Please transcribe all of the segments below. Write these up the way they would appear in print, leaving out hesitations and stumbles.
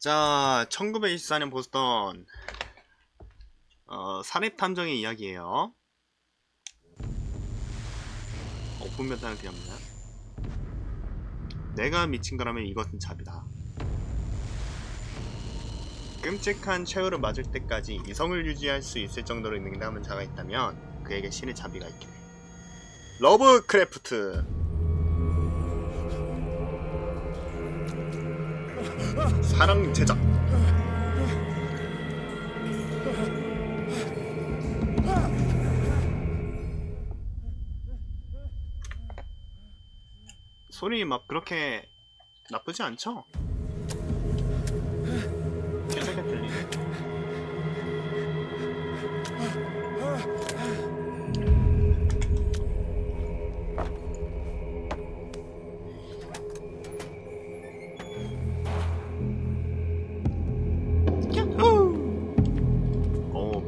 자, 1924년 보스턴 산입 탐정의 이야기예요. 오픈메타는 그냥 뭐냐? 내가 미친 거라면 이것은 잡이다. 끔찍한 최후를 맞을 때까지 이성을 유지할 수 있을 정도로 능담한 자가 있다면 그에게 신의 자비가 있기를. 러브크래프트. 사랑 제작. 소리 막 그렇게 나쁘지 않죠? 괜찮게 들리네.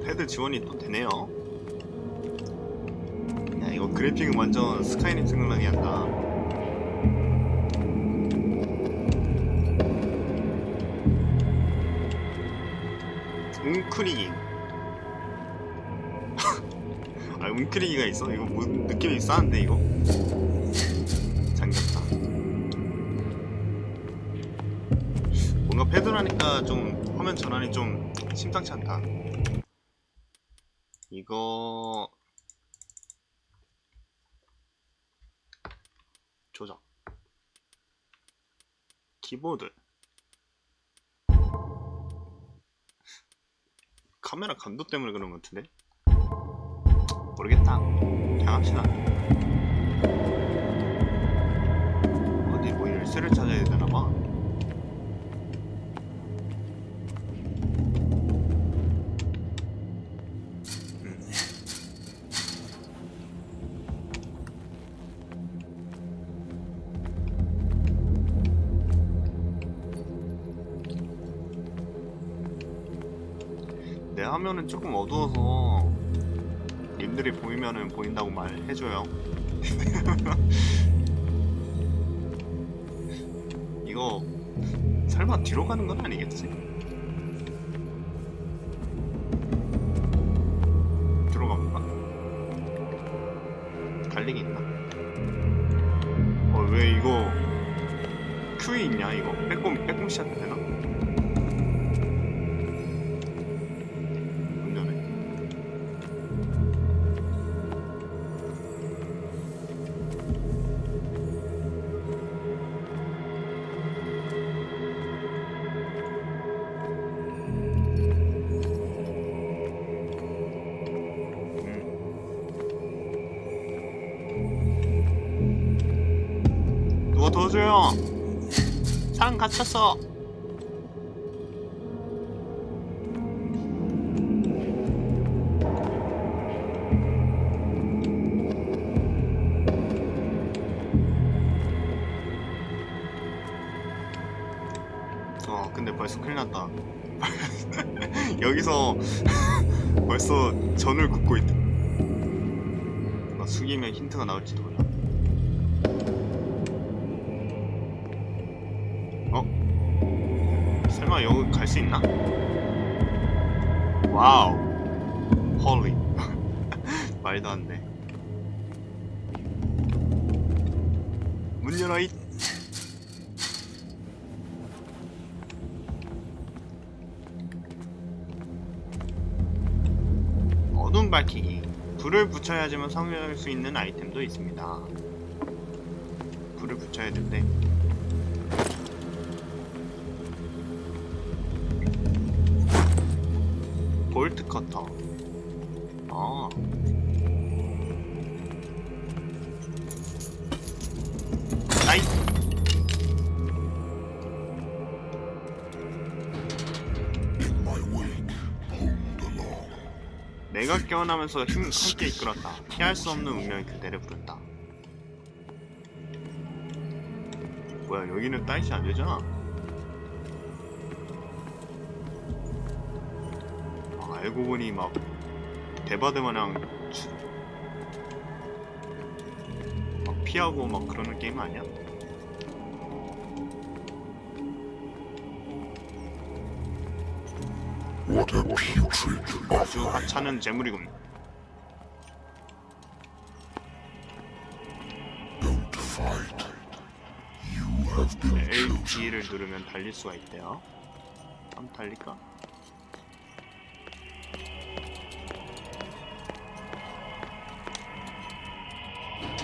패드 지원이 또 되네요. 야, 이거 그래픽은 완전 스카이림 생각나게 한다. 웅크리기. 아, 웅크리기가 있어? 이거 뭐 느낌이 싸한데 이거? 잠겼다. 뭔가 패드라니까 좀 화면 전환이 좀 심상치 않다. 이거 조작. 키보드. 카메라 감도 때문에 그런 것 같은데? 모르겠다. 그냥 합시다. 어디 뭐 열쇠를 찾아야 되나봐. 내 화면은 조금 어두워서 님들이 보이면은 보인다고 말해줘요. 이거 설마 뒤로 가는 건 아니겠지? 들어가볼까? 달리기 있나? 왜 이거 큐이 있냐 이거? 빼꼼 시작도 되나? 누가 도와줘요. 사람 갇혔어. 근데 벌써 큰일 났다. 여기서 벌써 전을 긋고 있다. 숙이면 힌트가 나올지도 몰라. 설마 여기 갈 수 있나? 와우. 홀리. 말도 안 돼. 문 열어 잇. 어둠 밝히기. 불을 붙여야지만 사용할 수 있는 아이템도 있습니다. 불을 붙여야 된대. 볼트 커터. 나이. 내가 깨어나면서 함께 이끌었다. 피할 수 없는 운명이 그대를 부른다. 뭐야, 여기는 따이시 안 되잖아. 알고 보니 막 대바대 마냥 막 피하고 막 그러는 게임 아니야? What a putrid 아주 offering. 하찮은 재물이군. Don't fight. You have been chosen. LT를 누르면 달릴 수가 있대요. 한번 달릴까?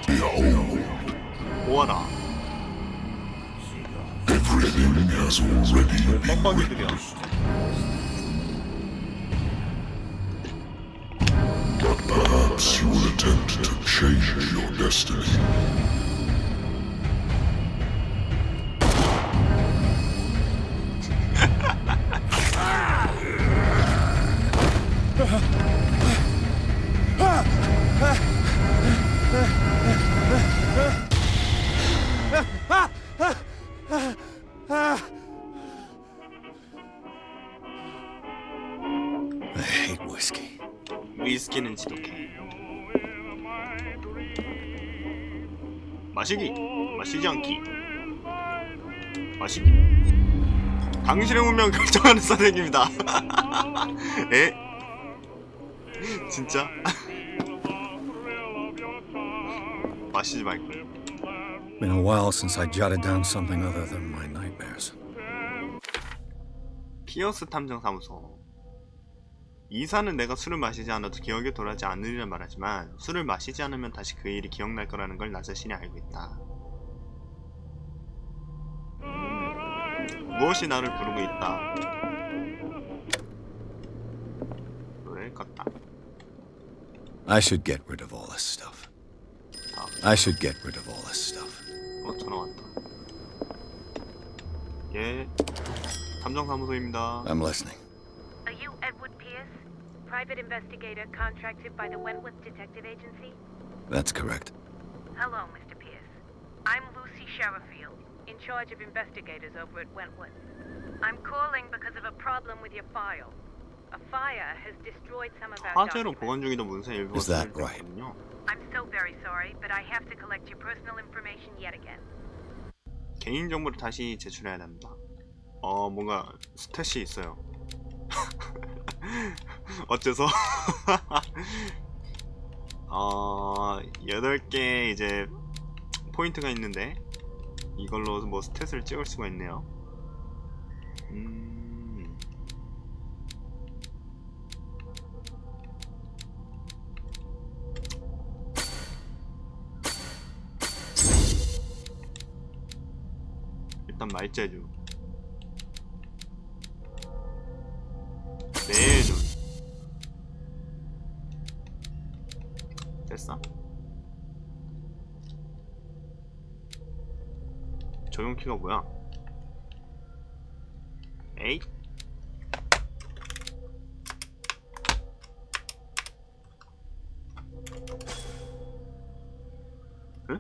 Behold, 보아라. everything has already been 빡빡이들이야. but perhaps you will attempt to change your destiny. I hate whiskey. 위스키는 지독해. 마시기, 마시지 않기. 마시기. 당신의 운명 결정하는 선생님이다. 에? 진짜? 마시지 말고. Been a while since I jotted down something other than my nightmares. 피어스 탐정사무소. 이사는 내가 술을 마시지 않아도 기억이 돌아오지 않으리라 말하지만 술을 마시지 않으면 다시 그 일이 기억날 거라는 걸 나 자신이 알고 있다. 무엇이 나를 부르고 있다. 노래를 껐다. I should get rid of all this stuff. I should get rid of all this stuff. 전화 왔다. 예, 탐정사무소입니다. I'm listening. Are you Edward Pierce, private investigator contracted by the Wentworth Detective Agency? That's correct. Hello, Mr. Pierce. I'm Lucy Sherifield, in charge of investigators over at Wentworth. I'm calling because of a problem with your file. A fire has destroyed some of our 화재로 documents. 보관 중이던 문서 일부가 Is that right? 들어있거든요. I'm so very sorry, but I have to collect your personal information yet again. 개인 정보를 다시 제출해야 합니다. 뭔가 스탯이 있어요. 어째서? 8개 이제 포인트가 있는데 이걸로 뭐 스탯을 찍을 수가 있네요. 일단 말재주. 매의 눈. 됐어? 적용키가 뭐야? 에이? 응?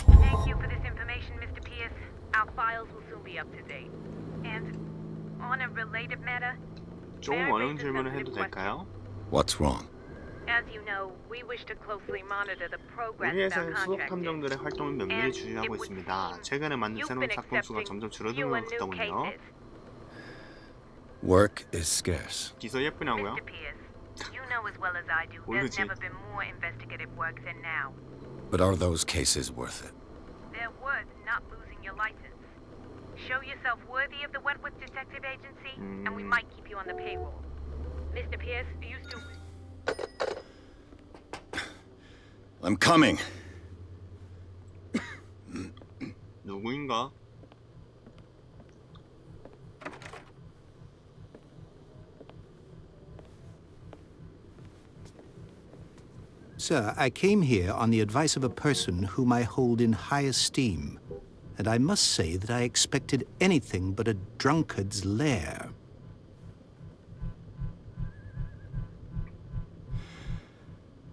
Thank you for this information, Mr. Pierce. Our files will soon be up to date. And on a related matter, 조금 어려운 질문을 해도 될까요? What's wrong? as you know, we wish to closely monitor the progress 우리 of our 회사의 수석 contractors. 탐정들의 활동을 면밀히 주의하고 있습니다. 최근에 만든 새로운 사건 수가 점점 줄어드는 것 같더군요. Work is scarce. 기서 예쁘냐고요? Mr. Pierce, you know as well as I do, there's never been more investigative work than now. But are those cases worth it? They're worth not losing your license. Show yourself worthy of the Wentworth Detective Agency, and we might keep you on the payroll. Mr. Pierce, you still... I'm coming. 누구인가? Sir, I came here on the advice of a person whom I hold in high esteem, and I must say that I expected anything but a drunkard's lair.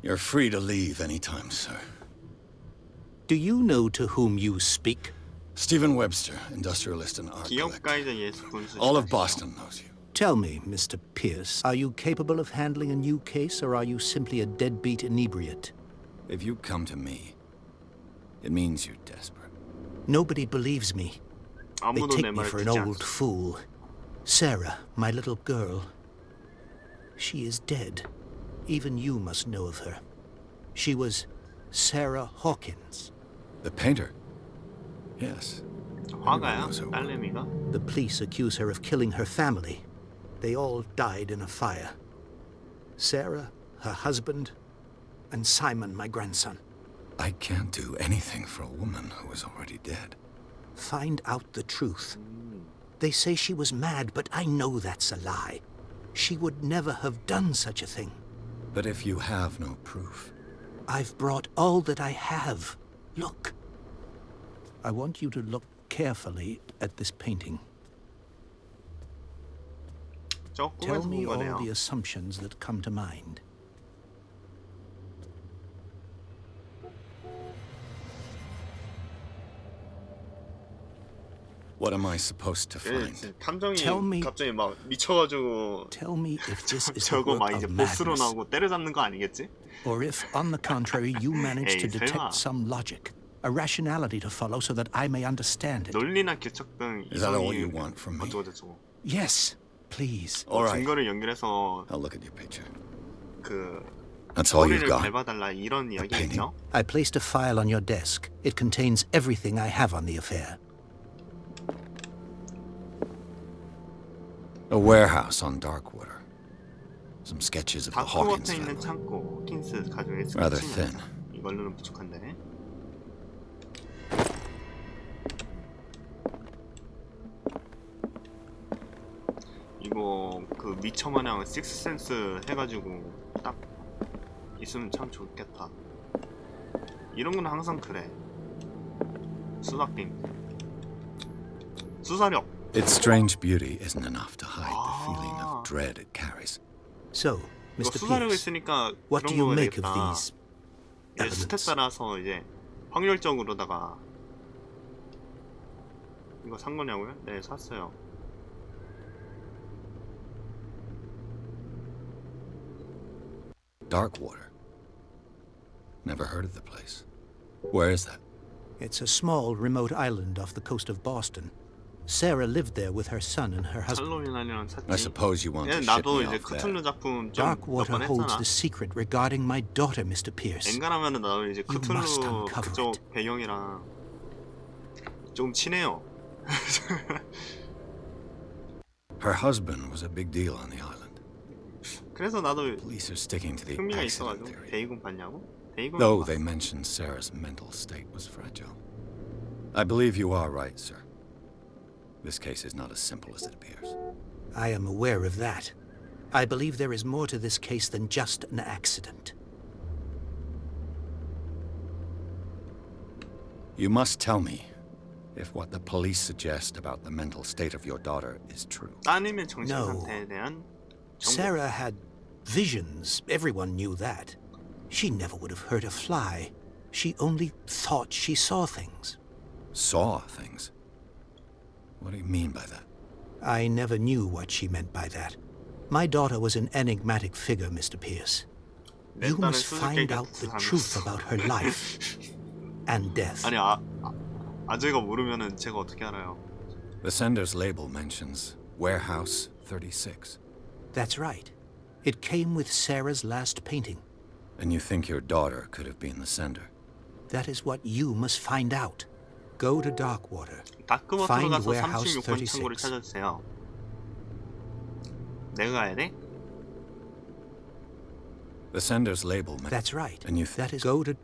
You're free to leave anytime, sir. Do you know to whom you speak? Stephen Webster, industrialist and art collector. 기업가이자 예술 분수. All of Boston knows you. Tell me, Mr. Pierce, are you capable of handling a new case, or are you simply a deadbeat inebriate? If you come to me, it means you're desperate. Nobody believes me. They 아무도 내 take me 말을 for an 듣지 old 않아. fool. Sarah, my little girl, she is dead. Even you must know of her. She was Sarah Hawkins. The painter? Yes. 화가야? knows her work. 딸내미가? The police accuse her of killing her family. They all died in a fire. Sarah, her husband, and Simon, my grandson. I can't do anything for a woman who is already dead. Find out the truth. They say she was mad, but I know that's a lie. She would never have done such a thing. But if you have no proof, I've brought all that I have. Look. I want you to look carefully at this painting. 저 Tell 꿈에서 me 본 all 거네요. the assumptions that come to mind. what am I supposed to 예, find? 진짜 탐정이 Tell me- 갑자기 막 미쳐가지고 Tell me if this is the 저거 막 work 이제 of 보스로 madness, 나오고 때려잡는 거 아니겠지? or if, on the contrary, you manage to 에이, 설마. detect some logic, a rationality to follow so that I may understand it. 논리나 규칙 등 Is that all 이성이 you want from me? 어쩌고저쩌고 Yes, please. All right. 증거를 연결해서 I'll look at your picture. 그 That's all you've 소리를 got. 밟아달라 이런 이야기겠죠? I placed a file on your desk. It contains everything I have on the affair. A warehouse on Darkwater. Some sketches of the Hawkins 다크워터에 있는 family. 창고 호킨스 가족의 Rather 스케치는 thin. 이걸로는 부족한데. 이거 그 미쳐마냥 식스센스 해가지고 딱 있으면 참 좋겠다. 이런 건 항상 그래. 수납빔 수사력. Its strange beauty isn't enough to hide the feeling Ah. of dread it carries. So, 이거 Mr. 수사력이 Pierce, 있으니까 what 그런 do you 거 make of 되겠다. these 예, 스탯 elements? 따라서 이제 확률적으로다가 이거 산 거냐고요? 네, 샀어요. Darkwater. Never heard of the place. Where is that? It's a small, remote island off the coast of Boston. Sarah lived there with her son and her husband. 찰로미나리랑 샀지. I suppose you want 예, to ship 나도 me 이제 off there. 크툴루 작품 좀 몇 Darkwater 번 holds 했잖아. the secret regarding my daughter, Mr. Pierce. 엔간하면은 나도 이제 You must 크툴루 uncover 그쪽 it. 배경이랑 좀 친해요. Her husband was a big deal on the island. 그래서 나도 Police are sticking to the 흥미가 accident 있어가지고 theory. 대의군 봤냐고? 대의군 Though they mentioned Sarah's mental state was fragile. I believe you are right, sir. This case is not as simple as it appears. I am aware of that. I believe there is more to this case than just an accident. You must tell me if what the police suggest about the mental state of your daughter is true. 따님의 정신 No. 상태에 대한 정보. Sarah had visions. Everyone knew that. She never would have hurt a fly. She only thought she saw things. Saw things? What do you mean by that? I never knew what she meant by that. My daughter was an enigmatic figure, Mr. Pierce. 내 You 딸은 must 수수께끼 find out 같은 the 사람이었어. truth about her life and death. 아니 아재가 모르면은 제가 어떻게 알아요? The sender's label mentions Warehouse 36. That's right. It came with Sarah's last painting. And you think your daughter could have been the sender? That is what you must find out. Go to Darkwater. 다크워터로 Find 가서 warehouse 36번 창고를 36. 찾아주세요. 내가 가야 돼? The sender's label mentions... That's right. And you That is go to...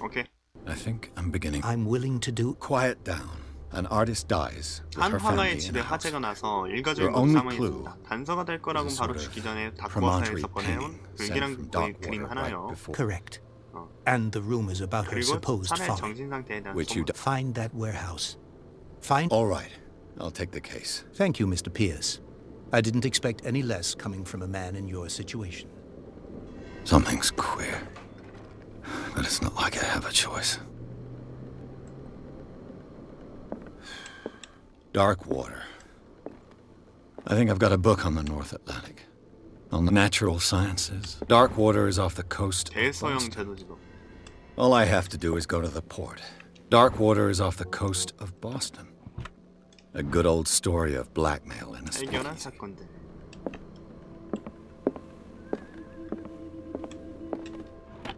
오케이. I think I'm beginning... I'm willing to do... Quiet down. An artist dies with 한 her family 화가의 in 집에 a house. 화재가 나서 일가족이 Your 모두 only 사망했습니다. clue 단서가 될 거라고는 is a 바로 sort of 죽기 전에 promontory 다크워터에서 꺼내온 painting sent 불길한 from 그림 Darkwater right 하나요. before... Correct. 어. And the rumors about her 그리고 supposed 사내 folly. 정신 상태에 대한 Which you 소문. Find that warehouse. Find... All right. I'll take the case. Thank you, Mr. Pierce. I didn't expect any less coming from a man in your situation. Something's queer. But it's not like I have a choice. Dark water. I think I've got a book on the North Atlantic. On the natural sciences. Dark water is off the coast of 대서양 Boston. 제도지도. All I have to do is go to the port. Dark water is off the coast of Boston. A good old story of blackmail in a 해결한 speakeasy. 사건들.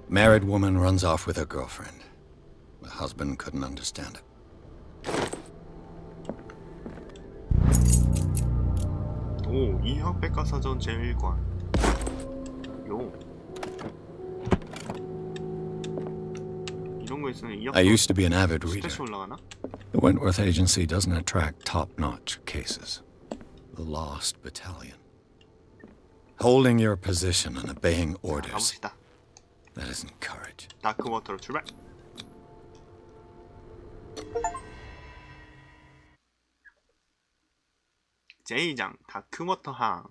Married woman runs off with her girlfriend. The husband couldn't understand it. 오, 이학 백과사전 제1권. 요. 이런 거 있으면 이학 I used to be an avid reader. 스탯이 올라가나? The Wentworth Agency doesn't attract top-notch cases. The Lost Battalion. Holding your position and obeying orders. 가봅시다. That isn't courage. 다크워터로 출발. 제2장 다크워터 항.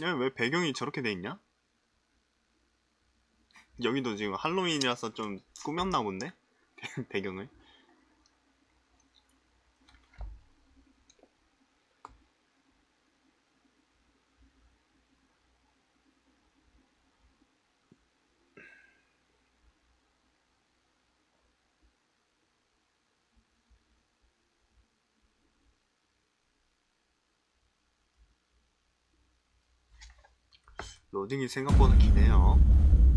야, 왜 배경이 저렇게 돼 있냐? 여기도 지금 할로윈이라서 좀 꾸몄나 본데? 배경을. 로딩이 생각보다 기네요.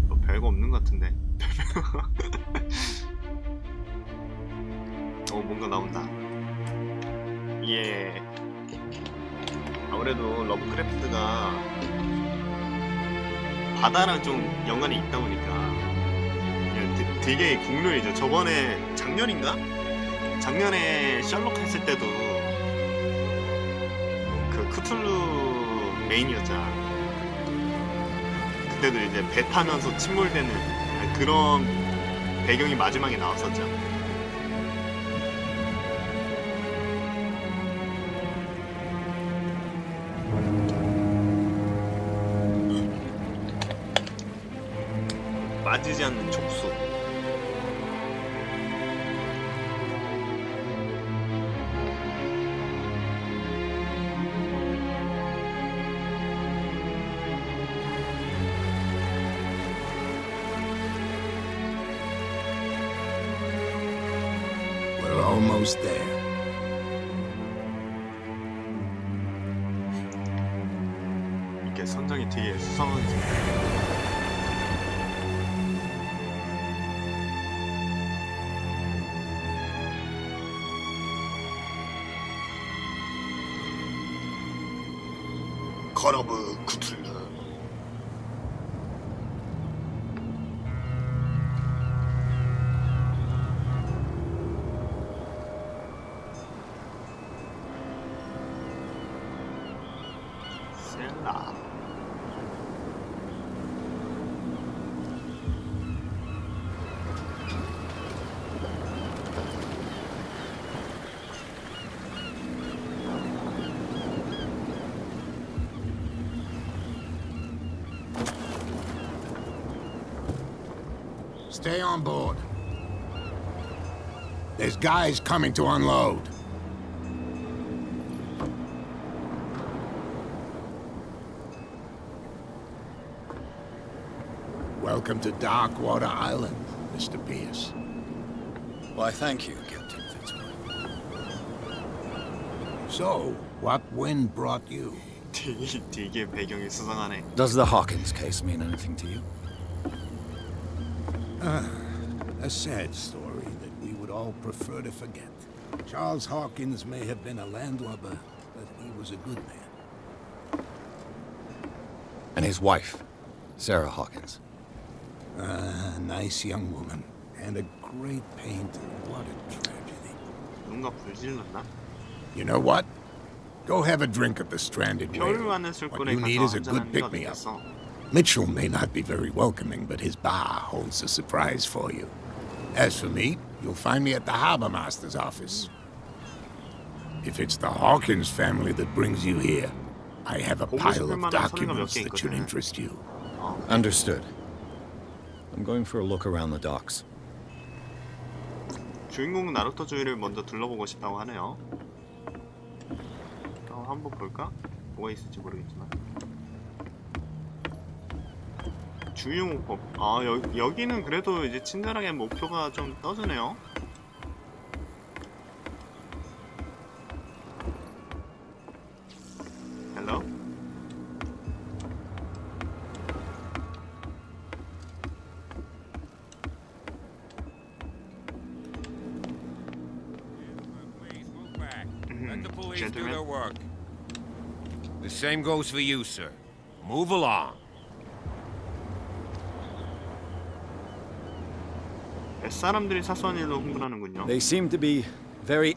뭐 별거 없는 것 같은데. 뭔가 나온다. 예. 아무래도 러브크래프트가 바다랑 좀 연관이 있다 보니까 되게 국룰이죠. 저번에 작년인가? 작년에 셜록 했을 때도 그 크툴루 메인이었잖아. 그때도 이제 배 타면서 침몰되는 그런 배경이 마지막에 나왔었죠. 빠지지 않는 촉수. We're almost there. 이렇게 선장이 되게 수상하게 커러브 쿠툴루. 셀라. Stay on board. There's guys coming to unload. Welcome to Darkwater Island, Mr. Pierce. Why, thank you, Captain Fitzroy. So, what wind brought you? 되게 배경이 수상하네. Does the Hawkins case mean anything to you? A sad story that we would all prefer to forget. Charles Hawkins may have been a landlubber, but he was a good man. And his wife, Sarah Hawkins. A nice young woman, and a great pain to what a tragedy. 뭔가 불질렀나? You know what? Go have a drink at the stranded 별을 whale. 많은 What 술꾼에 you need 가서 is a good 한잔하는 게 pick-me-up. 어떻겠어? Mitchell may not be very welcoming, but his bar holds a surprise for you. As for me, you'll find me at the harbor master's office. If it's the Hawkins family that brings you here, I have a 보고 pile 싶을 of 만한 서류가 몇 documents 개 that should 있거든. interest you. Understood. I'm going for a look around the docks. 주인공 나루토 주위를 먼저 둘러보고 싶다고 하네요. 한번 볼까? 뭐가 있을지 모르겠지만. 주요 목표. 아, 여기는 그래도 이제 친절하게 목표가 좀 떠주네요. 헬로? Let the police do Gentlemen. their work. The same goes for you, sir. Move along. 사람들이 사소한 일로 흥분하는군요. They seem to be very...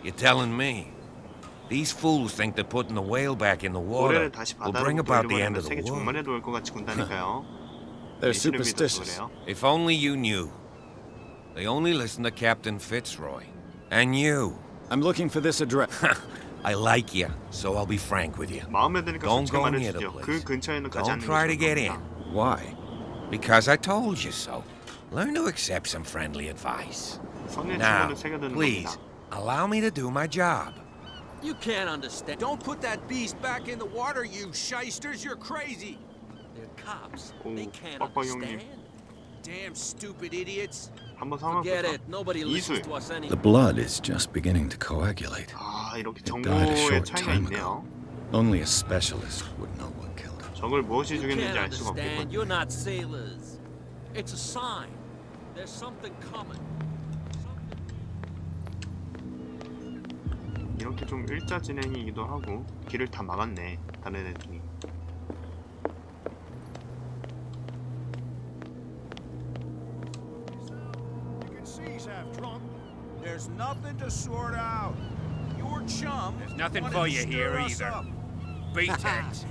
You're telling me? These fools think that putting the whale back in the water 고래를 다시 will 바다로 bring about the end 돌려보내면 of the 세계 world. 종말에도 올 것 같이 군다니까요. They're 예시를 믿어서 superstitious. 그래요. If only you knew. They only listen to Captain Fitzroy. And you. I'm looking for this address. I like you, so I'll be frank with you. 마음에 드니까 Don't 솔직히 go near the 말해주죠. 그 place. 근처에는 가지 Don't 않는 try to 것이 get in. 좋습니다. Why? Because I told you so. Learn to accept some friendly advice. 선의 Now, 친구는 새겨드는 please, 겁니다. allow me to do my job. You can't understand. Don't put that beast back in the water, you shysters. You're crazy. They're cops. They 오, can't 빡빡 형님. understand. Damn stupid idiots. 한번 상황 Forget 볼까? it. Nobody 이술. listens to us The anymore. blood is just beginning to coagulate. 아, 이렇게 It died a 정보의 short 차이가 time 있네요. ago. Only a specialist would know what killed him. 적을 무엇이 You 죽였는지 can't 알 수가 understand. 없겠군. You're not sailors. It's a sign. There's something coming. 이렇게 좀 일자 진행이기도 하고 길을 다 막았네. 다른 애들이. You can see he's half drunk. There's nothing to sort out. Your chum. There's nothing wanted for to you stir here us either. up. Beat it.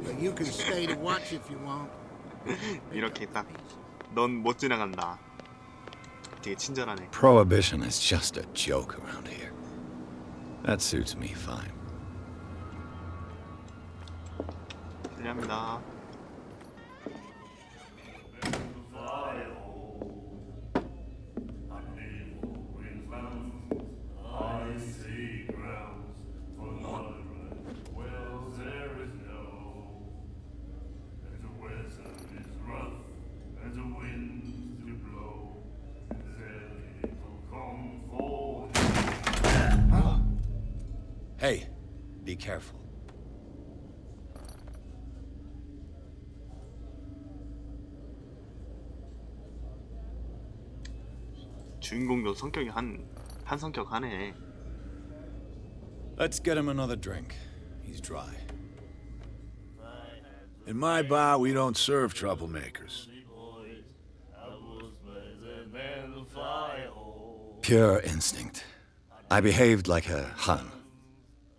But you can stay to watch if you want. 이렇게 딱 넌 못 지나간다. 되게 친절하네. Prohibition is just a joke around here. That suits me fine. 실례합니다. Hey, be careful. 주인공도 성격이 한 성격 하네. Let's get him another drink. He's dry. In my bar, we don't serve troublemakers. Pure instinct. I behaved like a Hun,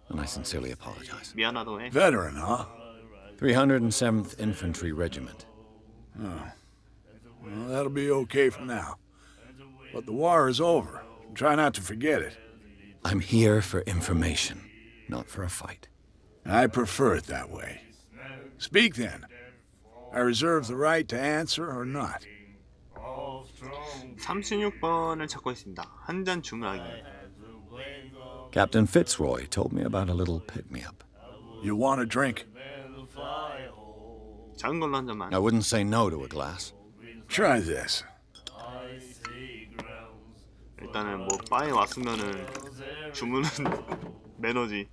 and I sincerely apologize. 미안하다고 해. Veteran, huh? 307th Infantry Regiment. Well, that'll be okay for now. But the war is over. Try not to forget it. I'm here for information, not for a fight. I prefer it that way. Speak then. I reserve the right to answer or not. 36번을 찾고 있습니다. 한 잔 주문하기. Captain Fitzroy told me about a little pick-me-up. You want a drink? 작은 걸로 한 잔만. I wouldn't say no to a glass. Try this. 일단은 뭐 바에 왔으면은 주문은 매너지.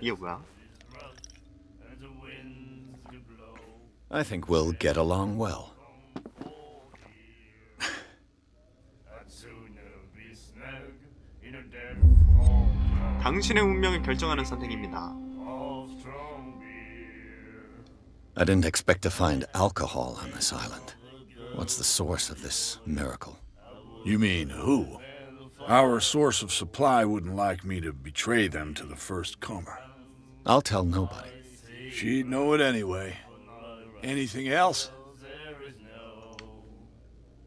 이게 뭐야? I think we'll get along well. 당신의 운명을 결정하는 선택입니다. I didn't expect to find alcohol on this island. What's the source of this miracle? You mean who? Our source of supply wouldn't like me to betray them to the first comer. I'll tell nobody. She'd know it anyway. Anything else?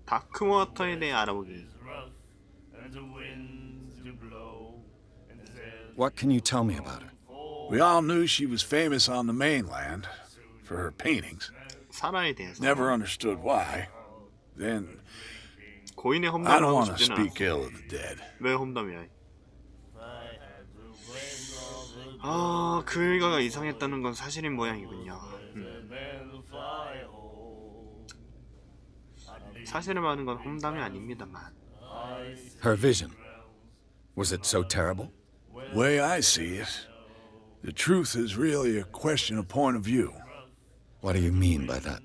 다크워터에 대해 알아보기. What can you tell me about her? We all knew she was famous on the mainland for her paintings. 사라에 대해서. Never understood why. Then 고인의 I don't 험담을 하고 want to 싶지는 speak 않았어. ill of the dead. 왜 험담이야? 그 일가가 이상했다는 건 사실인 모양이군요. 사실을 말하는 건 험담이 아닙니다만. Her vision. Was it so terrible? Way I see it, the truth is really a question of point of view. What do you mean by that?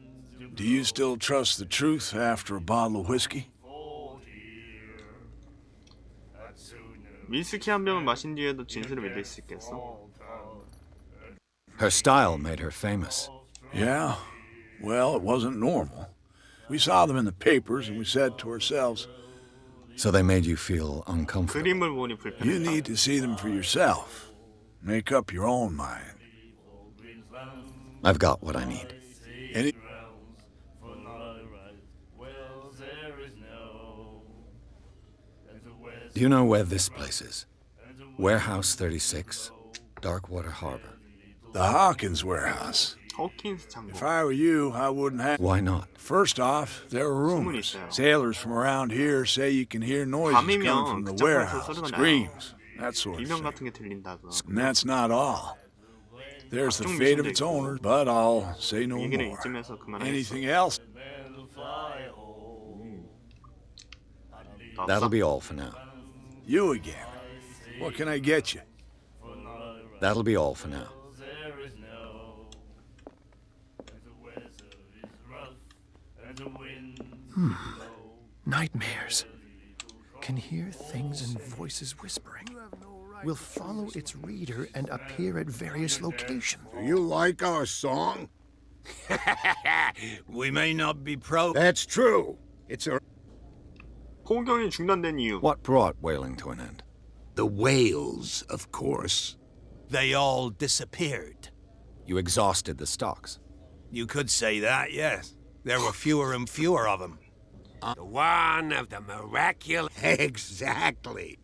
Do you still trust the truth after a bottle of whiskey? 위스키 한 병을 마신 뒤에도 진실을 믿을 수 있겠어? Her style made her famous. Yeah. Well, it wasn't normal. We saw them in the papers and we said to ourselves, So they made you feel uncomfortable. 그림을 보니 you 불편했다. need to see them for yourself. Make up your own mind. I've got what I need. Any Do you know where this place is? Warehouse 36, Darkwater Harbor. the Hawkins warehouse. 호킨스 창고. If I were you, I wouldn't have. Why not? First off, there are rumors. 있어요. Sailors from around here say you can hear noises coming from 밤이면 the 그쪽에서 warehouse, 소리가 나요. screams, that sort of 비명 thing. 같은 게 들린다고. And that's not all. There's the 각종 fate of 미신도 its 있고. owners, but I'll say no 얘기는 more. 이쯤에서 그만하겠어. Anything else? That'll be all for now. You again. What can I get you? That'll be all for now. Nightmares. Can hear things and voices whispering. Will follow its reader and appear at various locations. Do you like our song? We may not be pro. That's true. It's a... 포경이 중단된 이유. What brought whaling to an end? The whales, of course. They all disappeared. You exhausted the stocks. You could say that, yes. There were fewer and fewer of them. The one of the miraculous. Exactly.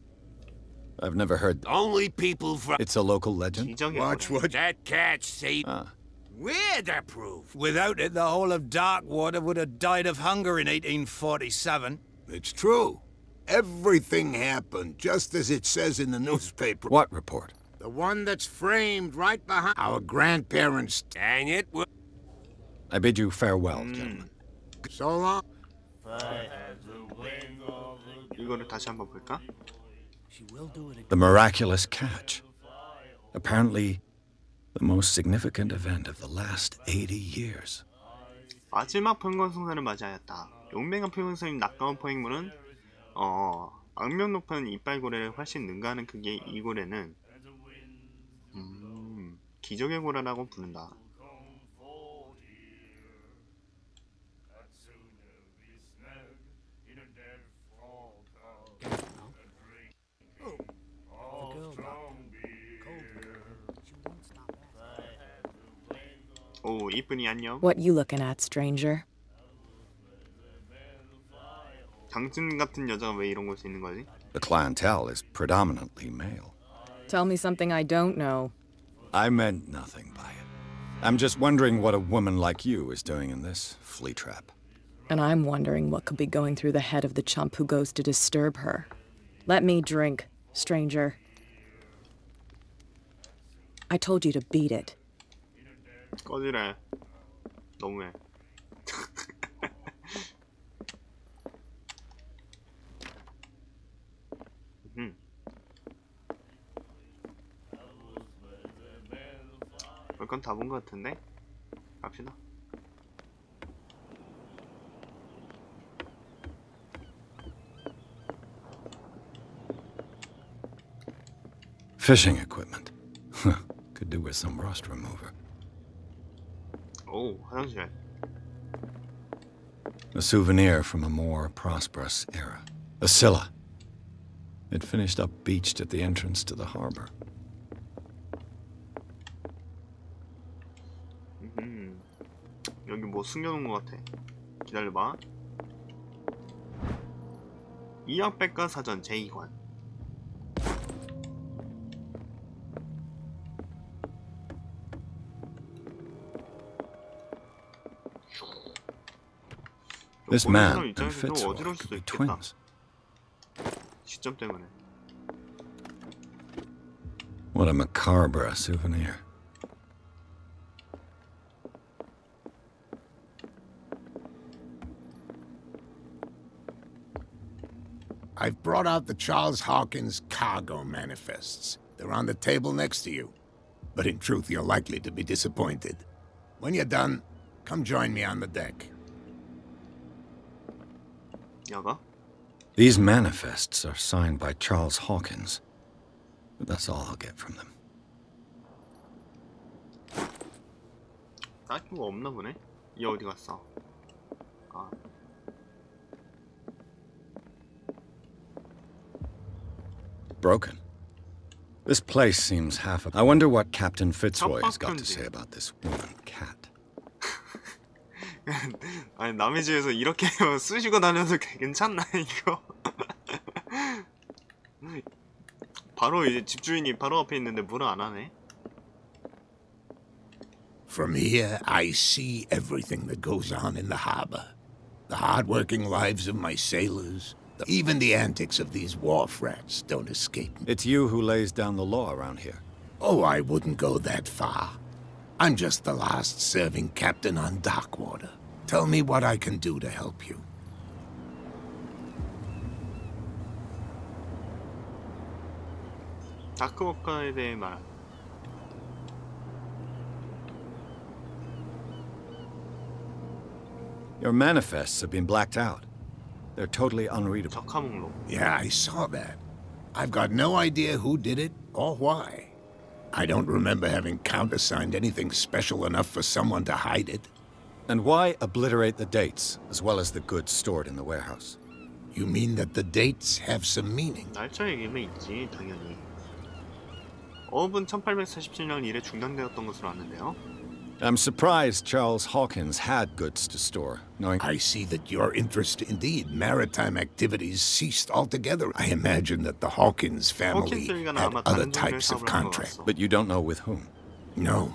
I've never heard. Only people from It's a local legend? 기적의 Watch 고래. what... that catch say. Ah. We're the proof. Without it, the whole of Darkwater would have died of hunger in 1847. It's true. Everything happened just as it says in the newspaper. What report? The one that's framed right behind our grandparents. Dang it. I bid you farewell, gentlemen. So long. 이거를 다시 한번 볼까? The miraculous catch. Apparently, the most significant event of the last 80 years. 마지막 포획성사를 맞이하였다. 용맹한 포획성인 낙가운 포획물은 악명 높은 이빨고래를 훨씬 능가하는 크기의 이 고래는 기적의 고래라고 부른다. 오, 이쁜이 안녕. What you looking at, stranger? 당신 같은 여자가 왜 이런 곳에 있는 거지? The clientele is predominantly male. Tell me something I don't know. I meant nothing by it. I'm just wondering what a woman like you is doing in this flea trap. And I'm wondering what could be going through the head of the chump who goes to disturb her. Let me drink, stranger. I told you to beat it. 꺼지래. 너무해. 볼 건 다 본 것 같은데? 갑시다. Fishing equipment. Could do with some rust remover. 오, 화장실. A souvenir from a more prosperous era. A Scylla. It finished up beached at the entrance to the harbor. 여기 뭐 숨겨놓은 것 같아. 기다려봐. 이학백과 사전 제2관. This 보는 사람 man and 입장에서 좀 Fitzroy 어지러울 could 수도 be 있겠다. twins. 시점 때문에. What a macabre souvenir. I've brought out the Charles Hawkins cargo manifests. They're on the table next to you. But in truth, you're likely to be disappointed. When you're done, come join me on the deck. 야가? These manifests are signed by Charles Hawkins. But that's all I'll get from them. 딱히 뭐 없나 보네? 얘 어디 갔어? 아. Broken. This place seems half I wonder what Captain Fitzroy has got to say about this woman cat. 아니 남의 집에서 이렇게 쑤시고 다녀도 괜찮나 이거? 바로 이제 집주인이 바로 앞에 있는데 뭐라 안 하네? From here, I see everything that goes on in the harbor. The hard-working lives of my sailors. Even the antics of these wharf rats don't escape me. It's you who lays down the law around here. Oh, I wouldn't go that far. I'm just the last serving captain on Darkwater. Tell me what I can do to help you. 다크워커에 대해 말. Your manifests have been blacked out. They're totally unreadable. 적화 목록. Yeah, I saw that. I've got no idea who did it or why. I don't remember having countersigned anything special enough for someone to hide it. And why obliterate the dates, as well as the goods stored in the warehouse? You mean that the dates have some meaning? 날짜 얘기는 있지, 당연히. 어업은 1847년 이래 중단되었던 것으로 아는데요. I'm surprised Charles Hawkins had goods to store, knowing... I see that your interest, indeed, maritime activities ceased altogether. I imagine that the Hawkins family had other types of contracts. But you don't know with whom? No.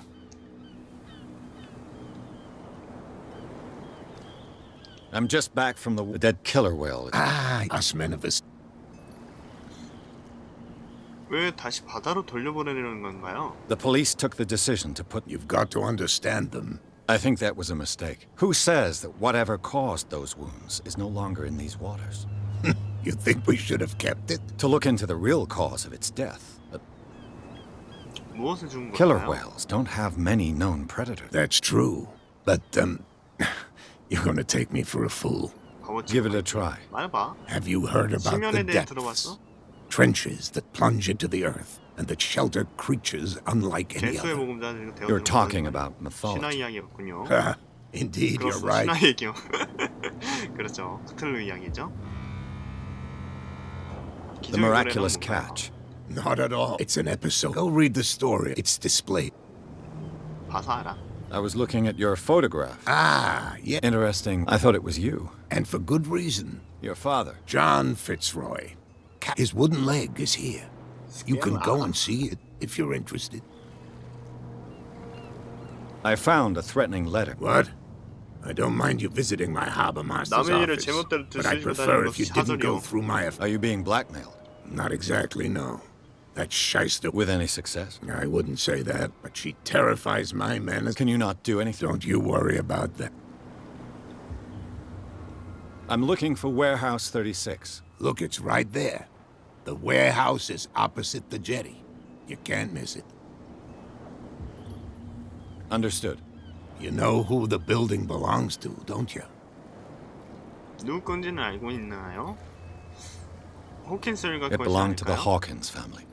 I'm just back from the dead killer whale. Ah, us men of us. 왜 다시 바다로 돌려보내려는 건가요? The police took the decision to put... You've got to understand them. I think that was a mistake. Who says that whatever caused those wounds is no longer in these waters? You think we should have kept it? To look into the real cause of its death. But 무엇을 준 killer 건가요? whales don't have many known predators. That's true. But, you're gonna take me for a fool. Give it a try. 말해봐. Have you heard about the 심연에 대해 depths? 들어봤어? Trenches that plunge into the earth and that shelter creatures unlike any 제수의 other. 보금자를 You're 대어드는 talking 것은 about 신화 mythology. 이야기였군요. Indeed, you're 그렇소, right. 신화 얘기요. 그렇죠. 크틀루 이야기죠. The miraculous catch. Not at all. It's an episode. Go read the story. It's displayed. 봐서 알아. I was looking at your photograph. Ah, yeah. Interesting. I thought it was you. And for good reason. Your father. John Fitzroy. His wooden leg is here. You can go and see it if you're interested. I found a threatening letter. What? I don't mind you visiting my harbor master's 남의 일을 office, 제멋대로 but I'd 쓰시고 prefer 다니는 if you 것이 didn't go 사설이요. through my... Are you being blackmailed? Not exactly, no. That shyster... With any success? I wouldn't say that, but she terrifies my men. Can you not do anything? Don't you worry about that. I'm looking for Warehouse 36. Look, it's right there. The warehouse is opposite the jetty. You can't miss it. Understood. You know who the building belongs to, don't you? 누구 건지는 알고 있나요? 호킨스를 갖고 It 있지 belonged to the 않을까요? Hawkins family.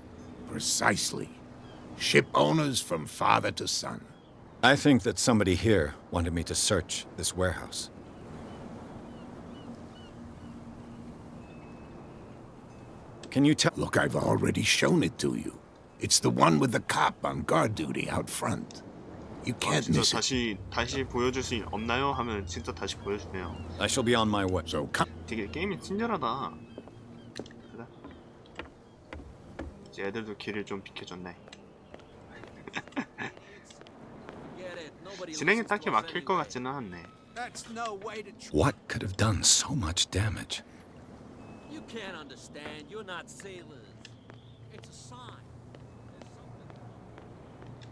Precisely. Ship owners from father to son. I think that somebody here wanted me to search this warehouse. Can you tell? Look, I've already shown it to you. It's the one with the cop on guard duty out front. You can't 진짜 miss it. 다시 보여줄 수 없나요? 하면 진짜 다시 보여주네요. I shall be on my way. So come. 되게 게임이 친절하다. 그래? 이제 애들도 길을 좀 비켜줬네. 진행이 딱히 막힐 것 같지는 않네. That's no way to. What could have done so much damage? You can't understand. You're not sailors. It's a sign.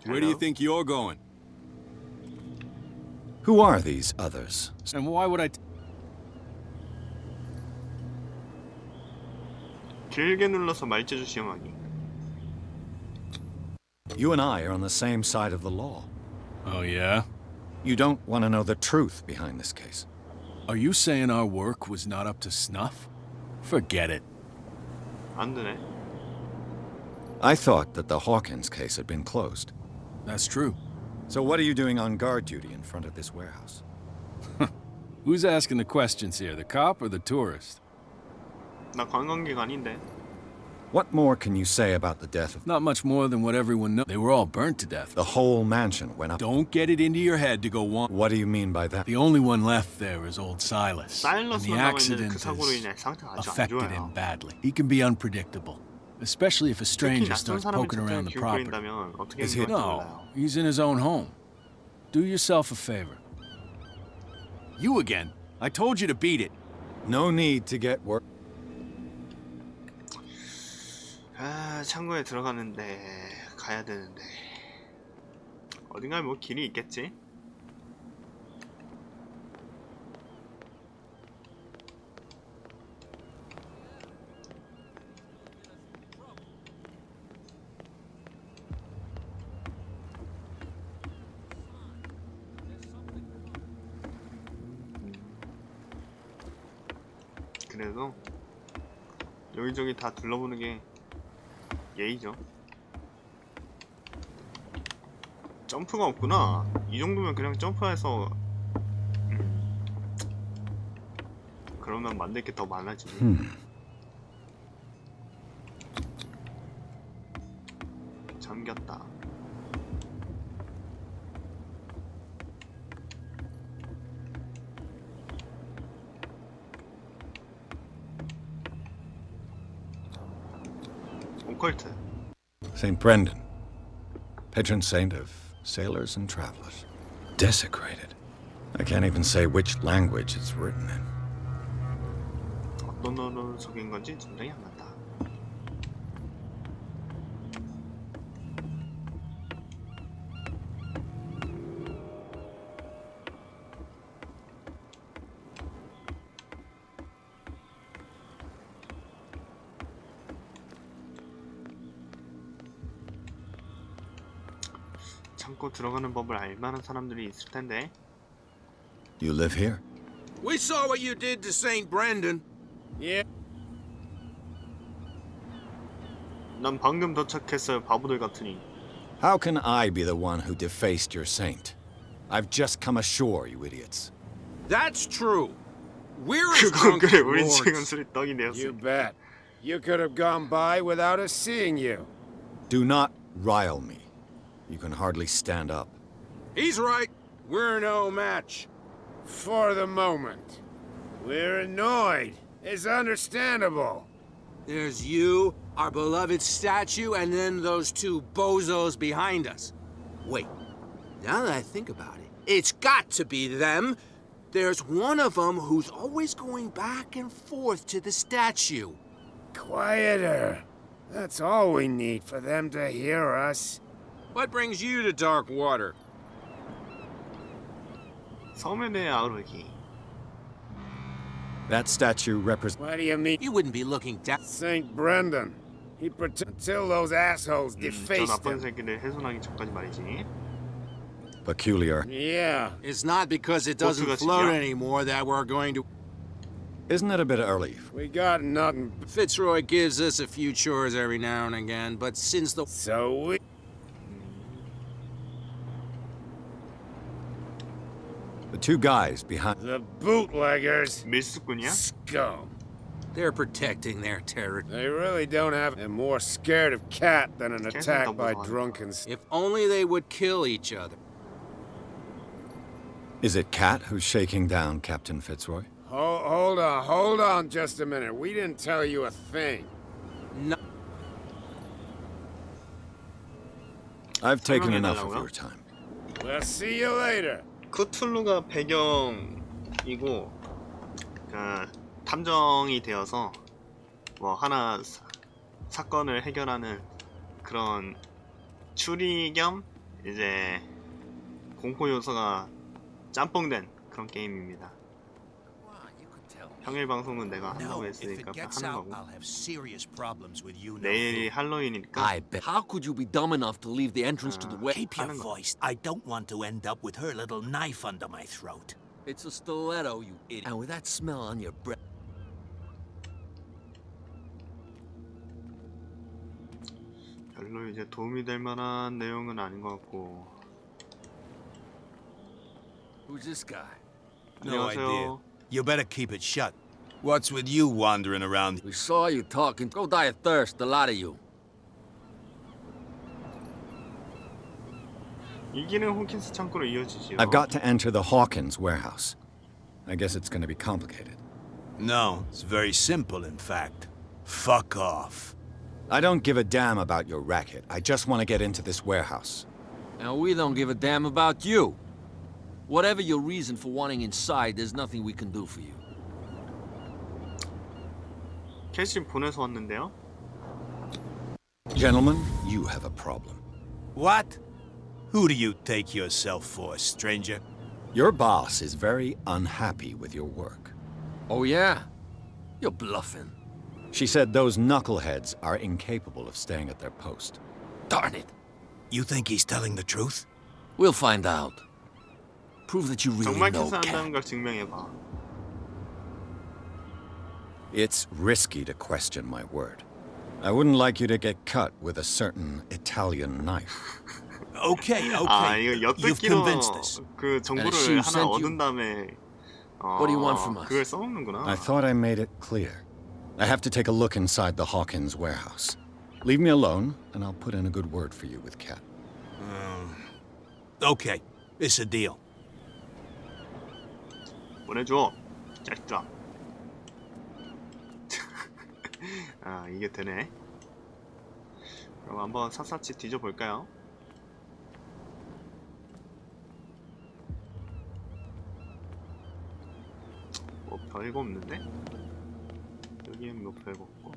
Where do you Hello? think you're going? Who are these others? And why would I? 길게 눌러서 말재주 시험하기. You and I are on the same side of the law. Oh, yeah? You don't want to know the truth behind this case. Are you saying our work was not up to snuff? Forget it. 안 되네. I thought that the Hawkins case had been closed. That's true. So what are you doing on guard duty in front of this warehouse? Who's asking the questions here, the cop or the tourist? 나 관광객 아닌데. What more can you say about the death of... Not much more than what everyone knows. They were all burnt to death. The whole mansion went up... Don't get it into your head to go on. What do you mean by that? The only one left there is old Silas. And the 사일러스만 남아있는 accident 그 사고로 has 인해 상태가 아주 안 affected 좋아요. him badly. He can be unpredictable. Especially if a 특히 stranger 낯선 starts 사람이 poking around the 기웃 property. 거린다면 어떻게 Is 될지 he- No, 몰라요. he's in his own home. Do yourself a favor. You again. I told you to beat it. No need to get work. 아, 창고에 들어가는데 가야 되는데 어딘가에 뭐 길이 있겠지? 그래도 여기저기 다 둘러보는 게 예의죠. 점프가 없구나. 이 정도면 그냥 점프해서 그러면 만들 게 더 많아지지. 잠겼다. 오컬트. St. Brendan, patron saint of sailors and travelers. Desecrated. I can't even say which language it's written in. 어떤 언어를 속인 건지 전쟁이 안 난다. 창고 들어가는 법을 알만한 사람들이 있을 텐데. You live here? We saw what you did to St. Brendan. Yeah. 난 방금 도착했어요, 바보들 같으니. How can I be the one who defaced your saint? I've just come ashore, you idiots. That's true. We're as 그건 drunk 그래, as 우린 지금 lords. 술이 떡이 You 되었어. bet. You could have gone by without us seeing you. Do not rile me. You can hardly stand up. He's right. We're no match. For the moment. We're annoyed. It's understandable. There's you, our beloved statue, and then those two bozos behind us. Wait, now that I think about it, it's got to be them. There's one of them who's always going back and forth to the statue. Quieter. That's all we need for them to hear us. What brings you to dark water? 섬에 대해 아우르기. That statue represents... What do you mean? You wouldn't be looking down. St. Brendan. He until those assholes 저 defaced 나쁜 him. 새끼를 훼손하기 전까지 말이지. peculiar. Yeah. It's not because it doesn't Portuguese, float yeah. anymore that we're going to... Isn't it a bit early? We got nothing. Fitzroy gives us a few chores every now and again, but since the... So we... The two guys behind... The bootleggers. 밀수꾼이야? Scum. They're protecting their territory. They really don't have... They're more scared of Cat than an attack by drunkens. If only they would kill each other. Is it Cat who's shaking down Captain Fitzroy? Hold on just a minute. We didn't tell you a thing. No. I've taken 설명해 enough of 달라고요? your time. We'll see you later. 크툴루가 배경이고 탐정이 되어서 뭐 하나 사건을 해결하는 그런 추리 겸 이제 공포 요소가 짬뽕된 그런 게임입니다. 평일 방송은 내가 한다고 했으니까 하는 거고 내일이 할로윈이니까 I bet. How could you be dumb enough to leave the entrance to the way? Keep your voice. I don't want to end up with her little knife under my throat. It's a stiletto, you idiot. And with that smell on your breath. 별로 이제 도움이 될 만한 내용은 아닌 것 같고. Who's this guy? No idea. 안녕하세요. You better keep it shut. What's with you wandering around? We saw you talking. Go die of thirst, the lot of you. 이 길은 호킨스 창고로 이어지지요. I've got to enter the Hawkins warehouse. I guess it's going to be complicated. No, it's very simple, in fact. Fuck off. I don't give a damn about your racket. I just want to get into this warehouse. And we don't give a damn about you. Whatever your reason for wanting inside, there's nothing we can do for you. 캐시 보내서 왔는데요. Gentlemen, you have a problem. What? Who do you take yourself for, stranger? Your boss is very unhappy with your work. Oh, yeah? You're bluffing. She said those knuckleheads are incapable of staying at their post. Darn it. You think he's telling the truth? We'll find out. Prove that you really 정말 know, 캐스한다는 Cat. 걸 증명해봐. It's risky to question my word. I wouldn't like you to get cut with a certain Italian knife. Okay, okay. 아 이거 You've 엿듣기로 convinced us. 그 정보를 she 하나 sent you- 얻은 다음에 What do you want from us? 그걸 써먹는구나. I thought I made it clear. I have to take a look inside the Hawkins warehouse. Leave me alone, and I'll put in a good word for you with Kat. Okay, it's a deal. 보내줘. 짜릿다. 아 이게 되네. 그럼 한번 샅샅이 뒤져볼까요? 뭐 별거 없는데? 여기엔 뭐 별거 없고.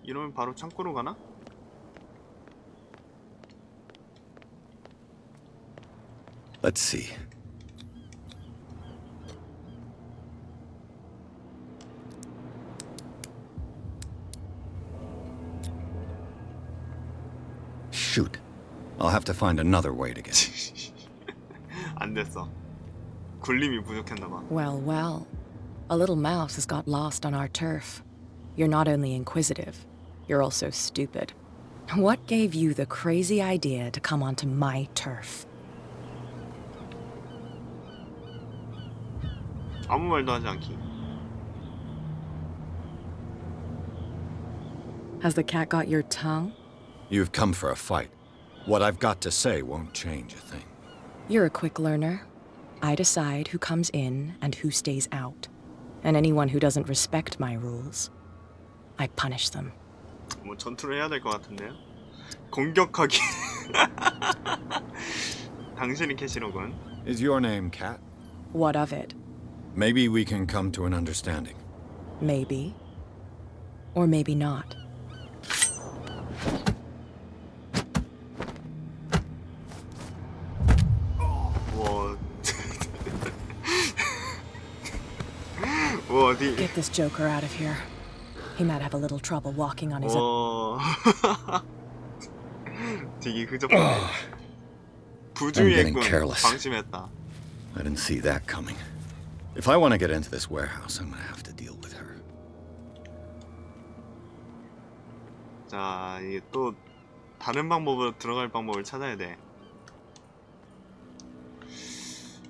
이러면 바로 창고로 가나? Let's see. Shoot. I'll have to find another way to get in. 안 됐어. 굴림이 부족했나봐. Well, well. A little mouse has got lost on our turf. You're not only inquisitive, you're also stupid. What gave you the crazy idea to come onto my turf? 아무 말도 하지 않기. Has the cat got your tongue? You've come for a fight. What I've got to say won't change a thing. You're a quick learner. I decide who comes in and who stays out. And anyone who doesn't respect my rules, I punish them. 뭐 전투를 해야 될 것 같은데요? 공격하기. 당신이 캐시로군. Is your name Kat? What of it? Maybe we can come to an understanding. Maybe. Or maybe not. 뭐... 뭐 어디... Get this joker out of here. He might have a little trouble walking on his own. 되게 흐접하네. I'm 부주의했군. getting careless. 방심했다. I didn't see that coming. If I want to get into this warehouse, I'm gonna have to deal with her. 자, 이게 또 다른 방법으로 들어갈 방법을 찾아야 돼.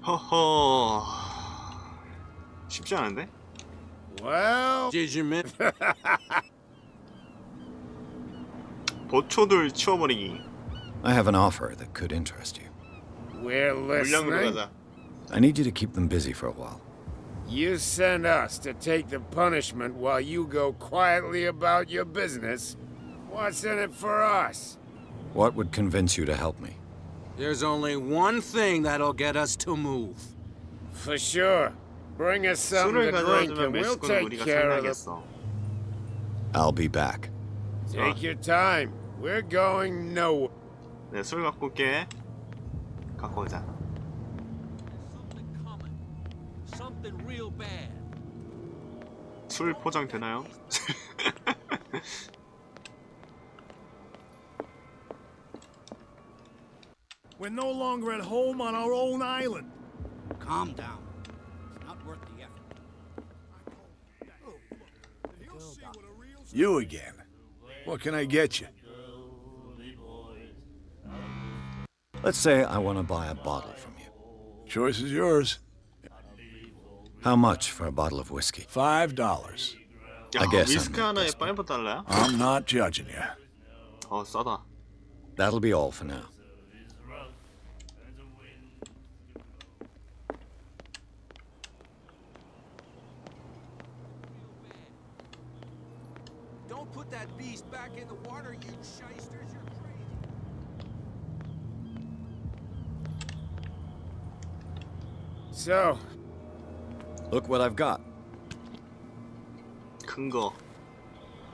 허허... 쉽지 않은데? Well, did you miss? 보초들 치워버리기. I have an offer that could interest you. We're 물량으로 listening. 가자. I need you to keep them busy for a while. You send us to take the punishment while you go quietly about your business? What's in it for us? What would convince you to help me? There's only one thing that'll get us to move. For sure. Bring us something 술을 to drink 가져와주면 and we'll 멕시코는 take 우리가 care of the... 상대하겠어. I'll be back. Take your time. We're going nowhere. 네, 술 갖고 올게. 갖고 오자. Something real bad. 술 포장 되나요? We're no longer at home on our own island. Calm down. It's not worth the effort. You again. What can I get you? Let's say I want to buy a bottle from you. Choice is yours. How much for a bottle of whiskey? $5. 야, I guess 위스키 I'm not 하나에 desperate. $5달러야? I'm not judging you. 싸다. That'll be all for now. Don't put that beast back in the water, you shysters. You're crazy. So, Look what I've got. 큰 거.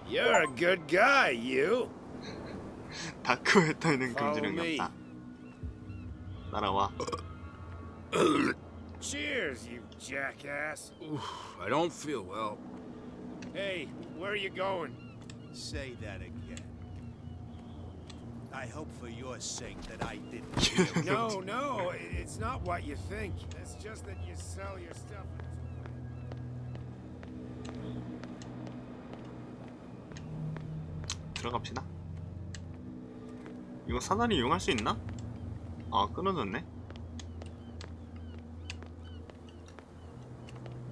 you're a good guy, you. 다크웨터에는 Follow 금지령이 me. 없다. 따라와. Cheers, you jackass. I don't feel well. Hey, where are you going? Say that again. I hope for your sake that I didn't hear you. No, it's not what you think. It's just that you sell your stuff. 들어갑시다. 이거 사다리 이용할 수 있나? 아, 끊어졌네.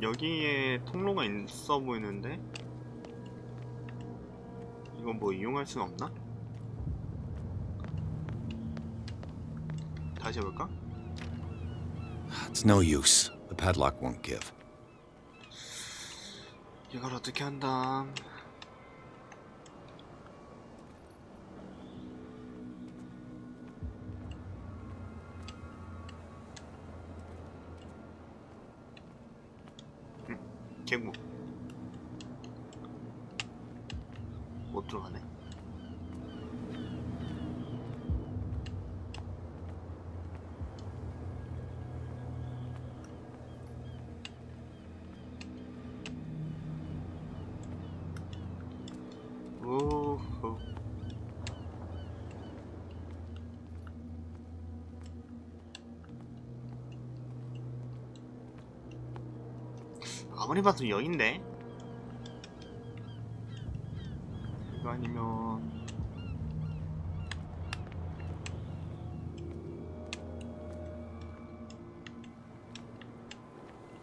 여기에 통로가 있어 보이는데 이건 뭐 이용할 수는 없나? 다시 해볼까? It's no use. The padlock won't give. 이걸 어떻게 한다? 개구 못 들어가네. 오호. 아무리 봐도 여인데? 이거 아니면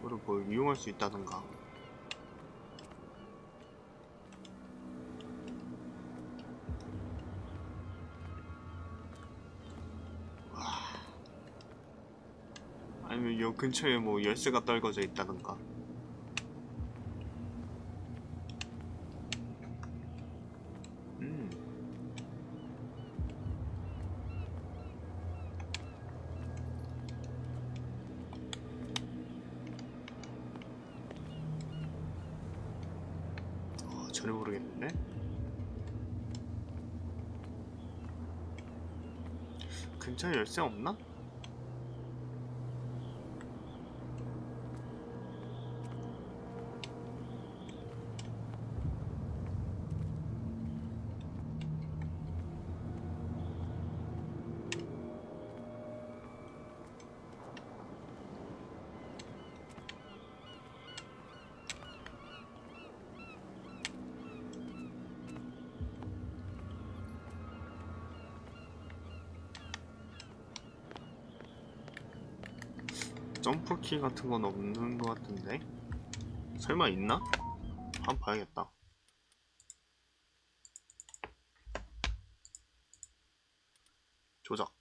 이거를 뭐 이용할 수 있다던가. 아니면 여 근처에 뭐 열쇠가 떨궈져 있다던가. 전혀 모르겠는데? 근처에 열쇠 없나? 점프키 같은 건 없는 것 같은데? 설마 있나? 한번 봐야겠다. 조작.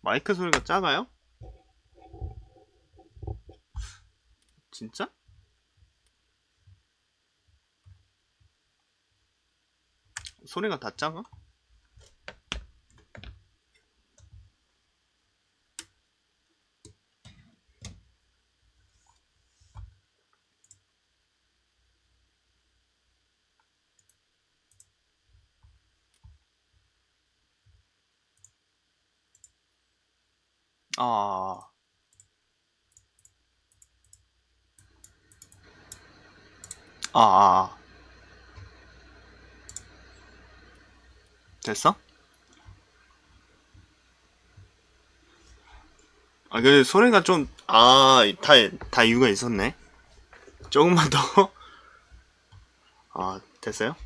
마이크 소리가 작아요? 진짜? 소리가 다 작아? 아, 아, 아. 됐어? 아, 그 소리가 좀, 다 이유가 있었네. 조금만 더. 아, 됐어요?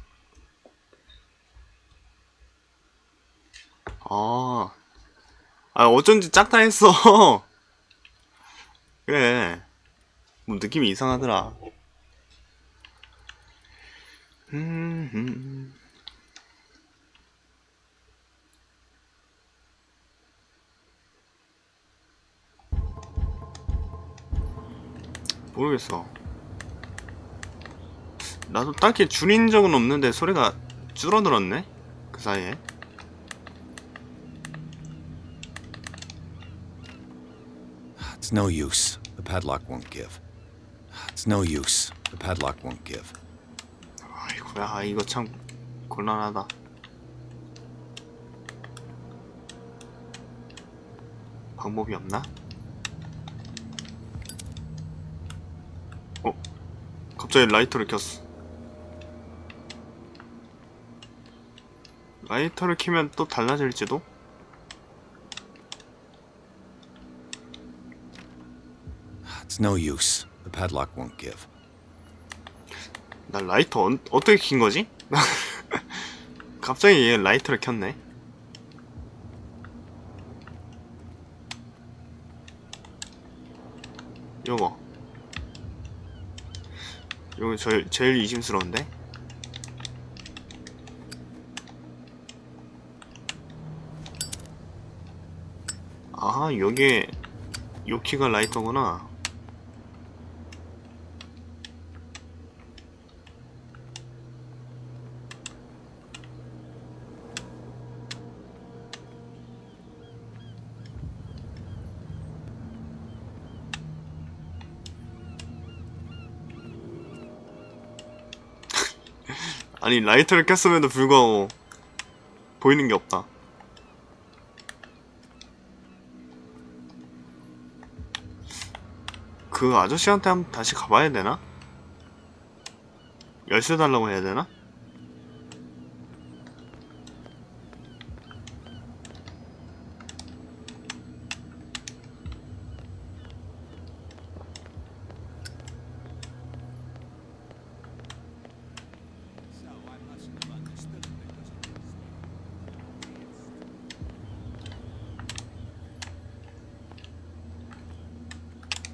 아, 어쩐지 작다 했어. 그래. 뭐 느낌이 이상하더라. 음. 모르겠어. 나도 딱히 줄인 적은 없는데 소리가 줄어들었네? 그 사이에. It's no use. The padlock won't give. It's no use. The padlock won't give. 아이고야, 이거 참 곤란하다. 방법이 없나? 갑자기 라이터를 켰어. 라이터를 켜면 또 달라질지도? It's no use. The padlock won't give. 나 라이터 어떻게 킨 거지? 갑자기 얘 라이터를 켰네. 요거 제일 의심스러운데? 아, 여기에 요 키가 라이터구나. 아니, 라이터를 켰음에도 불구하고 보이는 게 없다. 그 아저씨한테 한번 다시 가봐야 되나? 열쇠 달라고 해야 되나?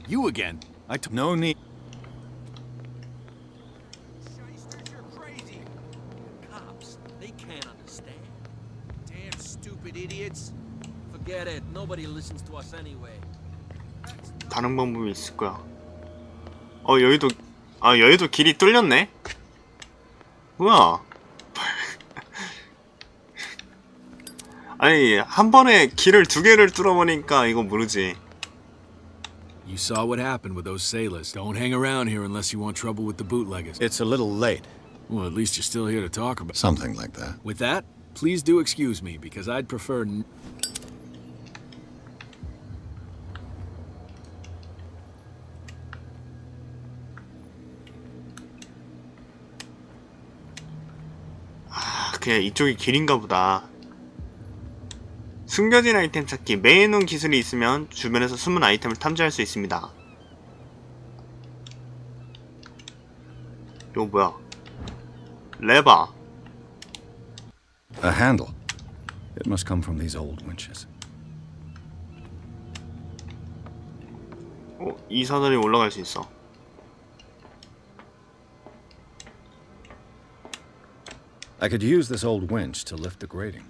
You again. No need. Cops, they can't understand. Damn stupid idiots. Forget it. Nobody listens to us anyway. 다른 방법이 있을 거야. 여기도 길이 뚫렸네? 뭐야? 아니, 한 번에 길을 두 개를 뚫어보니까 이거 모르지. You saw what happened with those sailors. Don't hang around here unless you want trouble with the bootleggers. It's a little late. Well, at least you're still here to talk about. Something like that. With that, please do excuse me, because I'd prefer. 그냥 이쪽이 길인가 보다. 숨겨진 아이템 찾기. 매해놓은 기술이 있으면 주변에서 숨은 아이템을 탐지할 수 있습니다. 이거 뭐야? 레바. A handle. It must come from these old winches. 이 사다리 올라갈 수 있어. I could use this old winch to lift the grating.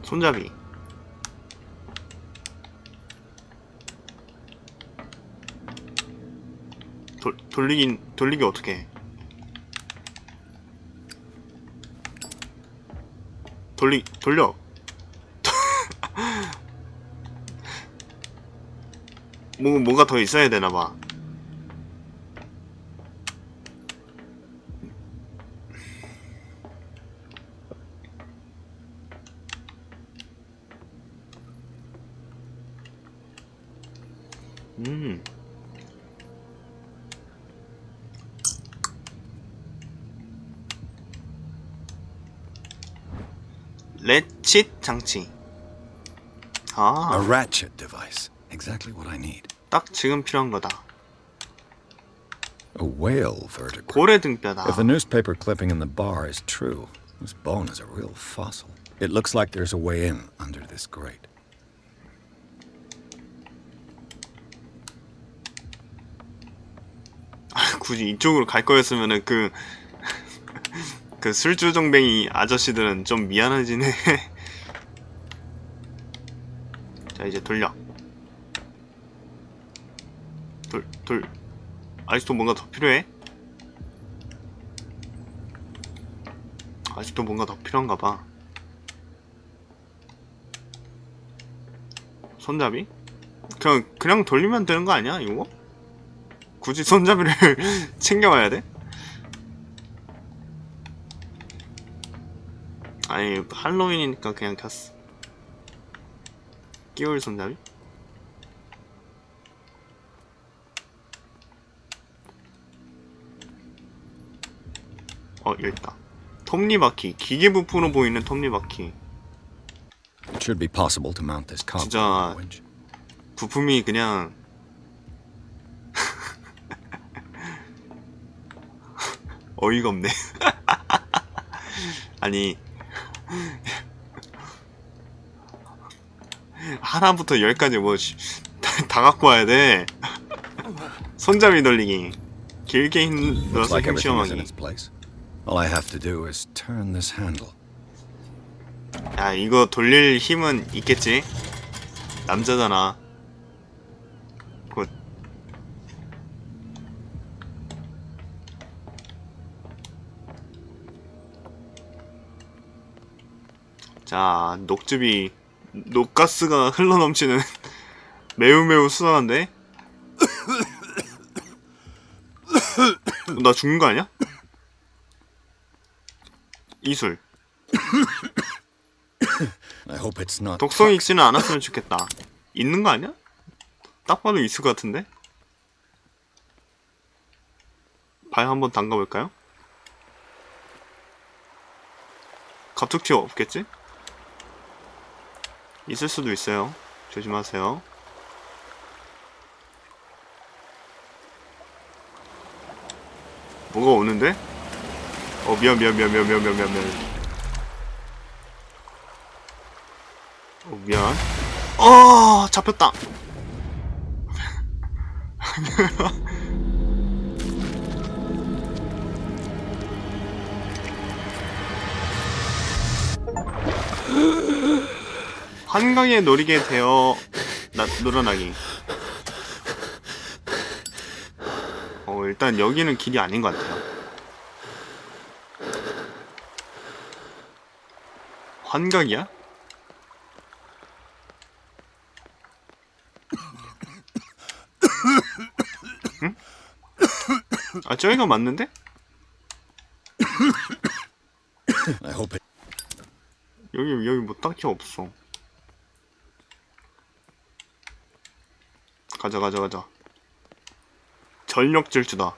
손잡이. 돌리기 어떻게 해? 돌려. 뭐가 더 있어야 되나봐. 렛칫 장치. A ratchet device. Exactly what I need. 딱 지금 필요한 거다. A whale vertebrae. 고래 등뼈다. If the newspaper clipping in the bar is true, this bone is a real fossil. It looks like there's a way in under this grate. 굳이 이쪽으로 갈 거였으면은 그 술주정뱅이 아저씨들은 좀 미안해지네. 자, 이제 돌려. 아직도 뭔가 더 필요해? 아직도 뭔가 더 필요한가 봐. 손잡이? 그냥 돌리면 되는 거 아니야, 이거? 굳이 손잡이를 챙겨와야 돼? 아니, 할로윈이니까 그냥 켰어. 끼울 손잡이? 여기 있다. 톱니바퀴. 기계 부품으로 보이는 톱니바퀴. It should be possible to mount this cog 진짜 on the winch. 부품이 그냥 어이가 없네. 아니 하나부터 열까지 뭐 다 갖고 와야 돼. 손잡이 돌리기, 길게 힘들어서 Looks like everything is in 힘시험하기. its place. All I have to do is turn this handle. 야, 이거 돌릴 힘은 있겠지? 남자잖아. 굿. 자, 녹가스가 흘러넘치는 매우 수상한데? 나 죽는 거 아니야? 이술. I hope it's not. 독성이 있지는 않았으면 좋겠다. 있는 거 아니야? 딱 봐도 있을 것 같은데? 발 한번 담가볼까요? 갑툭튀 없겠지? 있을 수도 있어요. 조심하세요. 뭐가 오는데? 미안. 미안. 잡혔다. 한강에 노리게 되어 늘어나기. 일단 여기는 길이 아닌 것 같아요. 환각이야? 응? 저기가 맞는데? I hope it. 여기 뭐 딱히 없어. 가자. 전력 질주다.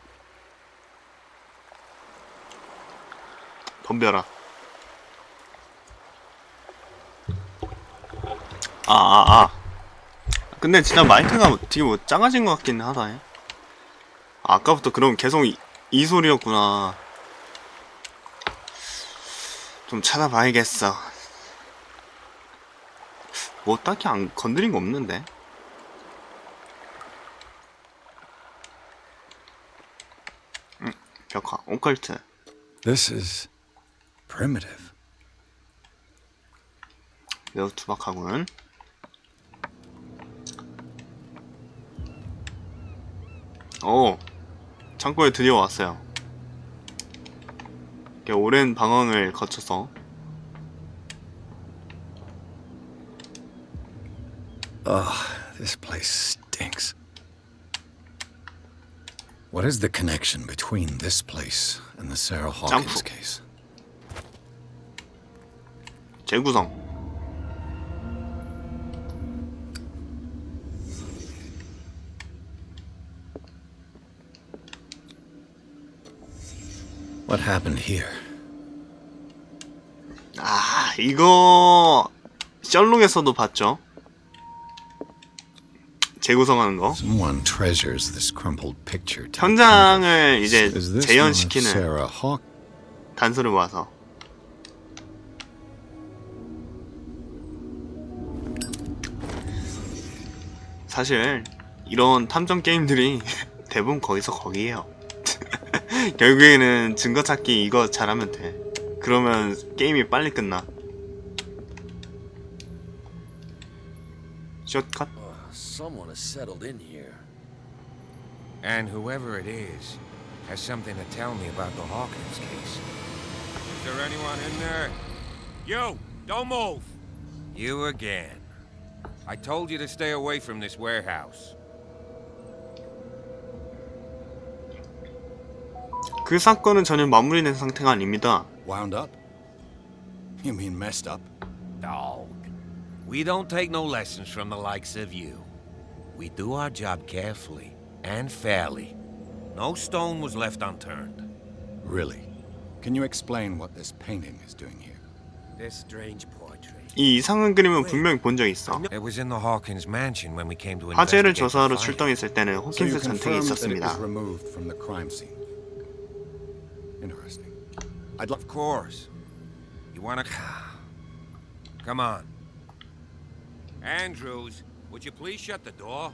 덤벼라. 근데 진짜 마이크가 되게 뭐 작아진 것 같긴 하다. 아까부터 그럼 계속 이 소리였구나. 좀 찾아봐야겠어. 뭐 딱히 안 건드린 거 없는데. 벽화, 오컬트. This is primitive. 매우 투박하군. 오, 창고에 드디어 왔어요. 이렇게 오랜 방황을 거쳐서. This place stinks. What is the connection between this place and the Sarah Hawkins case? 재구성. What happened here? 아, 이거 셜록에서도 봤죠? 재구성하는 거. Someone treasures this crumpled picture. 현장을 이제 Is this 재현시키는 Sarah Hawk? 단서를 모아서. 사실 이런 탐정 게임들이 대부분 거기서 거기에요. 결국에는 증거 찾기 이거 잘하면 돼. 그러면 게임이 빨리 끝나. 숏컷. Someone has settled in here. And whoever it is has something to tell me about the Hawkins case. Is there anyone in there? You! Don't move! You again. I told you to stay away from this warehouse. 그 사건은 전혀 마무리된 상태가 아닙니다. Wound up? You mean messed up? Dog. We don't take no lessons from the likes of you. We do our job carefully and fairly. No stone was left unturned. Really? Can you explain what this painting is doing here? This strange portrait. 이 이상한 그림은 분명히 본 적 있어. It was in the Hawkins mansion when we came to 화재를 investigate the 조사하러 fire. 출동했을 때는 So 호킨스 you 전택에 confirmed that it 있었습니다. was removed from the crime scene. Interesting. I'd love. Of course. You wanna... Come on. Andrews, would you please shut the door?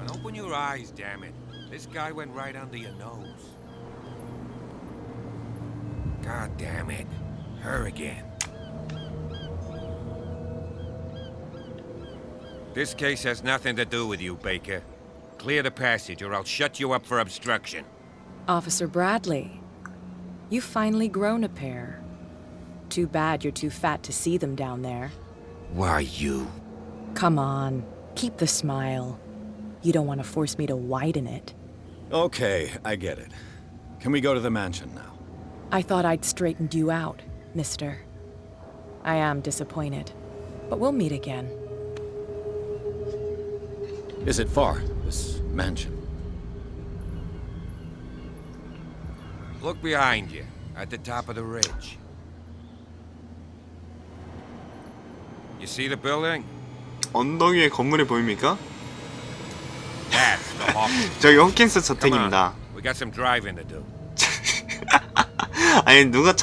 And open your eyes, damn it. This guy went right under your nose. God damn it. Her again. This case has nothing to do with you, Baker. Clear the passage or I'll shut you up for obstruction. Officer Bradley, you've finally grown a pair. Too bad you're too fat to see them down there. Why, you? Come on, keep the smile. You don't want to force me to widen it. Okay, I get it. Can we go to the mansion now? I thought I'd straightened you out, mister. I am disappointed, but we'll meet again. Is it far, this mansion? Look behind you, at the top of the ridge. You see the building? 언덕 위에 건물이 보입니까? That's the Hawkins. 저기 호킨스 Come on, 저택입니다. we got some driving to do. 아니 누가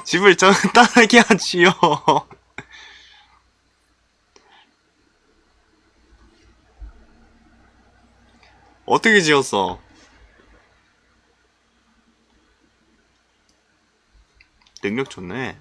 집을 따르게 하지요. 어떻게 지었어? 능력 좋네.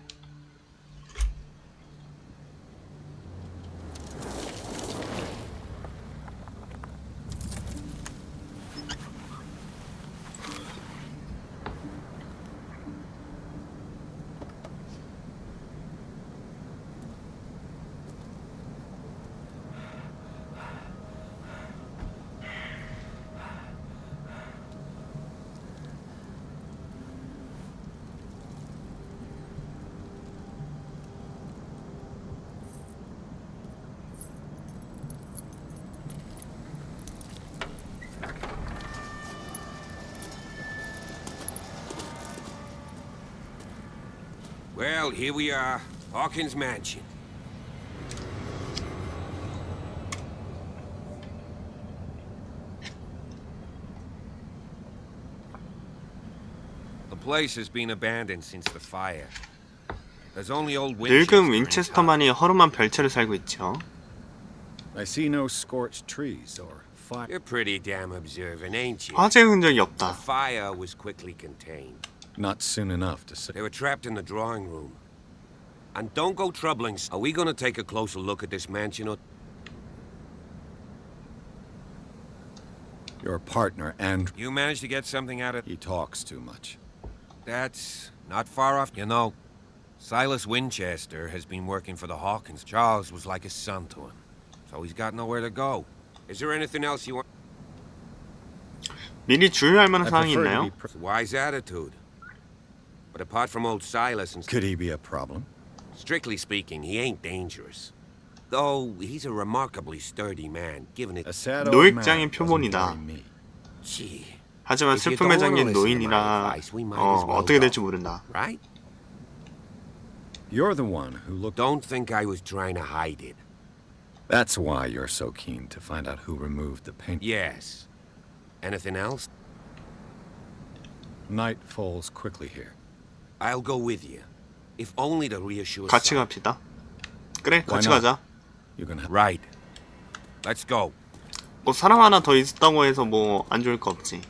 Well, here we are, Hawkins Mansion. The place has been abandoned since the fire. There's only old 늙은 Winchester 윈체스터만이 허름한 별채를 살고 있죠. I see no scorched trees or fire. You're pretty damn observant, ain't you? 화재 흔적이 The 없다. fire was quickly contained. Not soon enough to say. They were trapped in the drawing room. And don't go troubling. Are we gonna take a closer look at this mansion or... Your partner, and You managed to get something out of... he talks too much. That's not far off. You know, Silas Winchester has been working for the Hawkins. Charles was like a son to him. So he's got nowhere to go. Is there anything else you want? 미리 주의할 만한 I 사항이 prefer to 있나요? be It's a wise attitude. But apart from old Silas and... Could he be a problem? Strictly speaking, he ain't dangerous. Though he's a remarkably sturdy man, given it... A sad old 노획장의 man doesn't 표본이다. worry me. Gee, 하지만 If you 슬픔에 don't wanna 잠긴 listen to my 노인이라 advice, we might as well 어떻게 go. 될지 모른다. right? You're the one who looked... Don't think I was trying to hide it. That's why you're so keen to find out who removed the paint. Yes. Anything else? Night falls quickly here. I'll go with you. If only to reassure 같이 Silas. 갑시다. 그래, Why 같이 not? 가자. You're gonna have... Right. Let's go. 뭐 사람 하나 더 있다고 해서 뭐 안 좋을 거 없지.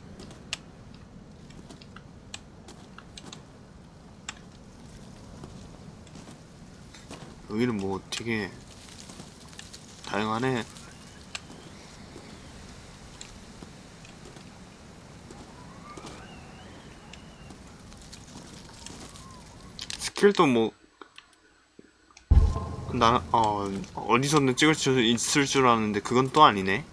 여기는 뭐 되게 다양하네. 스킬도 뭐 나 어디서든 찍을 수 있을 줄 알았는데 그건 또 아니네.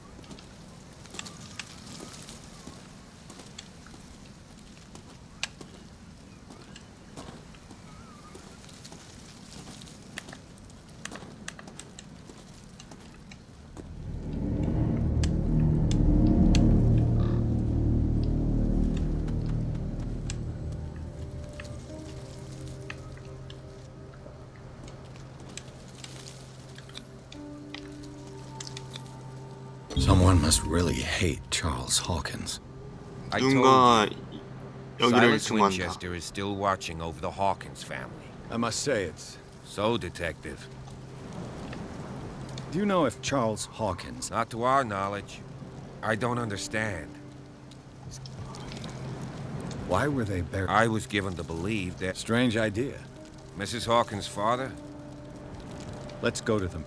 Someone must really hate Charles Hawkins. I told 누군가 you, 여기를 Silas 중한다. Winchester is still watching over the Hawkins family. I must say it's... So, Detective, Do you know if Charles Hawkins... not to our knowledge. I don't understand. Why were they buried? I was given to believe that Strange idea. Mrs. Hawkins' father... Let's go to them.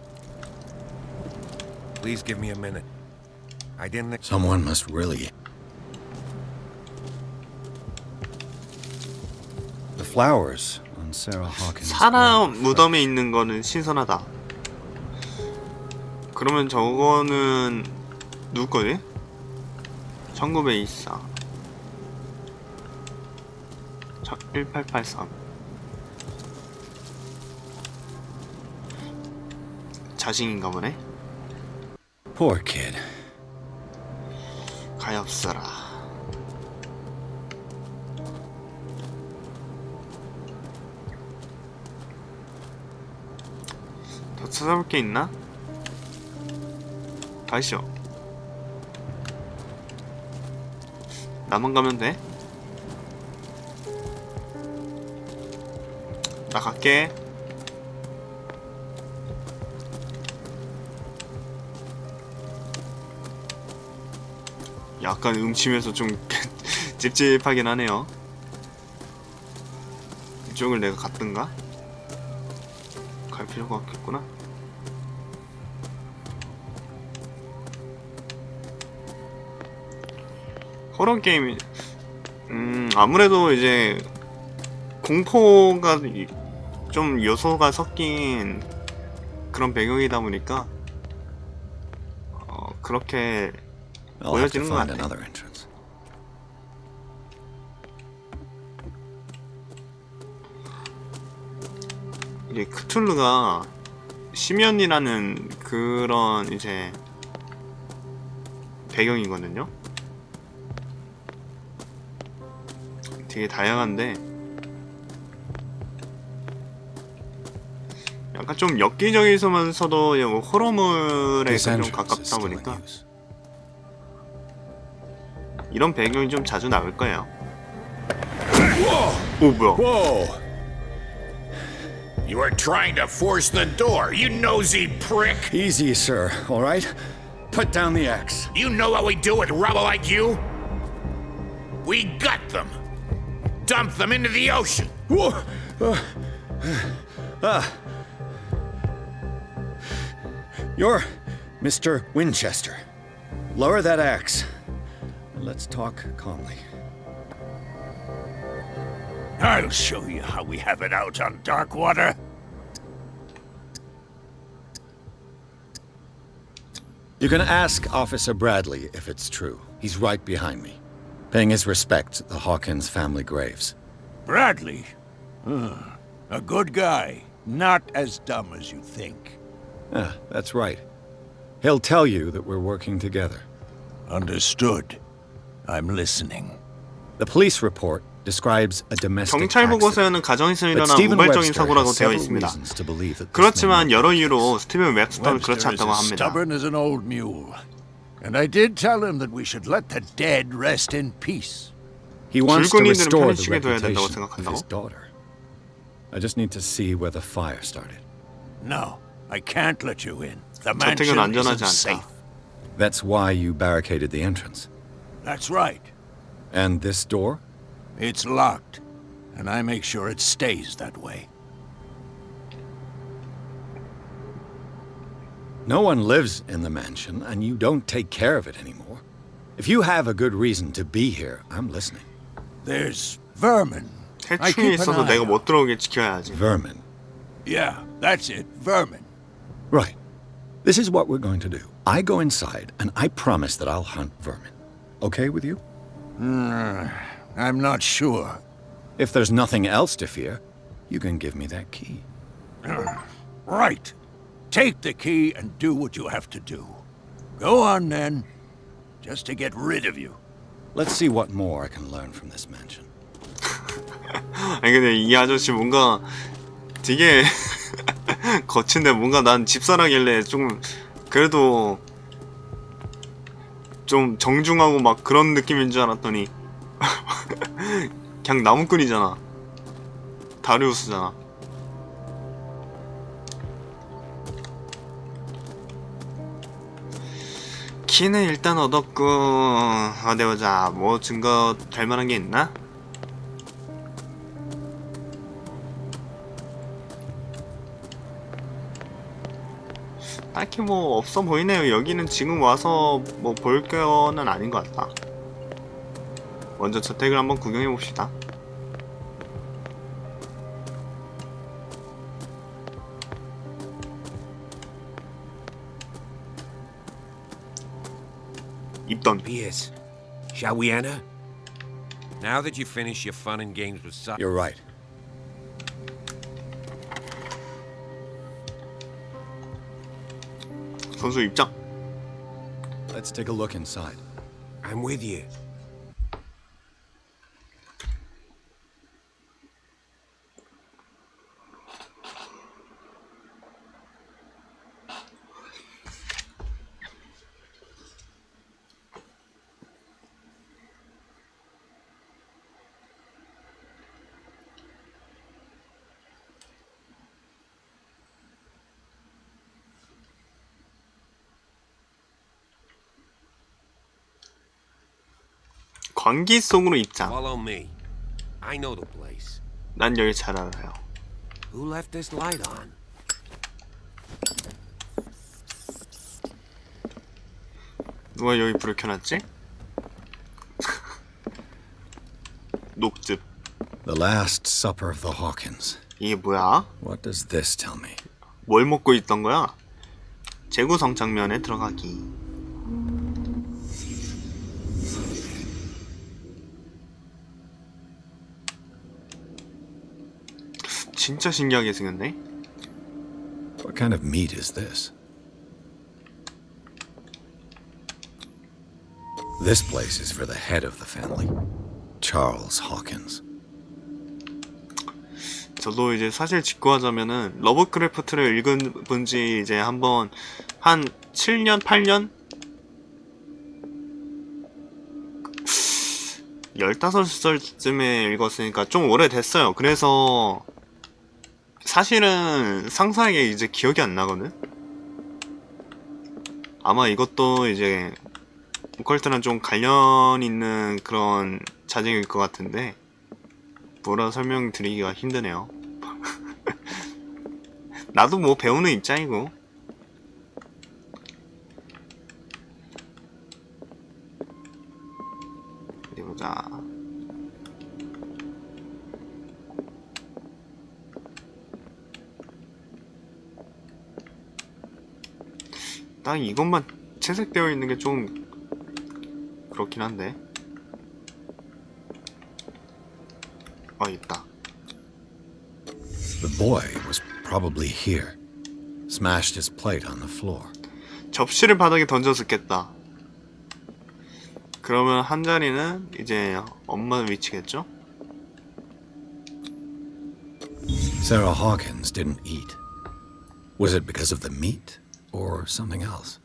Please give me a minute. I didn't... Someone must really... The flowers on Sarah Hawkins' 사람 grave. 무덤에 있는 거는 신선하다. 그러면 저거는 누구 거지? 1924 1883 자식인가 보네? Poor kid. 가엾어라. 더 찾아볼 게 있나? 가시죠. 나만 가면 돼? 나 갈게. 약간 음침해서 좀 찝찝하긴 하네요. 이쪽을 내가 갔던가? 갈 필요가 없겠구나. 호러 게임이 아무래도 이제 공포가 좀 요소가 섞인 그런 배경이다 보니까 그렇게 I'll have to 보여지는 것 find 같아. another entrance. 이게 크툴루가 심연이라는 그런 이제 배경이거든요. 되게 다양한데 약간 좀 엽기적이면서도 호러물에 This 좀 entrance is 가깝다 still in 보니까 use. 이런 배경이 좀 자주 나올 거예요. 오 뭐야? Whoa! You are trying to force the door, you nosy prick! Easy, sir, all right? Put down the axe. You know what we do with rubble like you? We gut them! Dump them into the ocean! Whoa! You're Mr. Winchester. Lower that axe. Let's talk calmly. I'll show you how we have it out on Darkwater. You can ask Officer Bradley if it's true. He's right behind me, paying his respects at the Hawkins family graves. Bradley? A good guy. Not as dumb as you think. Ah, that's right. He'll tell you that we're working together. Understood. I'm listening. The police report describes a domestic 경찰 accident. 보고서에는 가정에서 But 일어난 Stephen 우발적인 Webster 사고라고 has 되어 several 있습니다. reasons to believe that this 그렇지만 may 여러 not be 이유로 스티븐 웹스터는 그렇지 Webster is 않다고 as 합니다. stubborn as an old mule. And I did tell him that we should let the dead rest in peace. He wants to 불군인들은 restore the 편히 쉬게 둬야 된다고 reputation of 생각한다고? his daughter. I just need to see where the fire started. No, I can't let you in. The 저택은 mansion 안전하지 isn't 않다. safe. That's why you barricaded the entrance. That's right. And this door? It's locked, and I make sure it stays that way. No one lives in the mansion, and you don't take care of it anymore. If you have a good reason to be here, I'm listening. There's vermin. I 해충이 keep an 있어서 eye 내가 out. 못 들어오게 지켜야지. Vermin. Yeah, that's it. Vermin. Right. This is what we're going to do. I go inside, and I promise that I'll hunt vermin. Okay with you? I'm not sure. If there's nothing else to fear, you can give me that key. Right. Take the key and do what you have to do. Go on then. Just to get rid of you. Let's see what more I can learn from this mansion. 아니 근데 이 아저씨 뭔가 되게 거친데 뭔가 난 집사라길래 좀 그래도 좀 정중하고 막 그런 느낌인 줄 알았더니 그냥 나무꾼이잖아. 다리우스잖아. 키는 일단 얻었고 어디 보자. 뭐 증거 될 만한 게 있나? 딱히 뭐 없어 보이네요. 여기는 지금 와서 뭐 볼 거는 아닌 것 같다. 먼저 저택을 한번 구경해 봅시다. 입던. Pierce, shall we enter? Now that you finish your fun and games with You're right. 선수 입장. Let's take a look inside. I'm with you. 광기 속으로 입장. Follow me. I know the place. 난 여기 잘 알아요. Who left this light on? 누가 여기 불을 켜놨지? 녹즙. The Last Supper of the Hawkins. 이게 뭐야? What does this tell me? 뭘 먹고 있던 거야? 재구성 장면에 들어가기. 진짜 신기하게 생겼네. What kind of meat is this? This place is for the head of the family, Charles Hawkins. 저도 이제 사실 직구하자면은 러브크래프트를 읽은 본지 이제 한번 한 7년, 8년? 15살쯤에 읽었으니까 좀 오래됐어요. 그래서 사실은 상세하게 이제 기억이 안 나거든? 아마 이것도 이제 오컬트랑 좀 관련 있는 그런 자쟁일 것 같은데 뭐라 설명드리기가 힘드네요. 나도 뭐 배우는 입장이고. 어디 보자. 딱 이것만 채색되어 있는 게 좀 그렇긴 한데. 있다. The boy was probably here. Smashed his plate on the floor. 접시를 바닥에 던졌었겠다. 그러면 한 자리는 이제 엄마 위치겠죠? Sarah Hawkins didn't eat. Was it because of the meat or something else?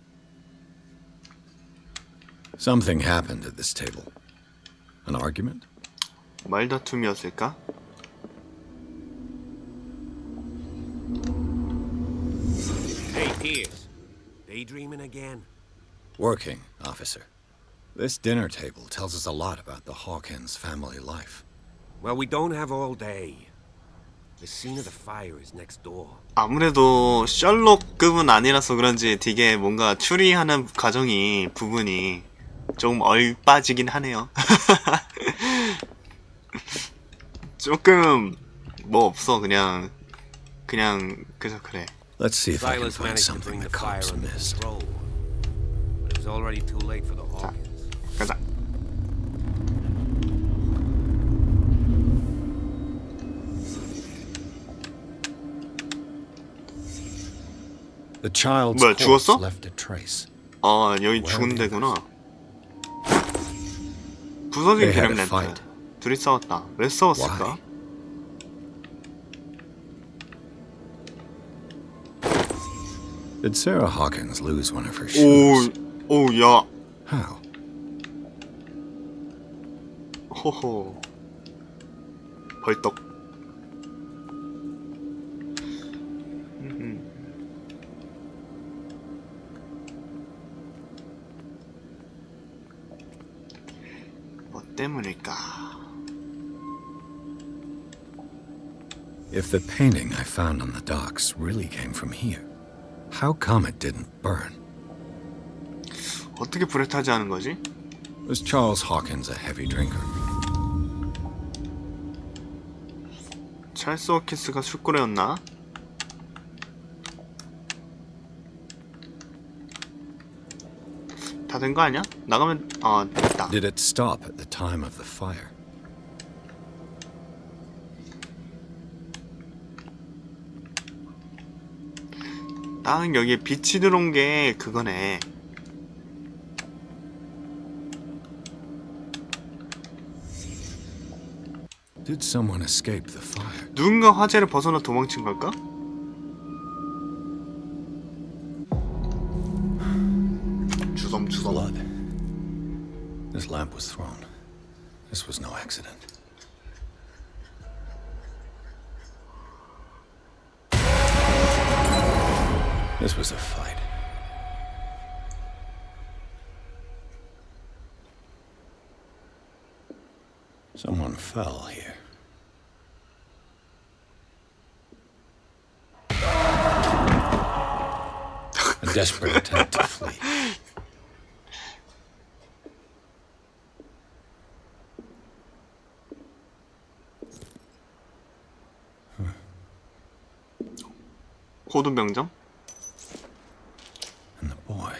Something happened at this table. An argument? 말다툼이었을까? Hey, Pierce. Daydreaming again? Working, officer. This dinner table tells us a lot about the Hawkins family life. Well, we don't have all day. The scene of the fire is next door. 아무래도 셜록급은 아니라서 그런지 되게 뭔가 추리하는 과정이 부분이 좀 얼빠지긴 하네요. 조금 뭐 없어. 그냥 그저 그래. Let's see if I can Silas find managed to something bring the the fire cops under missed. control, but it was already too late for the Hawkins. 가자. The child's 뭐야, corpse 죽었어? left a trace. 여기 죽은 데구나. 부서진 They had 기름 a 렌트. fight. 둘이 싸웠다. 왜 싸웠을까? Why? Did Sarah Hawkins lose one of her shoes? 야. How? 호호. 벌떡. 뭐 때문일까? If the painting I found on the docks really came from here, how come it didn't burn? 어떻게 불에 타지 않은 거지? Was Charles Hawkins a heavy drinker? 찰스 호킨스가 술꾸레였나? 다 된 거 아니야? 나가면 됐다. Did it stop at the time of the fire? 딱 여기에 빛이 들어온 게 그거네. Did someone escape the fire? 누군가 화재를 벗어나 도망친 걸까? 주섬주섬. Blood. This lamp was thrown. This was no accident. This was a fight. Someone fell here. A desperate attempt to flee. 호두병정? And the boy.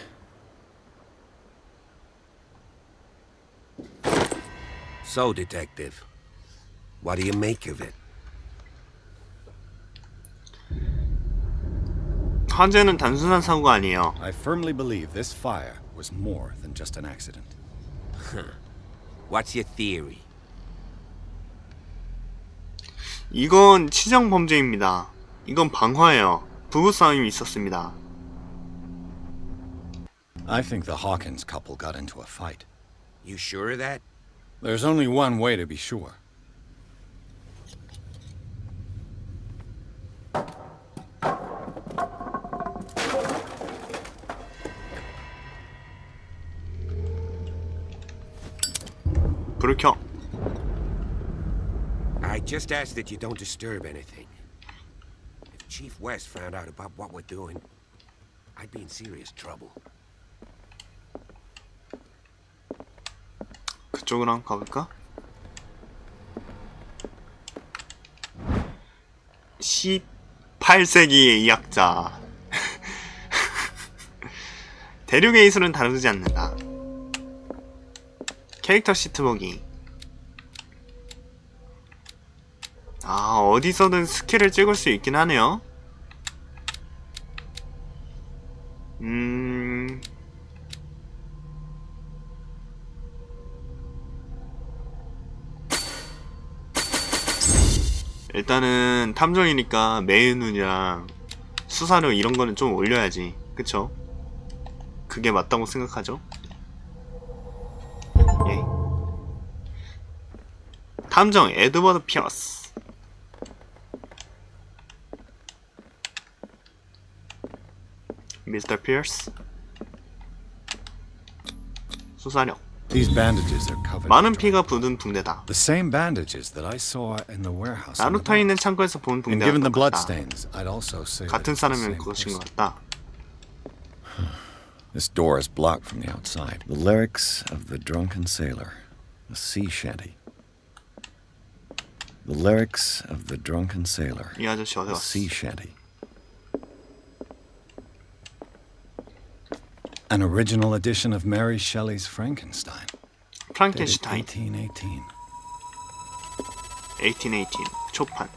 So, Detective, what do you make of it? 화재는 단순한 사고가 아니에요. I firmly believe this fire was more than just an accident. What's your theory? 이건 치정 범죄입니다. 이건 방화예요. 부부싸움이 있었습니다. I think the Hawkins couple got into a fight. You sure of that? There's only one way to be sure. 불을 켜. I just ask that you don't disturb anything. If Chief West found out about what we're doing, I'd be in serious trouble. 그쪽으로 한번 가볼까? 18세기의 의학자. 대륙의 이술은 다루지 않는다. 캐릭터 시트 보기. 아, 어디서든 스킬을 찍을 수 있긴 하네요. 일단은 탐정이니까 메인눈이랑 수사력 이런 거는 좀 올려야지. 그쵸? 그게 맞다고 생각하죠? 예. 탐정 에드워드 피어스. 미스터 피어스. 수사력. These bandages are covered. 많은 피가 묻은 붕대다. The same bandages that I saw in the warehouse. 나루터에 있는 창고에서 본 And 붕대와 given the 똑같다. bloodstains, I'd also say that 같은 it's the 사람이면 same 그것인 것 person. 같다. This door is blocked from the outside. The lyrics of the drunken sailor, a sea shanty. The lyrics of the drunken sailor, 이 아저씨 어디 a 갔어? sea shanty. An original edition of Mary Shelley's Frankenstein. dated 프랑켄슈타인 1818. 1818 초판.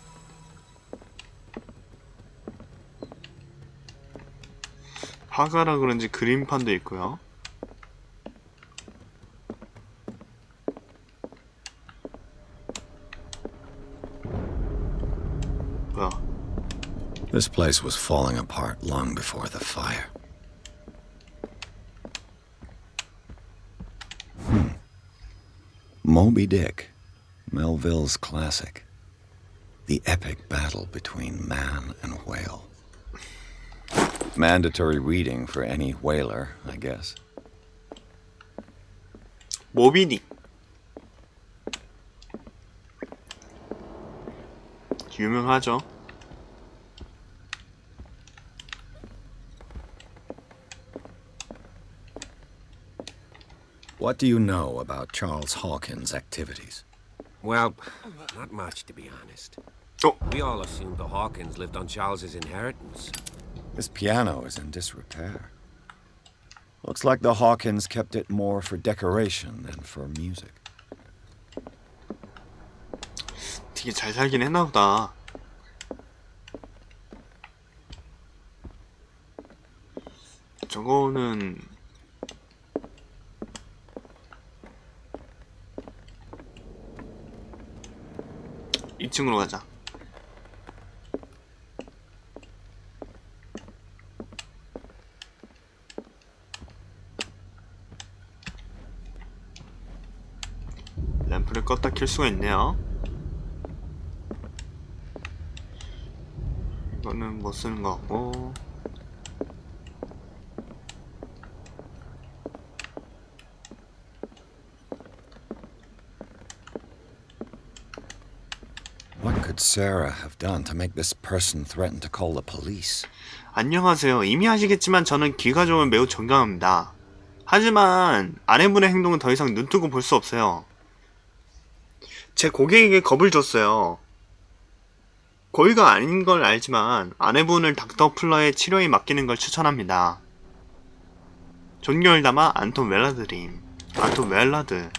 화가라 그런지 그림판도 있고요. 뭐야? This place was falling apart long before the fire. Moby Dick, Melville's classic. The epic battle between man and whale. Mandatory reading for any whaler, I guess. 모비딕. 유명하죠. What do you know about Charles Hawkins' activities? Well, not much, to be honest. Oh. We all assumed the Hawkins lived on Charles's inheritance. This piano is in disrepair. Looks like the Hawkins kept it more for decoration than for music. 되게 잘 살긴 했나 보다. 저거는 2층으로 가자. 램프를 껐다 켤 수가 있네요. 이거는 못 쓰는 거 같고. What could Sarah have done to make this person threaten to call the police? 안녕하세요. 이미 아시겠지만 저는 귀가 좋으면 매우 존경합니다. 하지만 아내분의 행동은 더 이상 눈뜨고 볼 수 없어요. 제 고객에게 겁을 줬어요. 고의가 아닌 걸 알지만 아내분을 닥터 플러의 치료에 맡기는 걸 추천합니다. 존경을 담아 안톤 웰라드림. 안톤 웰라드.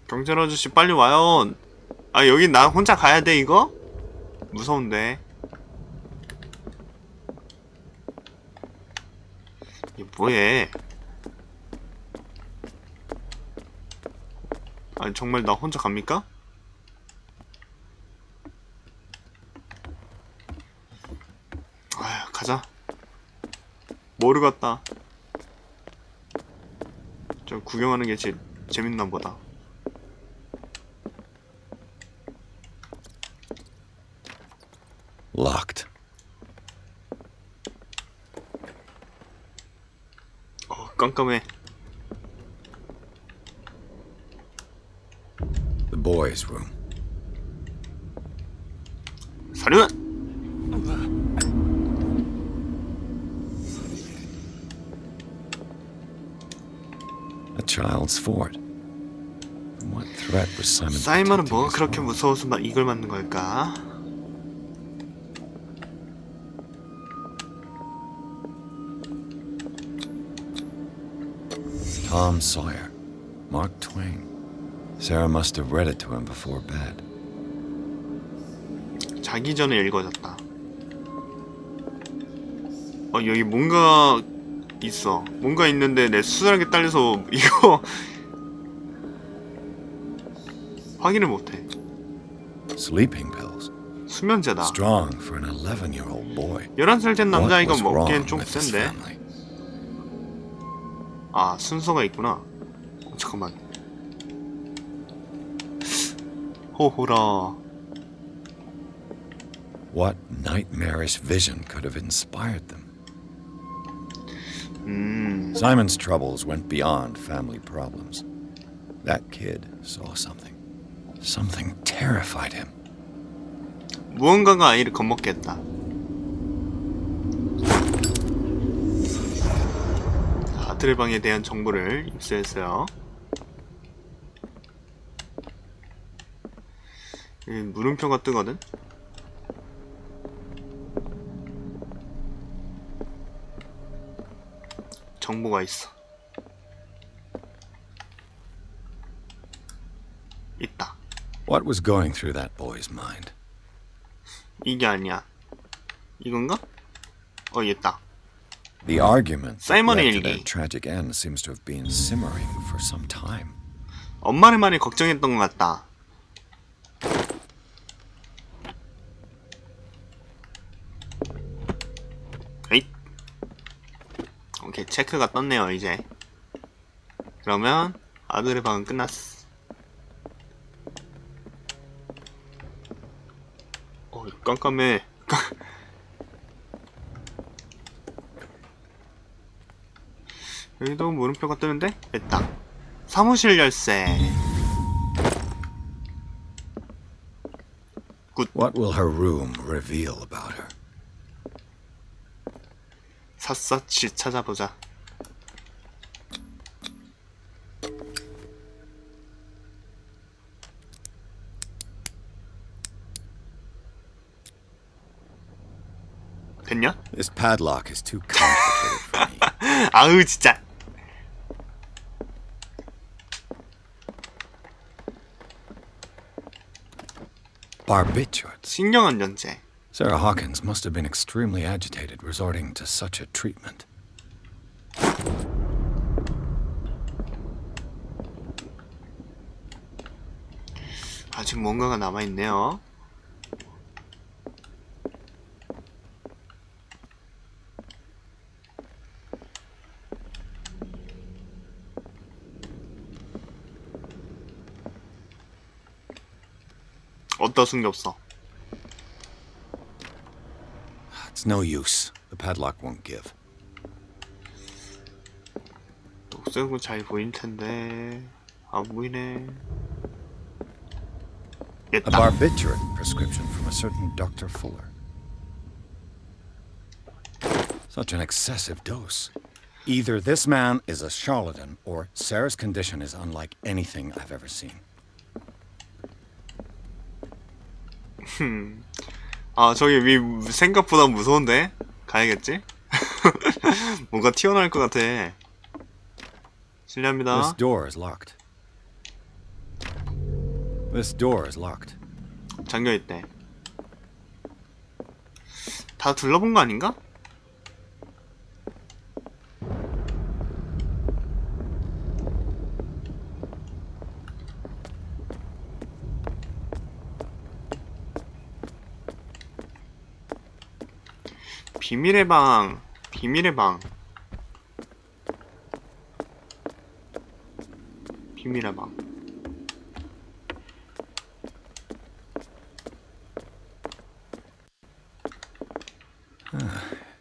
경찰 아저씨 빨리 와요. 아, 여기 나 혼자 가야 돼 이거? 무서운데. 이게 뭐해? 아니 정말 나 혼자 갑니까? 아휴 가자. 모르 갔다. 저 구경하는 게 제일 재밌나 보다. Locked. 깜깜해. The boys' room. 사륜! A child's fort. What threat was Simon 사이먼은 protecting 뭐가 his 그렇게 home? 무서워서 이걸 만든 걸까? Tom Sawyer. Mark Twain. Sarah must have read it to him before bed. 자기 전에 읽어졌다. 여기 뭔가 있어. 뭔가 있는데 내 수달하게 딸려서 이거 확인을 못해. Sleeping pills. 수면제다. Strong for an 11-year-old boy. 11살 된 남자아이가 What was 먹기엔 wrong 좀 with this 센데. family? 아, 순서가 있구나. 잠깐만. 호호라. What nightmarish vision could have inspired them? Simon's troubles went beyond family problems. That kid saw something. Something terrified him. 무언가가 아이를 겁먹게 했다. 아들의 방에 대한 정보를 입수했어요. 여기 물음표가 뜨거든? 정보가 있어. 있다. What was going through that boy's mind? 이게 아니야. 이건가? 있다. The argument that 사이먼의 led to their 일기. tragic end seems to have been simmering for some time. 엄마를 많이 걱정했던 것 같다. 에잇. 오케이, 체크가 떴네요, 이제. 그러면 아들의 방은 끝났어. 깜깜해. 여기도 물음표가 뜨는데? 됐다. 사무실 열쇠. 굿. What will her room reveal about her? 샅샅이 찾아보자. 됐냐? This padlock is too complicated for me. 아우 진짜. Barbiturates. 신경한 연재. Sarah Hawkins must have been extremely agitated resorting to such a treatment. 아직 뭔가가 남아있네요. 어디다 숨겼어? It's no use. The padlock won't give. 녹색은 잘 보일 텐데 안 보이네. A 됐다. barbiturate prescription from a certain Dr. Fuller. Such an excessive dose. Either this man is a charlatan or Sarah's condition is unlike anything I've ever seen. 저기 위 생각보다 무서운데? 가야겠지? 뭔가 튀어나올 것 같아. 실례합니다. This door is locked. This door is locked. 잠겨있대. 다 둘러본 거 아닌가? 비밀의 방, 비밀의 방. 비밀의 방.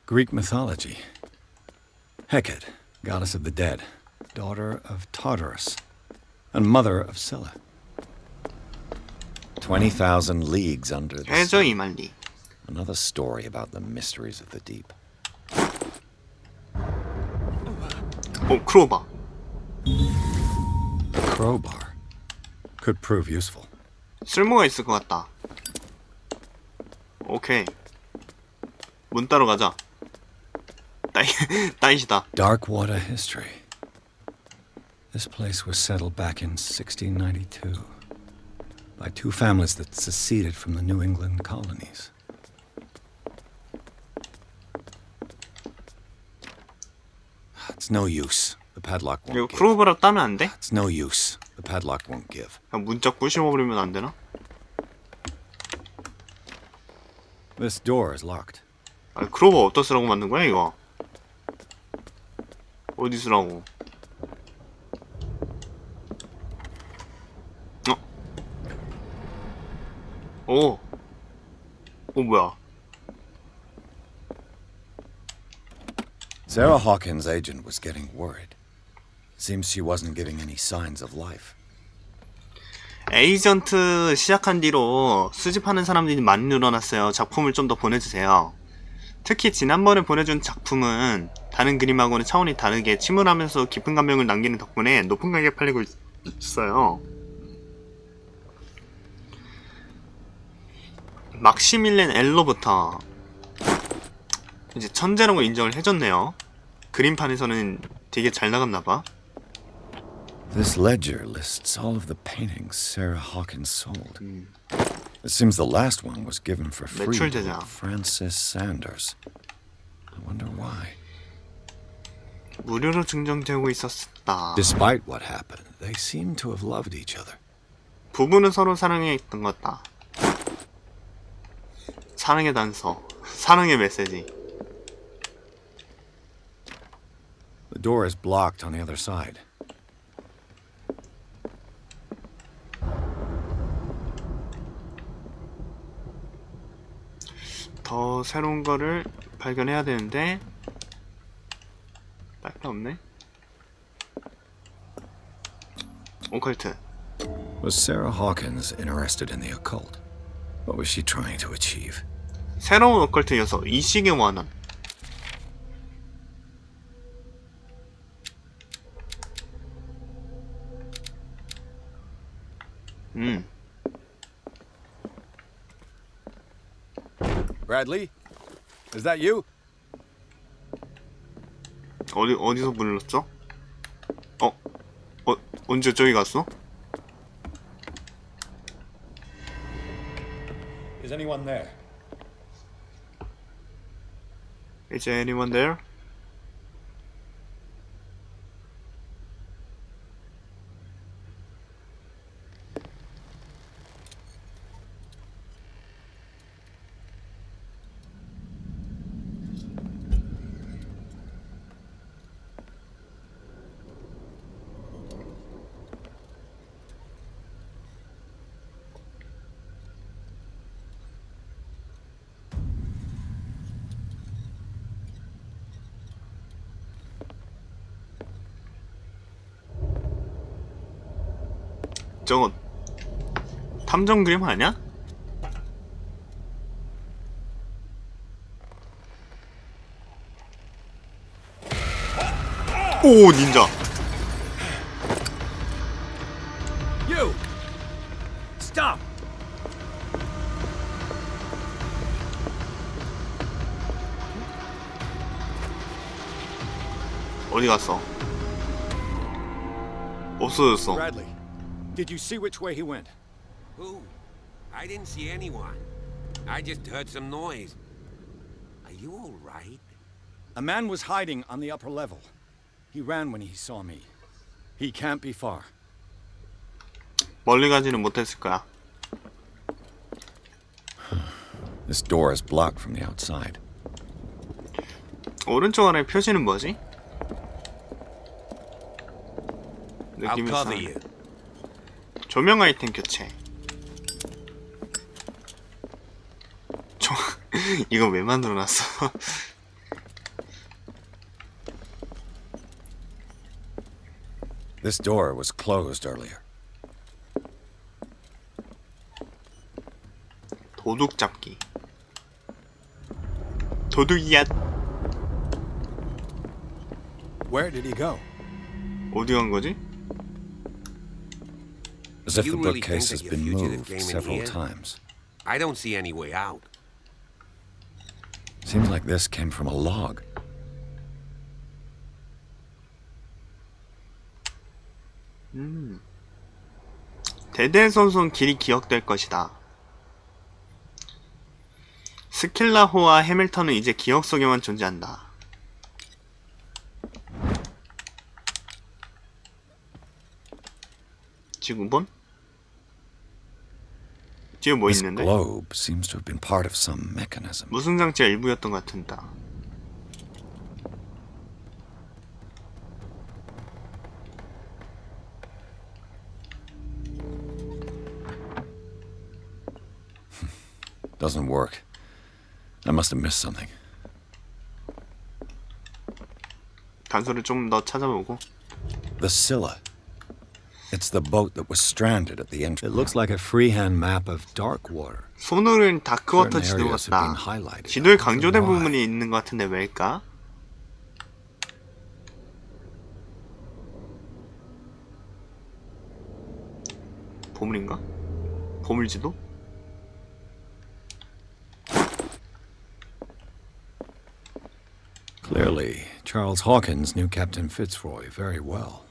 Greek mythology. Hecate, goddess of the dead, daughter of Tartarus, and mother of Scylla. 20,000 leagues under the 해저 sea. 이만리. Another story about the mysteries of the deep. 크로바. A crowbar could prove useful. 쓸모가 있을 것 같다. 오케이. 문 따러 가자. 따이시다. Dark water history. This place was settled back in 1692 by two families that seceded from the New England colonies. It's no use. The padlock 이거 won't give. 크로바로 따면 안 돼? It's no use. The padlock won't give. 그냥 문짝 부셔버리면 안 되나? This door is locked. 아, 크로바 어디다 쓰라고 만든 거야 이거? 어디 쓰라고? 뭐야? Sarah Hawkins' agent was getting worried. Seems she wasn't giving any signs of life. 에이전트 시작한 뒤로 수집하는 사람들이 많이 늘어났어요. 작품을 좀 더 보내주세요. 특히 지난번에 보내준 작품은 다른 그림하고는 차원이 다르게 침울하면서 깊은 감명을 남기는 덕분에 높은 가격에 팔리고 있어요. 막시밀렌 엘로부터 이제 천재라고 인정을 해줬네요. 그림판에서는 되게 잘 나갔나봐. This ledger lists all of the paintings Sarah Hawkins sold. It seems the last one was given for free 매출되자. to Francis Sanders. I wonder why. 무료로 증정되고 있었다. Despite what happened, they seem to have loved each other. 부부는 서로 사랑했던 것 같다. 사랑의 단서, 사랑의 메시지. The door is blocked on the other side. 더 새로운 거를 발견해야 되는데 딱히 없네. 오컬트. Was Sarah Hawkins interested in the occult? What was she trying to achieve? 새로운 오컬트 요소, 이식의 원한. Bradley? Is that you? 어디서 불렀죠? 언제 저기 갔어? Is anyone there? Is anyone there? 저거 탐정 그림 아니야? 오 닌자. You! Stop! 어디 갔어? 없어졌어. Bradley, did you see which way he went? Who? I didn't see anyone. I just heard some noise. Are you all right? A man was hiding on the upper level. He ran when he saw me. He can't be far. 멀리 가지는 못했을 거야. This door is blocked from the outside. 오른쪽 아래 표시는 뭐지? I'll 느낌이 cover 이상해. you. 조명 아이템 교체. 이거 왜 만들어놨어? This door was closed earlier. 도둑 잡기. 도둑이야. Where did he go? 어디 간 거지? As if the You really think bookcase that has your been fugitive moved came in several here? times. I don't see any way out. Seems like this came from a log. 대대손손 길이 기억될 것이다. 스킬라호와 해밀턴은 이제 기억 속에만 존재한다. 지구본? 뒤에 뭐 This 있는데? globe seems to have been part of some mechanism. 무슨 장치의 일부였던 것 같은다. Doesn't work. I must have missed something. 단서를 좀 더 찾아보고. The Scylla. It's the boat that was stranded at the entrance. It looks like a freehand map of dark water. 손으로는 다크워터 Certain 지도 areas have been 같다. highlighted. 지도에 강조된 Why? 부분이 있는 것 같은데 왜일까? 보물인가? 보물지도? Clearly, Charles Hawkins knew Captain Fitzroy very well.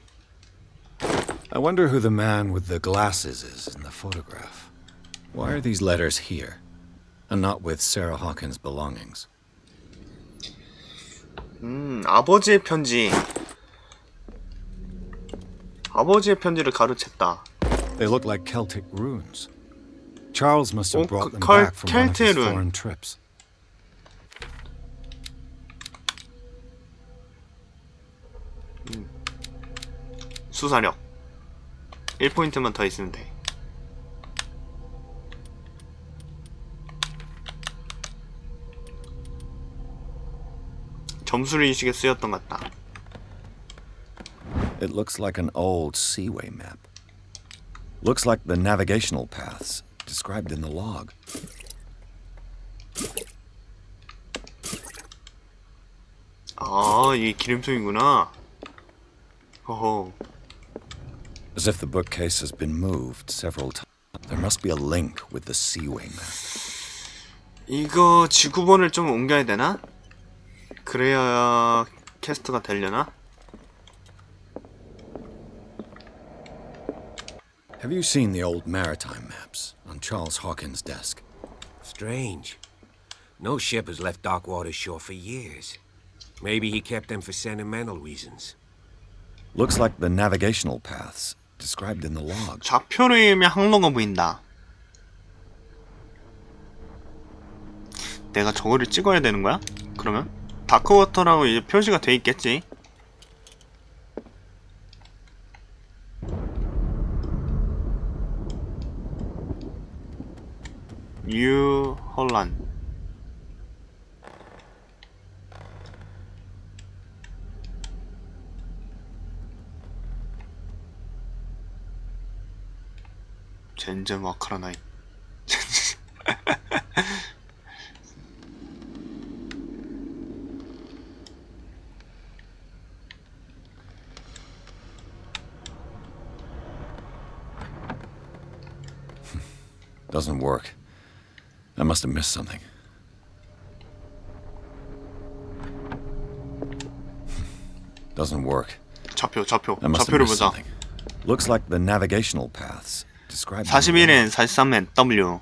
I wonder who the man with the glasses is in the photograph. Why are these letters here, and not with Sarah Hawkins' belongings? 아버지의 편지. 아버지의 편지를 가로챘다. They look like Celtic runes. Charles must have brought them 켈- back from one of his 켈트의 룬. foreign trips. 수사력 1포인트만 더 있으면 돼. 점수를 인식에 쓰였던 것 같다. It looks like an old seaway map. Looks like the navigational paths described in the log. 아, 이게 기름통이구나. 어허. As if the bookcase has been moved several times. There must be a link with the seaway map. 이거 지구본을 좀 옮겨야 되나? 그래야 캐스트가 되려나? Have you seen the old maritime maps on Charles Hawkins' desk? Strange. No ship has left Darkwater's shore for years. Maybe he kept them for sentimental reasons. Looks like the navigational paths described in the log. 좌표로 이으면 항로가 보인다. 내가 저거를 찍어야 되는 거야? 그러면? 다크워터라고 이제 표시가 돼 있겠지? 뉴 홀란. 젠젠 와카라나이. Doesn't work. I must have missed something. Doesn't work. 좌표 I must have 좌표를 missed 보자. something. Looks like the navigational paths described. 41N 43N W.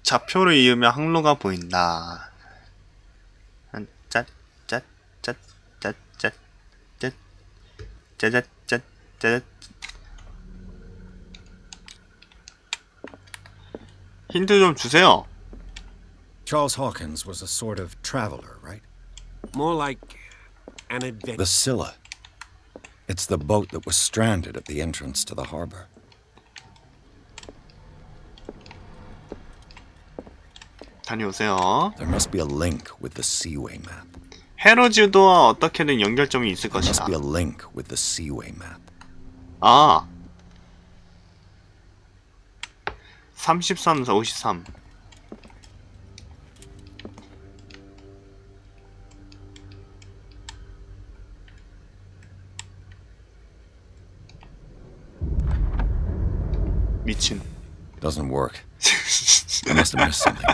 좌표를 이으면 항로가 보인다. 짜자짜짜짜짜짜짜짜짜짜. 힌트 좀 주세요. Charles Hawkins was a sort of traveler, right? More like an adventure. The Scylla. It's the boat that was stranded at the entrance to the harbor. 다녀오세요. There must be a link with the seaway map. 헤로즈도와 어떻게든 연결점이 있을 There must 것이다. be a link with the seaway map. 아. 33, 53. 미친. Doesn't work. I must have missed something.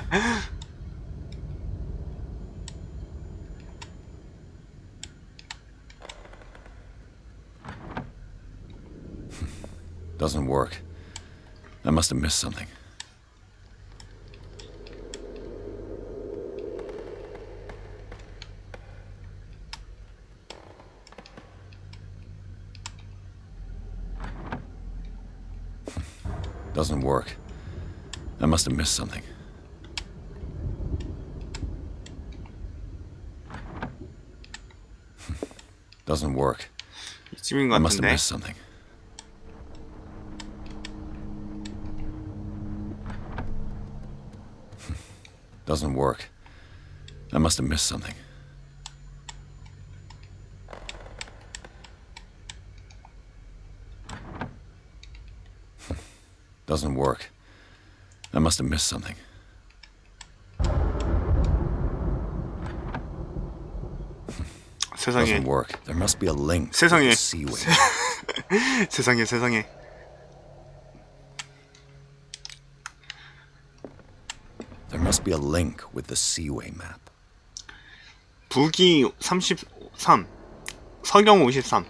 Doesn't work. I must have missed something. Doesn't work. I must have missed something. Doesn't work. 이쯤인 것 I must have 같은데. missed something. Doesn't work. I must have missed something. Doesn't work. I must have missed something. 세상에. Doesn't work. There must be a link. 세상에. With the seaway. 세상에, 세상에. There must be a link with the seaway map. 북이 33. 서경 53.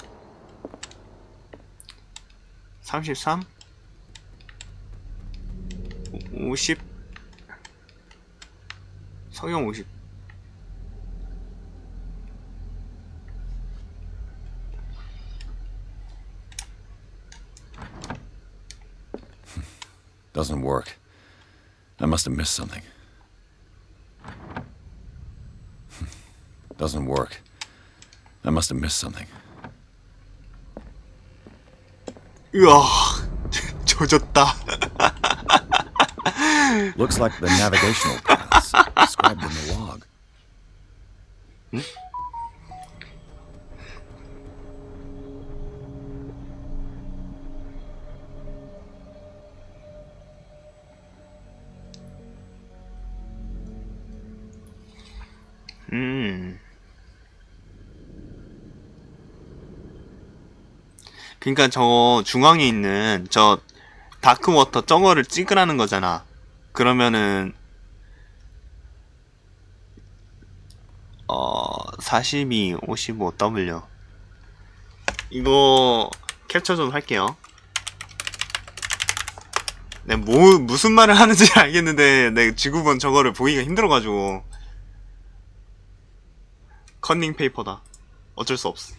33. 50. 서경 50. Doesn't work. I must have missed something. Doesn't work. I must have missed something. 으아. 조졌다. Looks like the navigational paths described in the log. 그러니까 저 중앙에 있는 저 다크워터 저거를 찍으라는 거잖아. 그러면은 42, 55W 이거 캡처 좀 할게요. 네, 무슨 말을 하는지 알겠는데 내 지구본 저거를 보기가 힘들어가지고. 컨닝 페이퍼다. 어쩔 수 없어.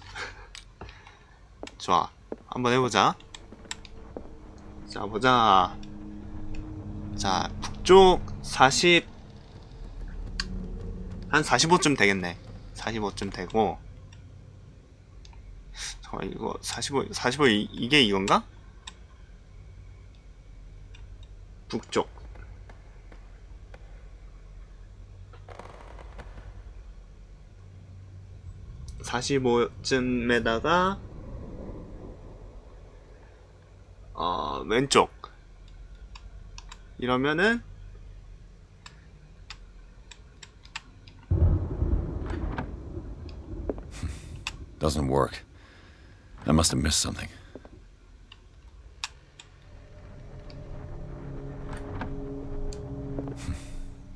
좋아, 한번 해보자. 자, 보자. 자, 북쪽 40, 한 45쯤 되겠네. 45쯤 되고. 잠깐, 이거 45 이게 이건가? 북쪽. (45쯤에다가) 왼쪽. 이러면은 Doesn't work. I must have missed something.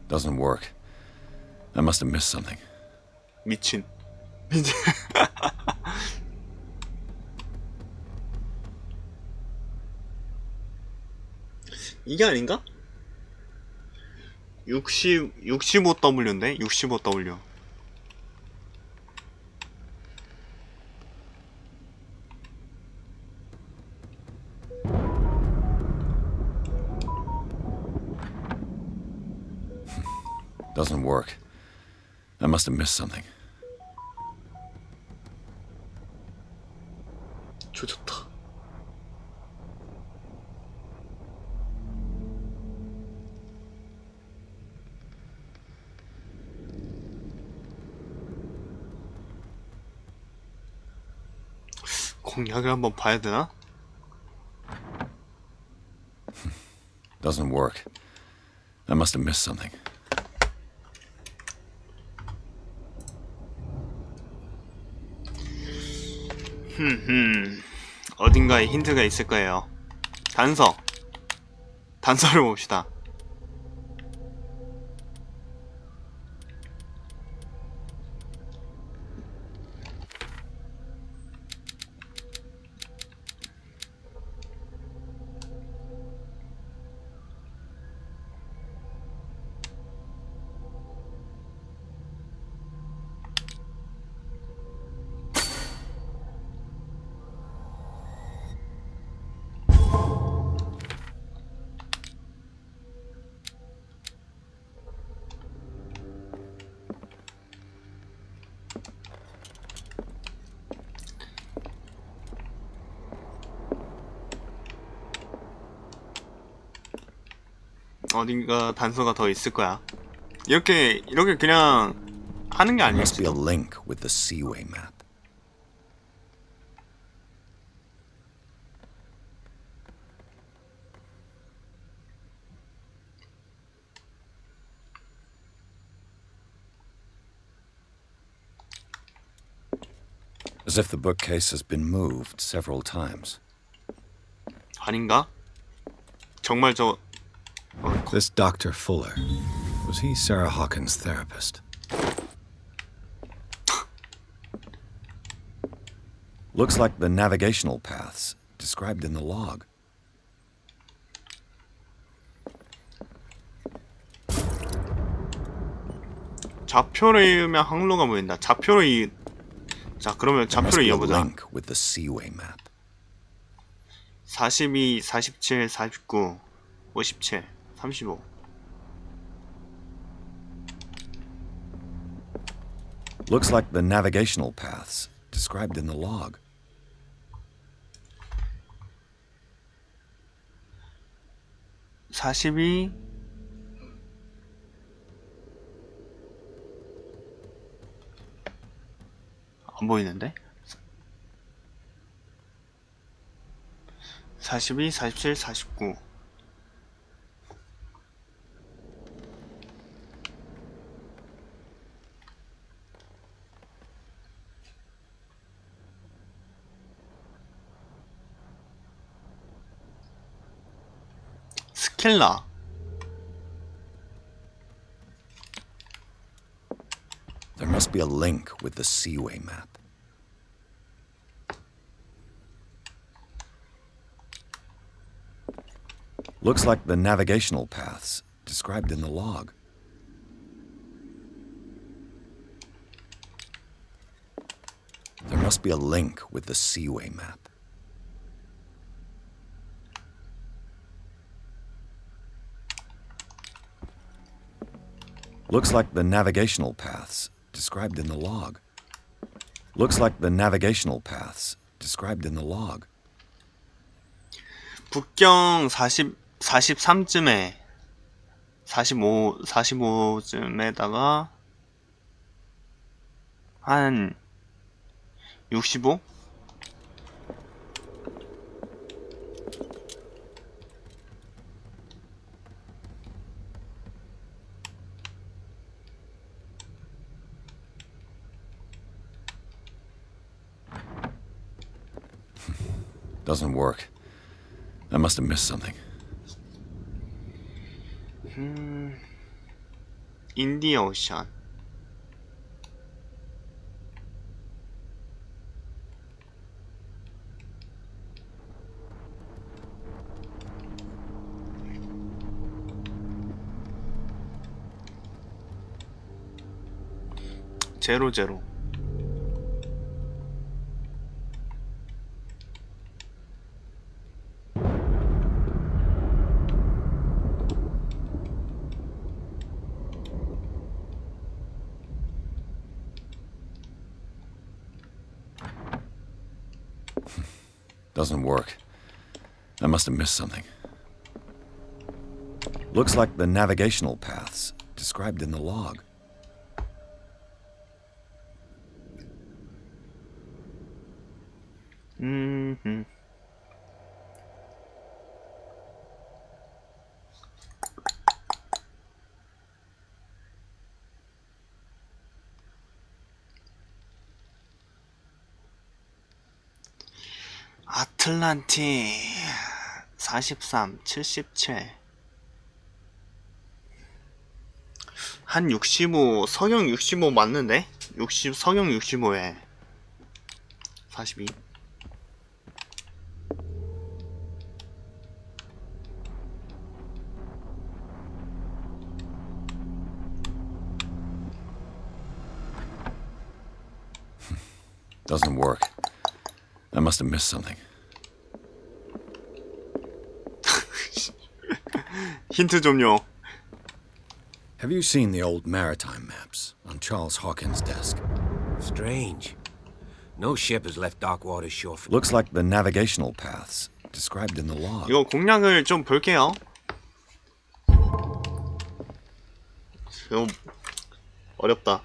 Doesn't work. I must have missed something. 미친. 이게 아닌가? 65W인데? 65W. Doesn't work. I must have missed something. 공략을 한번 봐야 되나? Doesn't work. I must have missed something. 어딘가에 힌트가 있을 거예요. 단서. 단서를 봅시다. 어딘가 단서가 더 있을 거야. 이렇게 그냥 하는 게 There must be a 아니었어. link with the Seaway map. As if the bookcase has been moved several times. 아닌가? 정말 저 This Dr. Fuller, was he Sarah Hawkins' therapist? Looks like the navigational paths described in the log. 좌표를 이으면 항로가 보인다. 좌표를 이 자, 그러면 There must 좌표를 be a 이어보자. link with the Seaway map. 42, 47, 49, 57, 35. Looks like the navigational paths described in the log. (42) 안 보이는데? 42, 47, 49. 스켈라. There must be a link with the Seaway map. Looks like the navigational paths described in the log. There must be a link with the Seaway map. Looks like the navigational paths described in the log. Looks like the navigational paths described in the log. 북경 43쯤에 45쯤에다가 한 65? Doesn't work. I must have missed something. 인디아 오션. 제로. Doesn't work. I must have missed something. Looks like the navigational paths described in the log. 아틀란티 43, 77 한 65, 성형 65 맞는데? 60, 성형 65에 42 Doesn't work. I must have missed something. 힌트 좀요. Have you seen the old maritime maps on Charles Hawkins' desk? Strange. No ship has left Darkwater shore for... Looks like the navigational paths described in the log. 이거 공략을 좀 볼게요. 이거 어렵다.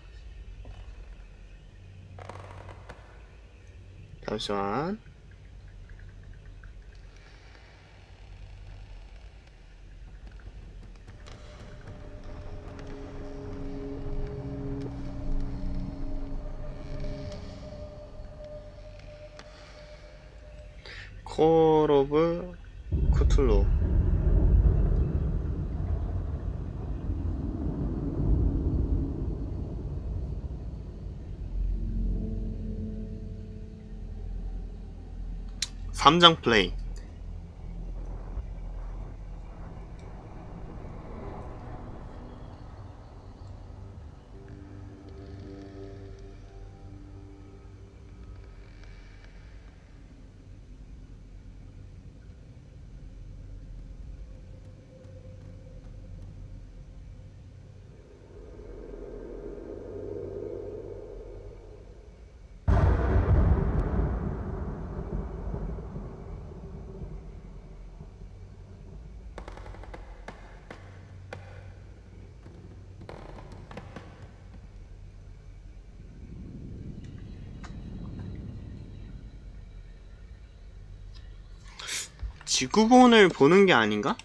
잠시만. 콜 오브 쿠툴루. 삼장 플레이. 지구본을 보는 게 아닌가?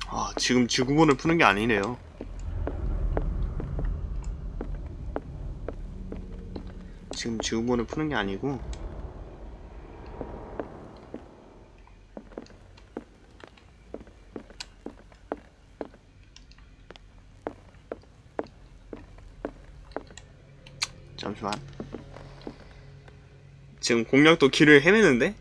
아, 지금 지구본을 푸는 게 아니네요. 지금 지구본을 푸는 게 아니고 잠시만. 지금 공략도 길을 헤매는데?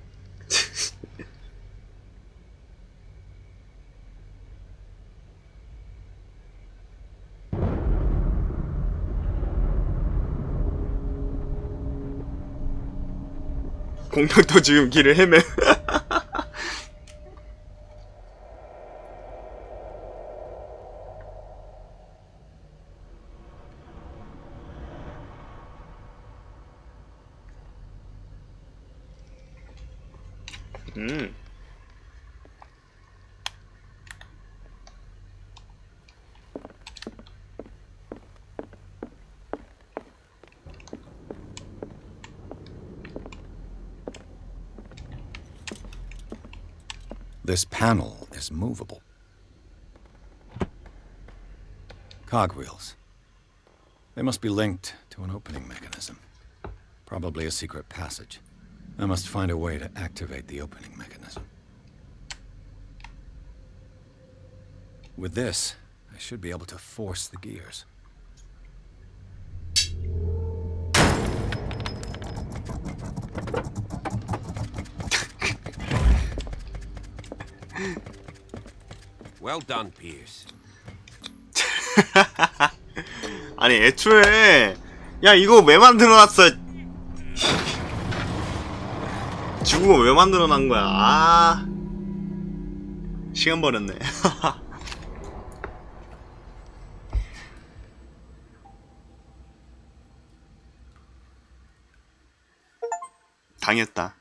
공략도 지금 길을 헤매. This panel is movable. Cogwheels. They must be linked to an opening mechanism. Probably a secret passage. I must find a way to activate the opening mechanism. With this, I should be able to force the gears. Well done, Pierce. 아니 애초에 야 이거 왜 만들어놨어? 지구가 왜 만들어난 거야? 아 시간 버렸네. 당했다.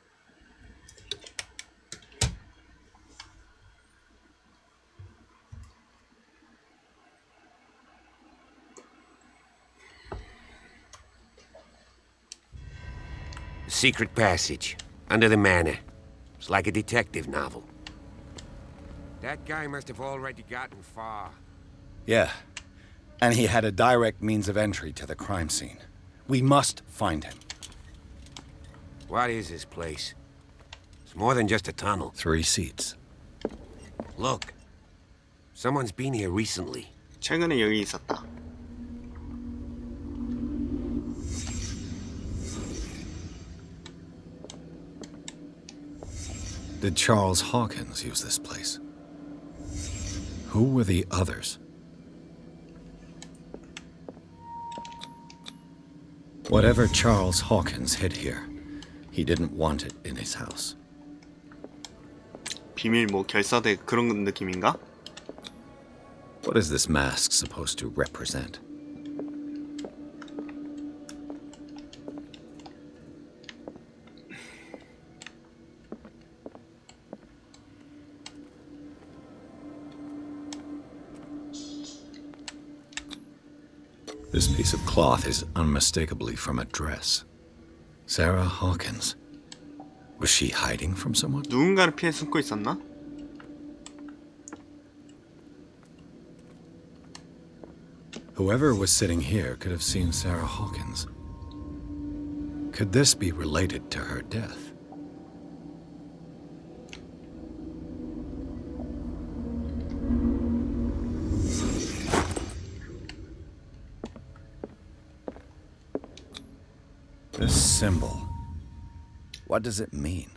Secret passage, under the manor. It's like a detective novel. That guy must have already gotten far. Yeah. And he had a direct means of entry to the crime scene. We must find him. What is this place? It's more than just a tunnel. 3 seats. Look. Someone's been here recently. 최근에 여기 있었다. Did Charles Hawkins use this place? Who were the others? Whatever Charles Hawkins hid here, he didn't want it in his house. 비밀 뭐 결사대 그런 느낌인가? What is this mask supposed to represent? This piece of cloth is unmistakably from a dress. Sarah Hawkins. Was she hiding from someone? 누군가를 피해 숨고 있었나? Whoever was sitting here could have seen Sarah Hawkins. Could this be related to her death? This symbol. What does it mean?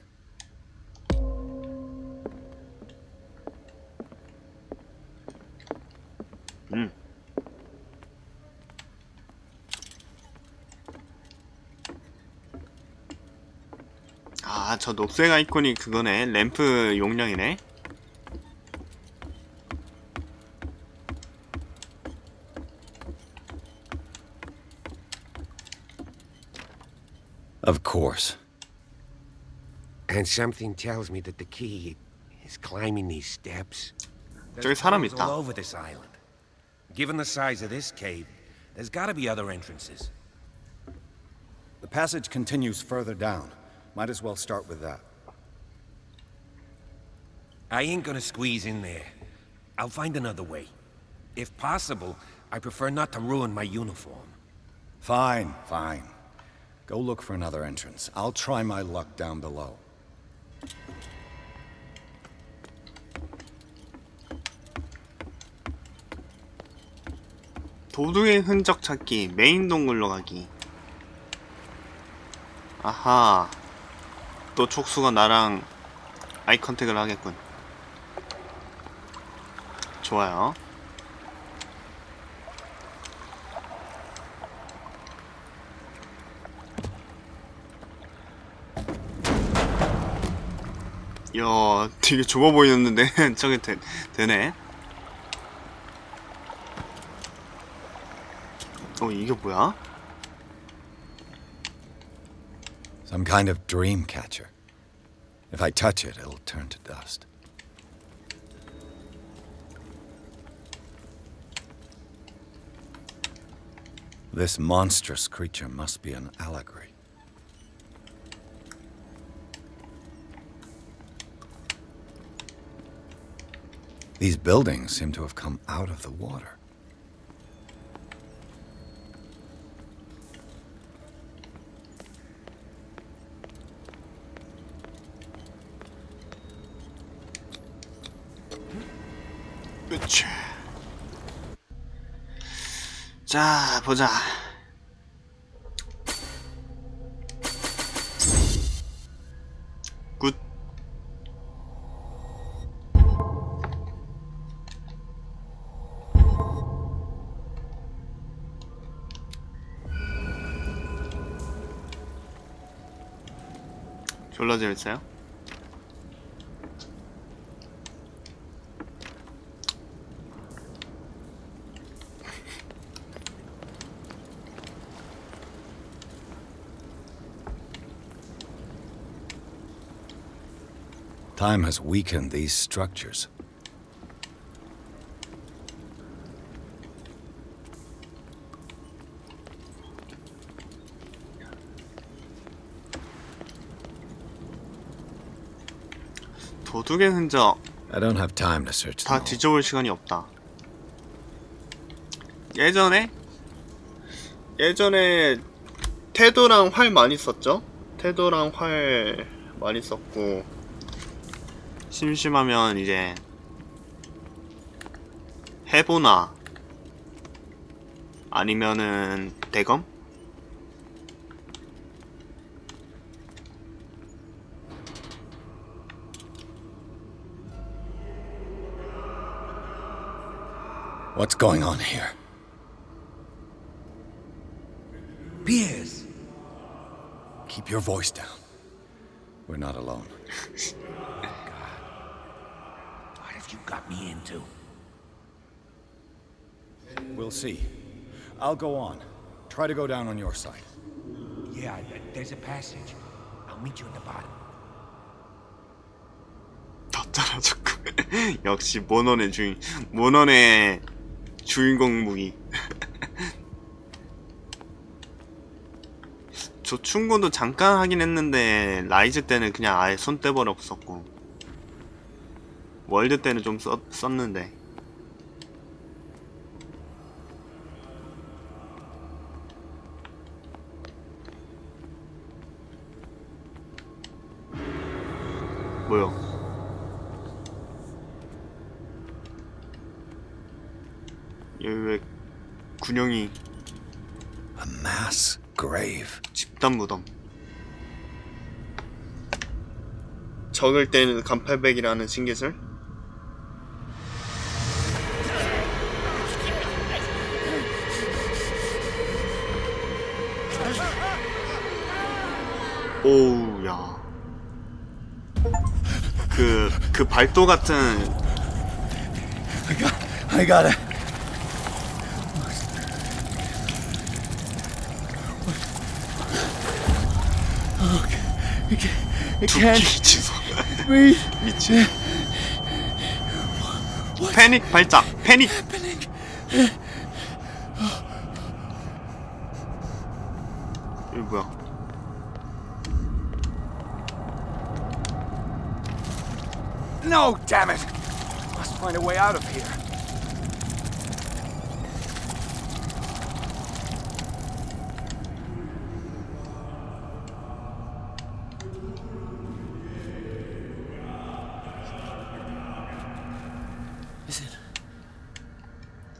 아, 저 녹색 아이콘이 그거네. 램프 용량이네. Of course. And something tells me that the key is climbing these steps. 저기 사람 There's 있다. all over this island. Given the size of this cave, there's gotta be other entrances. The passage continues further down. Might as well start with that. I ain't gonna squeeze in there. I'll find another way. If possible, I prefer not to ruin my uniform. Fine, fine. Go look for another entrance. I'll try my luck down below. 도둑의 흔적 찾기, 메인 동굴로 가기. 아하. 또 촉수가 나랑 아이 컨택을 하겠군. 좋아요. 이야, 되게 좁아 보이는데 저게 되네. 이게 뭐야? Some kind of dream catcher. If I touch it, it'll turn to dust. This monstrous creature must be an allegory. These buildings seem to have come out of the water. 그치. 자, 보자. 굿. 졸라 재밌어요? Time has weakened these structures. 도둑의 흔적 I don't have time to search them 다 all. 뒤져볼 시간이 없다. 예전에 태도랑 활 많이 썼죠? 태도랑 활 많이 썼고, 심심하면 이제 해보나 아니면은 대검? What's going on here? Piers! Keep your voice down. We're not alone. What have you got me into? We'll see. I'll go on. Try to go down on your side. Yeah, there's a passage. I'll meet you at the bottom. 덧자라 조금. 역시 모넌의 주인공 무기. 조충고도 잠깐 하긴 했는데 라이즈 때는 그냥 아예 손 떼버려 없었고, 월드 때는 좀 썼는데. 뭐요? 여기 왜 군형이 A mass grave. 집단 무덤. 적을 때는 간팔백이라는 신기술. 오우, 야. 그 발도 같은. I got it. 미친. 패닉 발작. 패닉. 이거 뭐야? No, damn it! Must find a way out of here.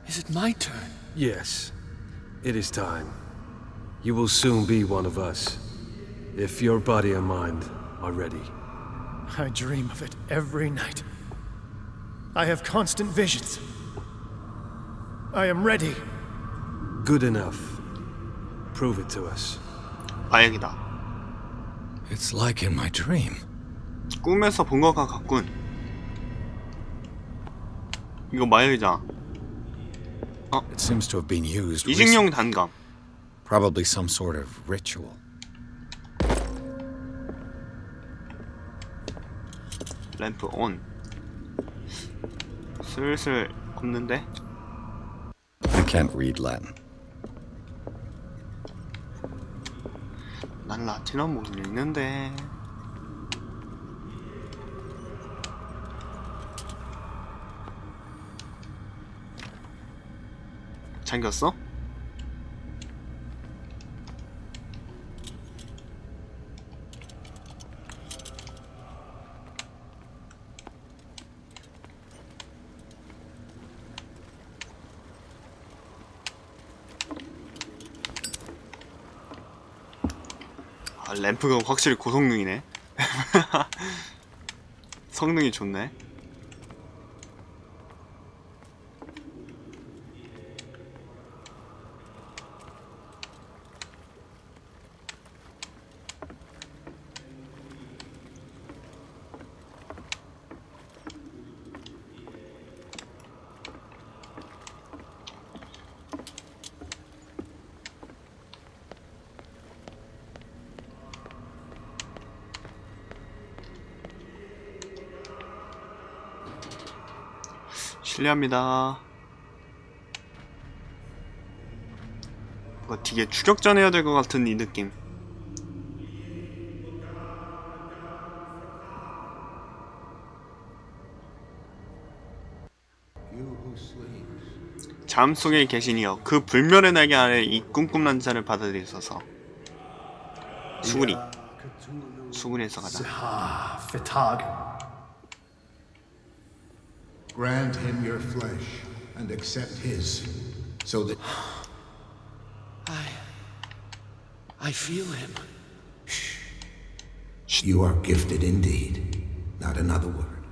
Is it my turn? Yes. It is time. You will soon be one of us, if your body and mind are ready. I dream of it every night. I have constant visions. I am ready. Good enough. Prove it to us. 마약이다. It's like in my dream. 꿈에서 본 것과 같군. 이거 마약이잖아. It seems to have been used 이식용 단감. Probably some sort of ritual. 램프 온. 슬슬 없는데? I can't read Latin. 난 라틴어 못 읽는데. 잠겼어? 아, 램프가 확실히 고성능이네. 성능이 좋네. 실례합니다. 뭔가 되게 추격전 해야 될 것 같은 이 느낌. 잠 속에 계시니여 그 불멸의 날개 아래 이 꿈꿈난 자를 받아들이소서. 수구리에서 가자. Grant him your flesh and accept his, so that I feel him. you are gifted indeed. Not another word.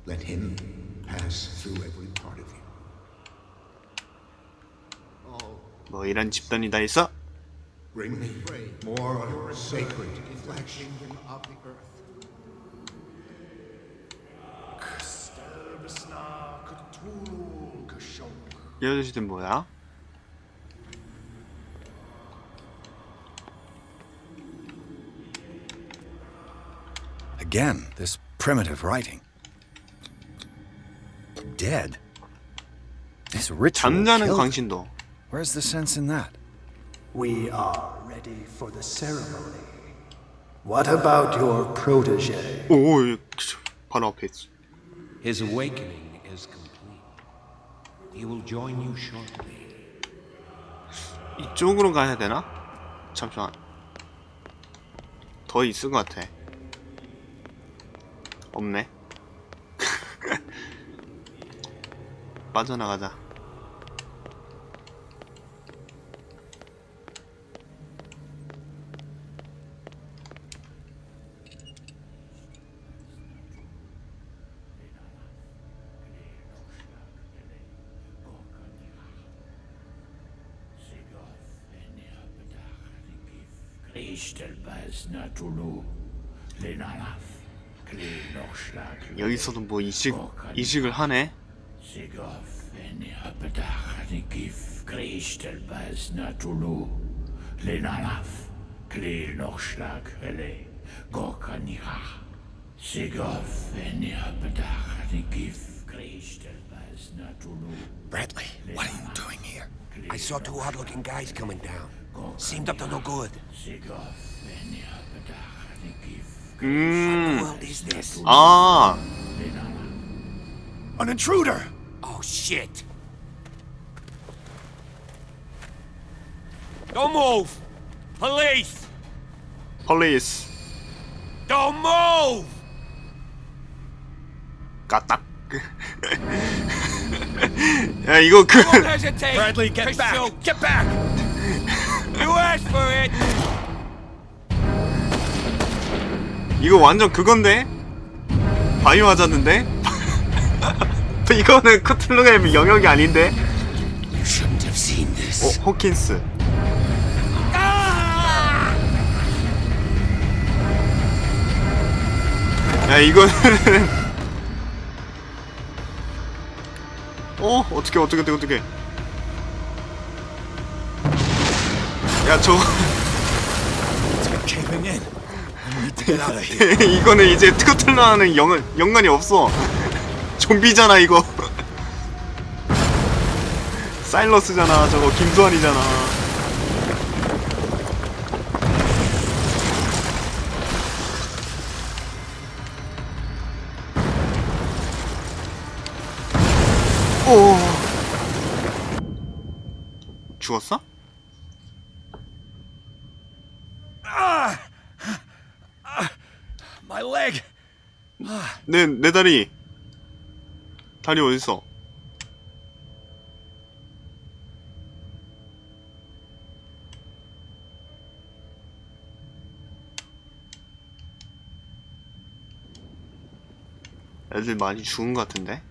Let him pass through every part of you. 뭐 이런 집단이 다 있어? Bring me more of your sacred flesh. Of the earth. 이 아저씨들 뭐야? Again, this primitive writing. Dead. This ritual 잠자는 killed him. 광신도. Where's the sense in that? We are ready for the ceremony. What about your protege? 오, 바로 앞에 있어. His awakening is complete. He will join you shortly. 이쪽으로 가야 되나? 잠시만. 더 있을 것 같아. 없네. 빠져나가자. 여기서도 뭐 이식을 하네. Bradley, what are you doing here? I saw two odd-looking guys coming down. Seemed up to no good. What the world is this? 아, An intruder! Oh, shit. Don't move! Police! 폴리스. Don't move! 까딱. 야, 이거 그 Don't hesitate! Bradley, get back! Shoot. Get back! You asked for it! 이거 완전 그건데? 바이오 하자는데? 이거는 크툴루의 영역이 아닌데? You shouldn't have seen this. 호킨스. 야, 이거는 어떻게 야, 저거 Caving in. I need to get out of here. 이거는 이제 크툴루와는 연관이 없어. 좀비잖아, 이거. 사일러스잖아, 저거 김수환이잖아. 오. 죽었어? My leg. 내 다리. 다리 어딨어? 애들 많이 죽은 것 같은데?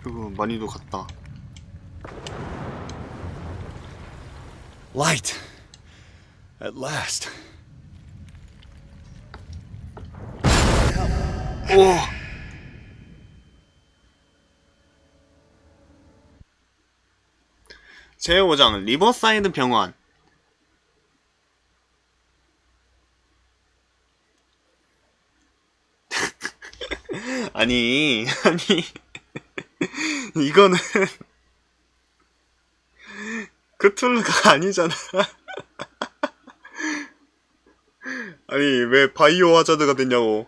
그리고 많이도 갔다. Light. At last. 오. 제5장 리버사이드 병원. 아니 이거는 크툴루가 아니잖아. 아니 왜 바이오 하자드가 됐냐고.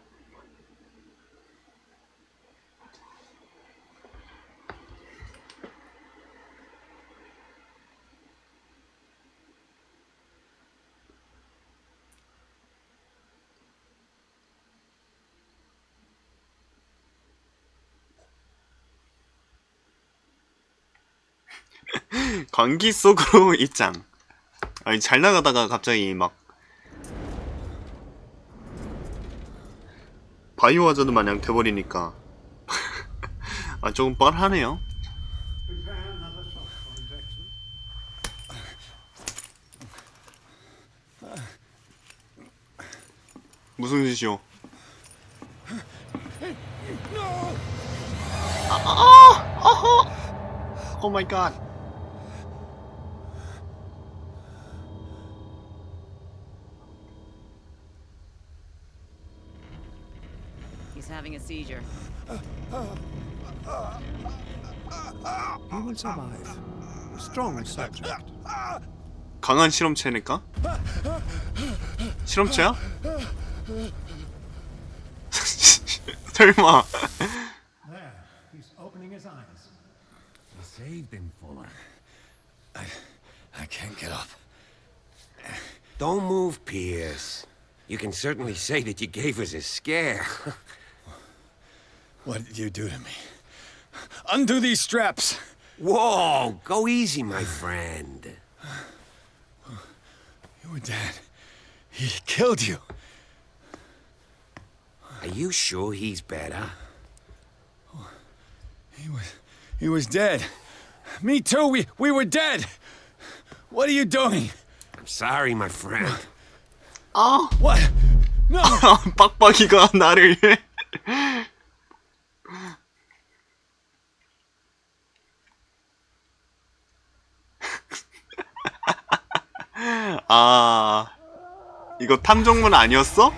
광기 속으로 입장. 아니 잘 나가다가 갑자기 막 바이오 하자드 마냥 돼버리니까 아 조금 뻔하네요. 무슨 짓이오? 오 마이 갓. He's having a seizure. He will survive. Strong subject. 강한 실험체니까? 실험체야? 설마. There, he's opening his eyes. You saved him, Fuller. I can't get up. Don't move, Pierce. You can certainly say that you gave us a scare. What did you do to me? Undo these straps! Whoa! Go easy, my friend. You were dead. He killed you. Are you sure he's better? He was dead. Me too. We were dead. What are you doing? I'm sorry, my friend. 아, What? No. 빡빡이가 나를. 아, 이거 탐정문 아니었어?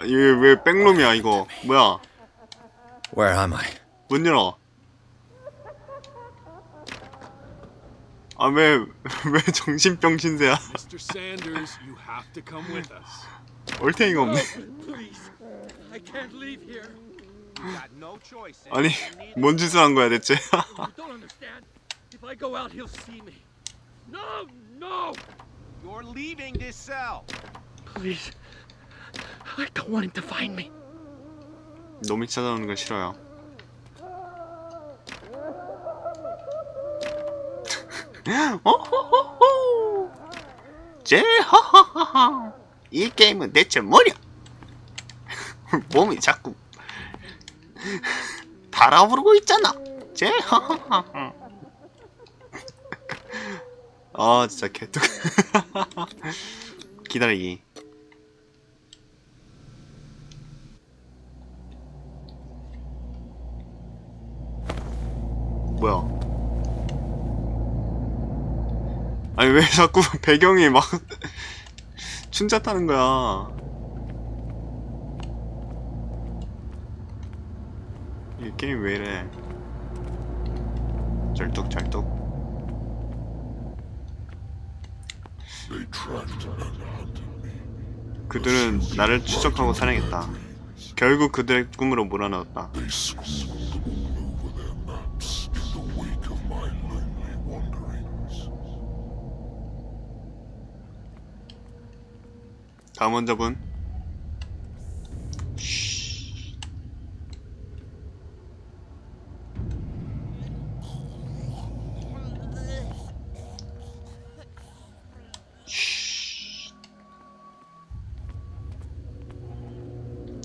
이게 왜 백룸이야 이거? 뭐야? Where am I? 문 열어. 아, 왜 정신병 신세야? Mr. Sanders, you have to come with us. 올탱이가 없네. Please, I can't leave here. You got no choice. 아니, 뭔 짓을 한 거야 대체? You don't understand. If I go out, he'll see me. No, no! You're leaving this cell. Please, I don't want him to find me. 놈이 찾아오는 건 싫어요. 어호호호. 제하하하하. 이 게임은 대체 뭐냐? 몸이 자꾸 달아오르고 있잖아. 제하하하. 아 진짜 개뚝. 기다리기. 뭐야? 아니 왜 자꾸 배경이 막 춘자 타는 거야? 이 게임 왜 이래? 쩔뚝쩔뚝. 그들은 나를 추적하고 사냥했다. 결국 그들의 꿈으로 몰아넣었다. 다음 환자분.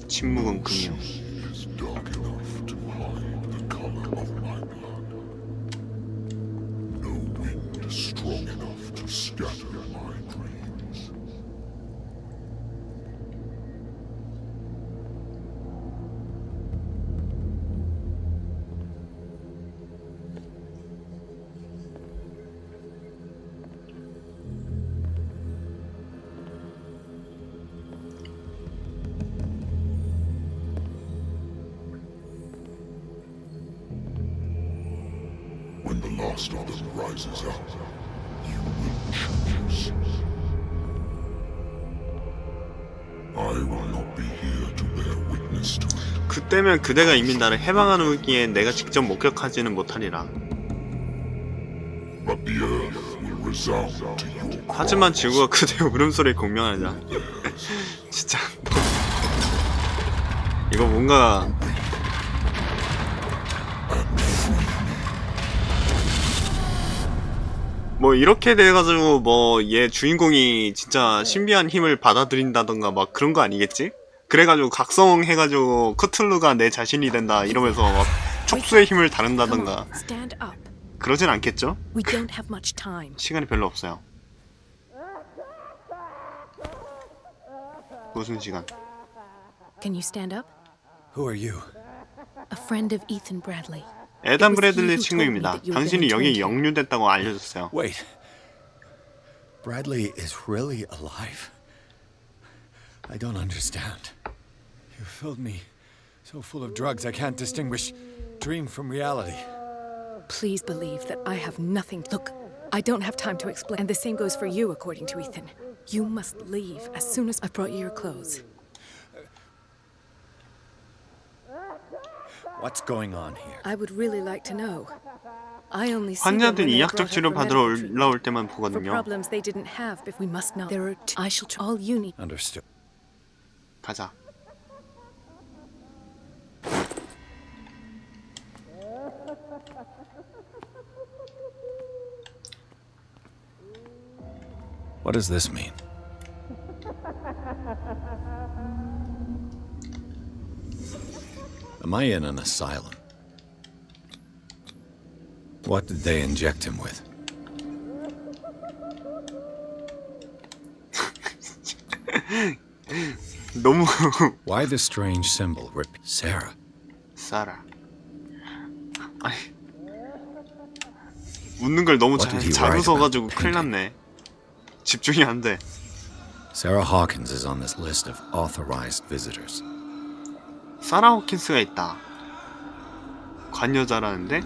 침묵은 금이요. When the last of them rises up, you will choose. 그때면 그대가 이미 나를 해방하는 후기에 내가 직접 목격하지는 못하리라. But the earth will resound to your 하지만 지구가 그대의 울음소리에 공명하자. 진짜 이거 뭔가 뭐 이렇게 돼가지고 뭐 얘 주인공이 진짜 신비한 힘을 받아들인다던가 막 그런 거 아니겠지? 그래가지고 각성해가지고 크툴루가 내 자신이 된다 이러면서 막 촉수의 힘을 다룬다던가 그러진 않겠죠? 시간이 별로 없어요. 무슨 시간? Can you stand up? Who are you? A friend of Ethan Bradley. 에단 브래들리 친구입니다. 당신이 여기 영류됐다고 알려줬어요. Wait. Bradley is really alive? I don't understand. You filled me so full of drugs I can't distinguish dream from reality. Please believe that I have nothing. Look, I don't have time to explain. And the same goes for you, according to Ethan. You must leave as soon as I've brought you your clothes. What's going on here? I would really like to know. I only see 환자들 이학적 치료 받으러 올라올 때만 보거든요. problems they didn't have, but we must know. There are I shall all you need. Understood. 가자. What does this mean? Am I in an asylum? What did they inject him with? 너무 Why the strange symbol? Sarah. Sarah. 아니 웃는 걸 너무 잘 웃어가지고 큰일 났네. 집중이 안 돼. Sarah Hawkins is on this list of authorized visitors. 사라 호킨스가 있다. 관여자라는데?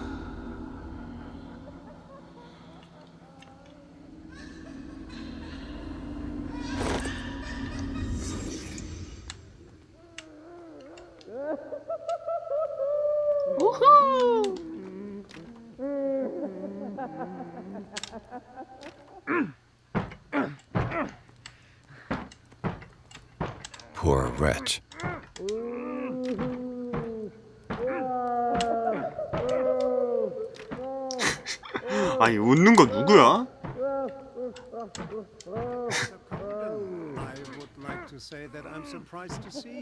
우후! Poor wretch. 아니 웃는 거 누구야?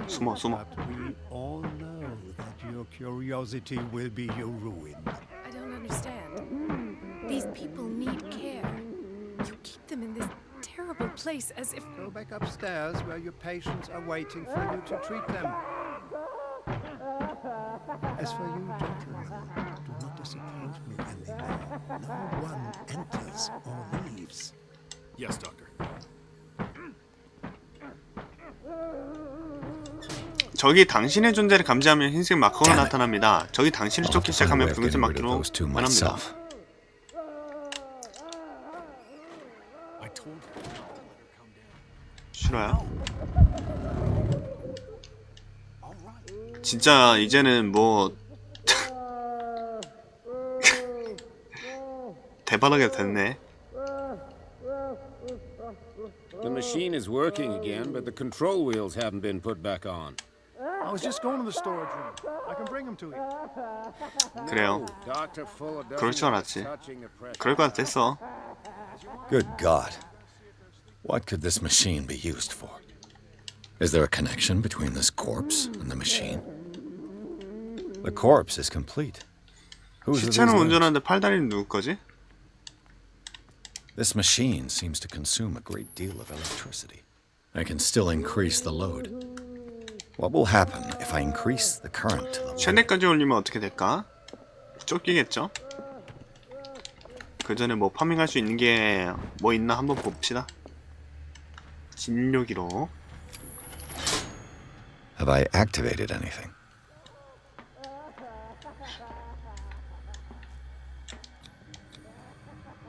숨어 숨어. We all know that your curiosity will be your ruin. I don't understand. These people need care. You keep them in this terrible place as if... Go back upstairs where your patients are waiting for you to treat them. As for you, gentlemen, do not disappoint me anymore. No one enters or leaves. Yes, Doctor. 저기 당신의 존재를 감지하면 흰색 마커가 나타납니다. 저기 당신을 쫓기 시작하면 붉은색 마커로 변합니다. 싫어요? 진짜 이제는 뭐 대바라게 됐네. The machine is working again, but the control wheels haven't been put back on. I was just going to the storage room. I can bring them to you. 그래요. 그럴 줄 알았지. 그럴 것 같았어. Good God. What could this machine be used for? Is there a connection between this corpse and the machine? The corpse is complete. Whose are these 시체는 limbs? 운전하는데 팔다리는 누구 거지? This machine seems to consume a great deal of electricity. I can still increase the load. What will happen if I increase the current to the limit? 최대까지 올리면 어떻게 될까? 쫓기겠죠? 그 전에 뭐 파밍할 수 있는 게 뭐 있나 한번 봅시다. 진료기로. Have I activated anything?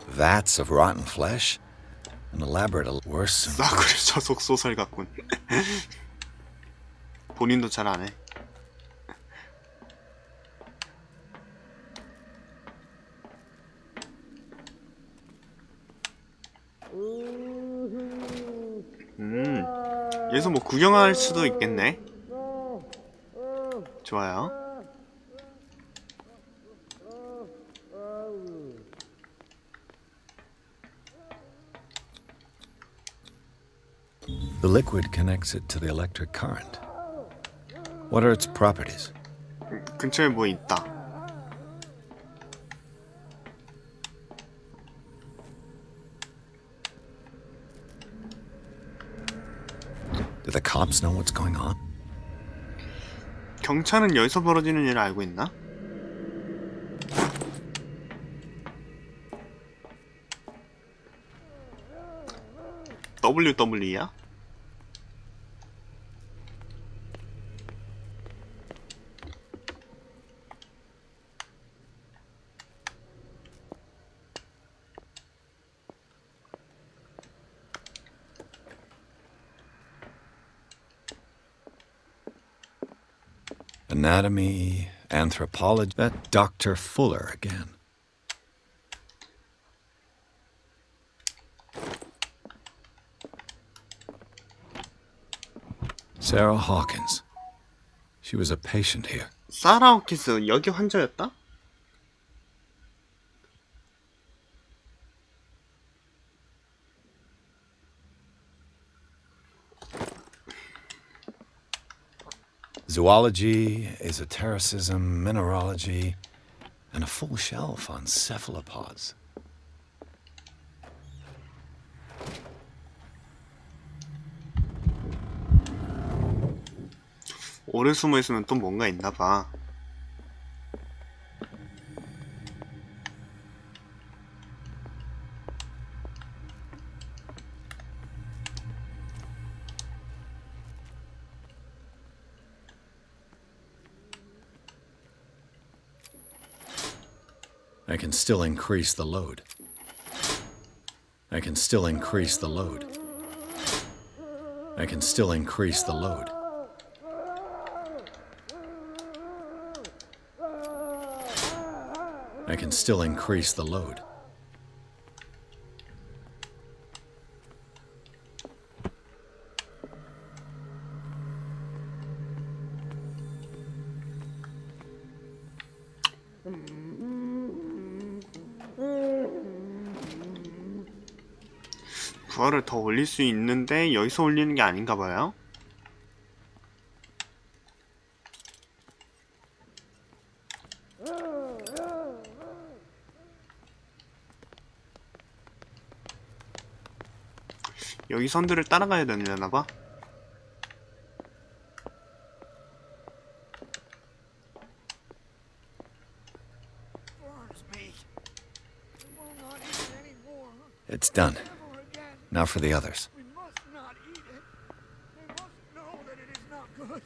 Vats of rotten flesh? An elaborate worse. 싸구려 저속 소설 같군. 본인도 잘 안 해. 여기서 뭐 구경할 수도 있겠네. 좋아요. The liquid connects it to the electric current. What are its properties? 근처에 뭐 있다. Do the cops know what's going on? 경찰은 여기서 벌어지는 일을 알고 있나? WWE야? Anatomy, anthropology. That Dr. Fuller again. Sarah Hawkins. She was a patient here. 사라 호킨스 여기 환자였다? Zoology, esotericism, mineralogy, and a full shelf on cephalopods. 오래 숨어 있으면 또 뭔가 있나 봐. I can still increase the load. I can still increase the load. I can still increase the load. I can still increase the load. 부하를 더 올릴 수 있는데 여기서 올리는 게 아닌가 봐요. 여기 선들을 따라가야 되려나 봐. It's done. Now for the others. We must not eat it. They must know that it is not good.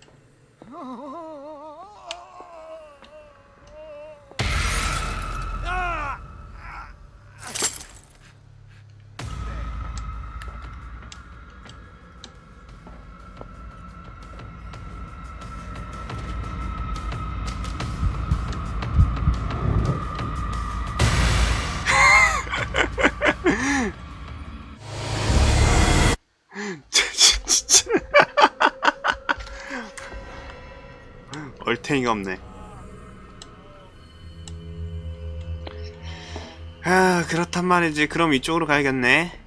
진짜 얼탱이가 없네. 아, 그렇단 말이지. 그럼 이쪽으로 가야겠네.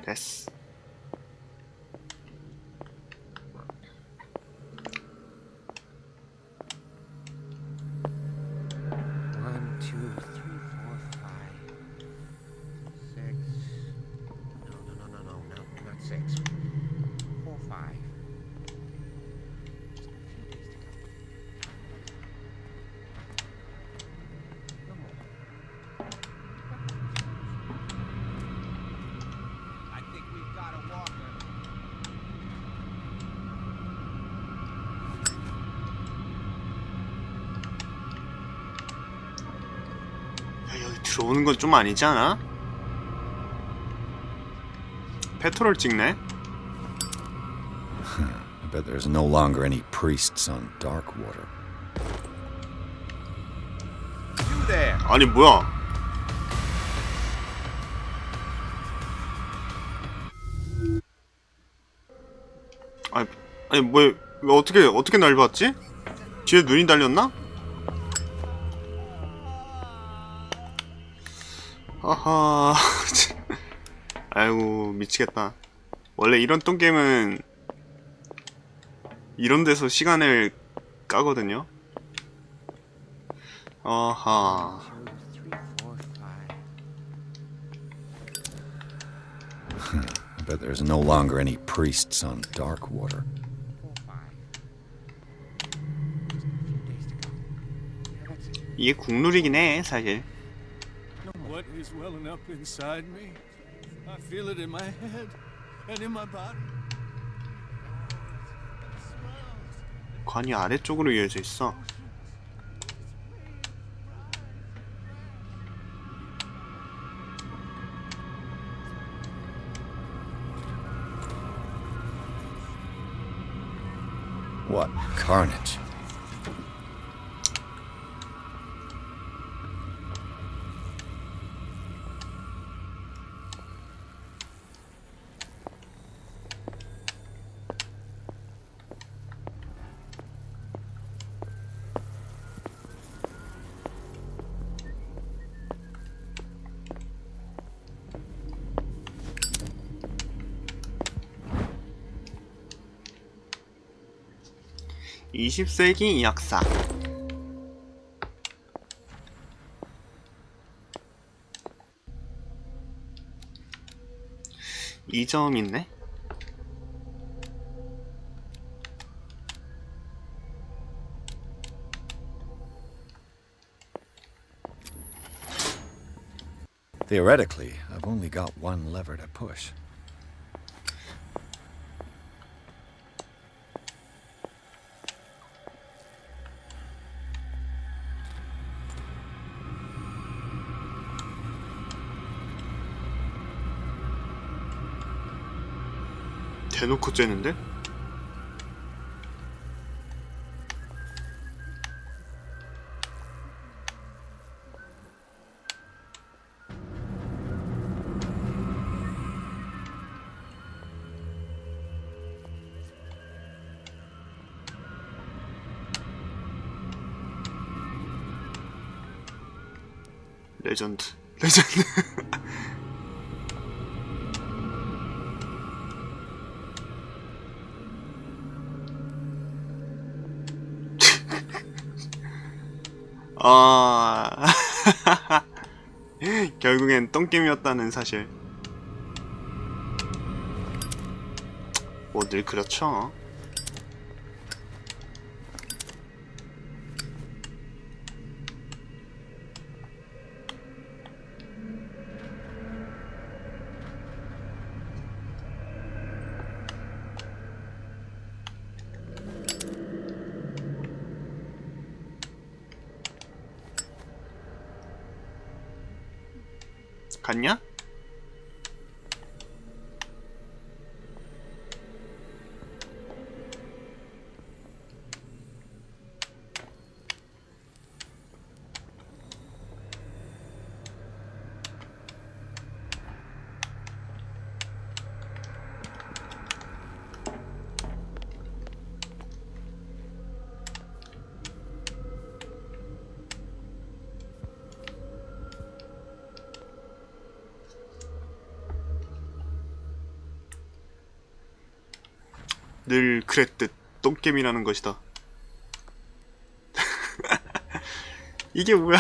됐어. 여기 들어오는 건 좀 아니지 않아? 페트롤 찍네? I bet there's no longer any priests on Darkwater. You there! 아니 뭐야? 아니 뭐 왜 어떻게 날 봤지? 뒤에 눈이 달렸나? 아하. 아이고 미치겠다. 원래 이런 똥게임은 이런 데서 시간을 까거든요. 아하. I bet there's no longer any priests on Darkwater. 이게 국룰이긴 해 사실. What is welling up inside me? I feel it in my head and in my body. 관이 아래쪽으로 이어져 있어. What carnage. (20 세기) 약사. 이 점 있네. Theoretically, I've only got one lever to push. 대놓고 째는데? 레전드. 아. 결국엔 똥게임이었다는 사실. 뭐 늘 그렇죠. 갔냐? 늘 그랬듯 똥게임이라는 것이다. 이게 뭐야?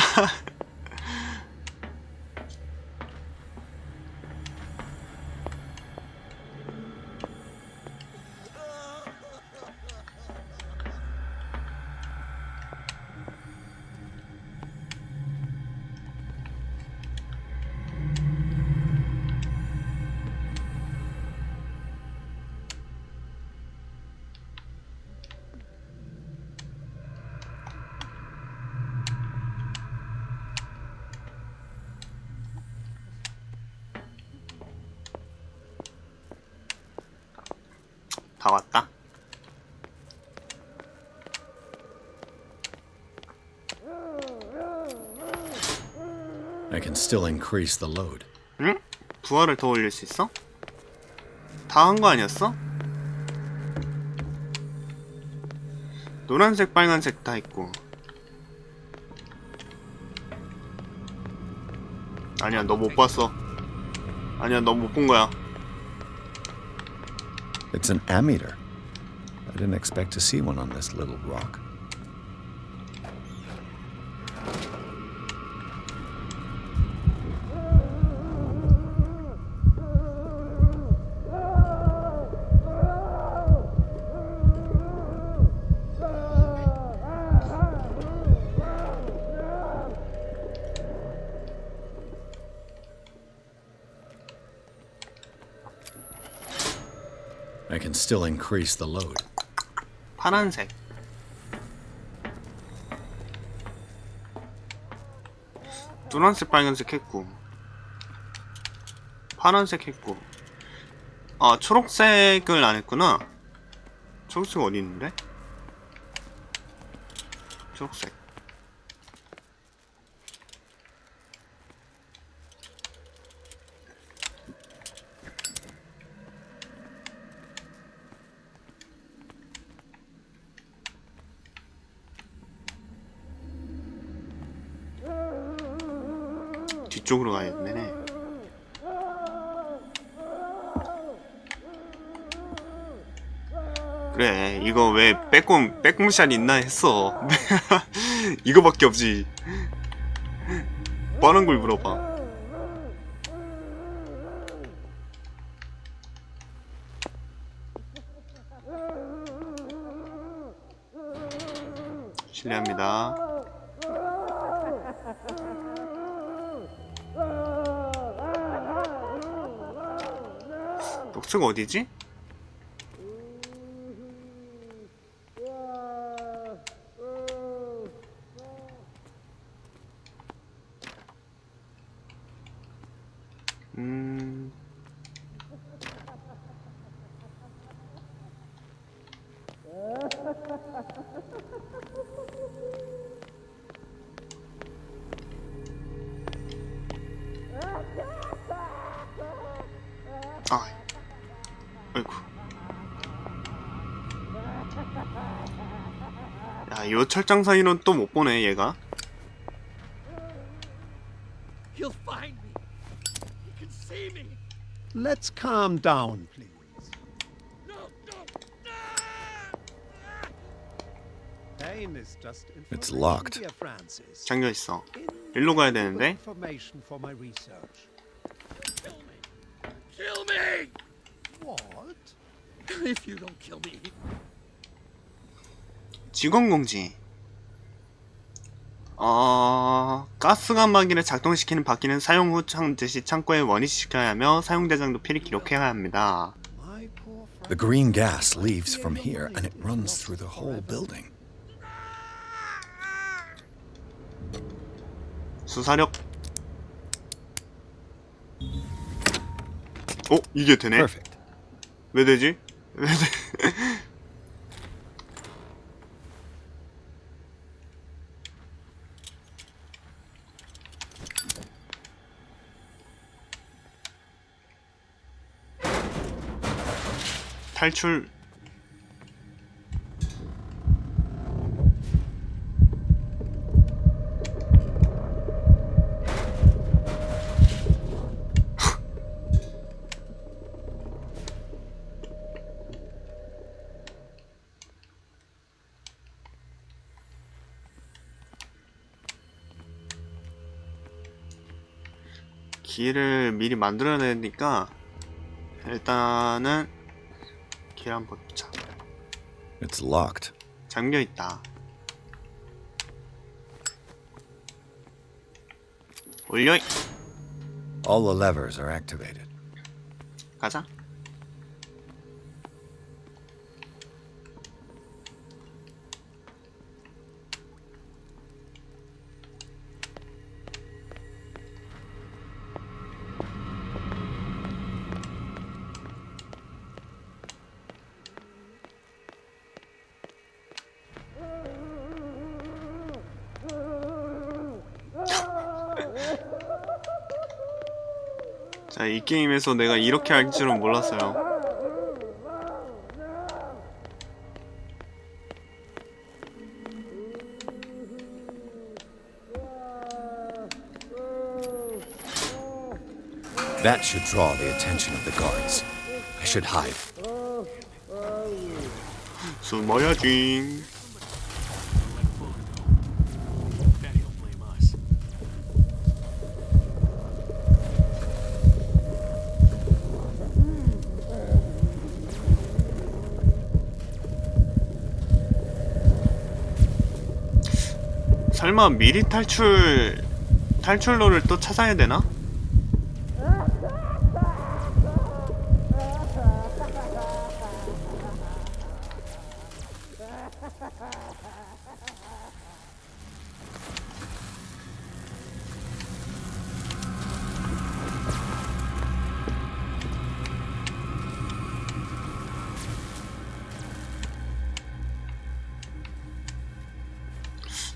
다 왔다. I can still increase the load. 응? 부하를 더 올릴 수 있어? 다 한 거 아니었어? 노란색, 빨간색 다 있고. 아니야, 너 못 봤어. 아니야, 너 못 본 거야. It's an ammeter. I didn't expect to see one on this little rock. I can still increase the load. 파란색. 노란색, 빨간색 했고. 파란색 했고. 아, 초록색을 안 했구나. 초록색 어디 있는데? 초록색. 뒤쪽으로 가야겠네. 그래, 이거 왜 빼꼼샷 있나 했어. 이거밖에 없지. 뻔한 걸 물어봐. 실례합니다. 녹색 어디지? 아, 아이고. 야, 요 철장 사이는 또 못 보네, 얘가. He'll find me. He can see me. Let's calm down, please. Pain is just It's information, locked. dear Francis. 잠겨 있어. 일로 가야 되는데. Information for my research. Kill me! What? If you don't kill me. 직원 공지. 가스 감마기를 작동시키는 바퀴는 사용 후 즉시 창고에 원위치시켜야 하며 사용 대장도 필히 기록해야 합니다. The green gas leaves from here and it runs through the whole building. 수사력. 이게 되네? Perfect. 왜 되지? 왜 돼? 탈출. 길을 미리 만들어야 되니까 일단은 길 한번 보자. It's locked. 잠겨 있다. 올려. All the levers are activated. 가자. 자, 이 게임에서 내가 이렇게 할 줄은 몰랐어요. That should draw the attention of the guards. I should hide. 숨어야지. 설마 미리 탈출로를 또 찾아야 되나?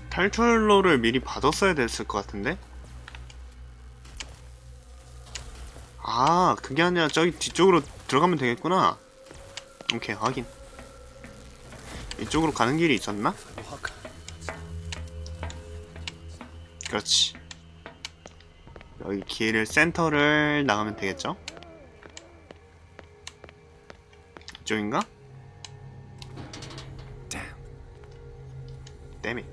탈출로를 미리 받았어야 됐을 것 같은데? 아, 그게 아니라 저기 뒤쪽으로 들어가면 되겠구나. 오케이, 확인. 이쪽으로 가는 길이 있었나? 그렇지. 여기 길 센터를 나가면 되겠죠? 이쪽인가? Damn it.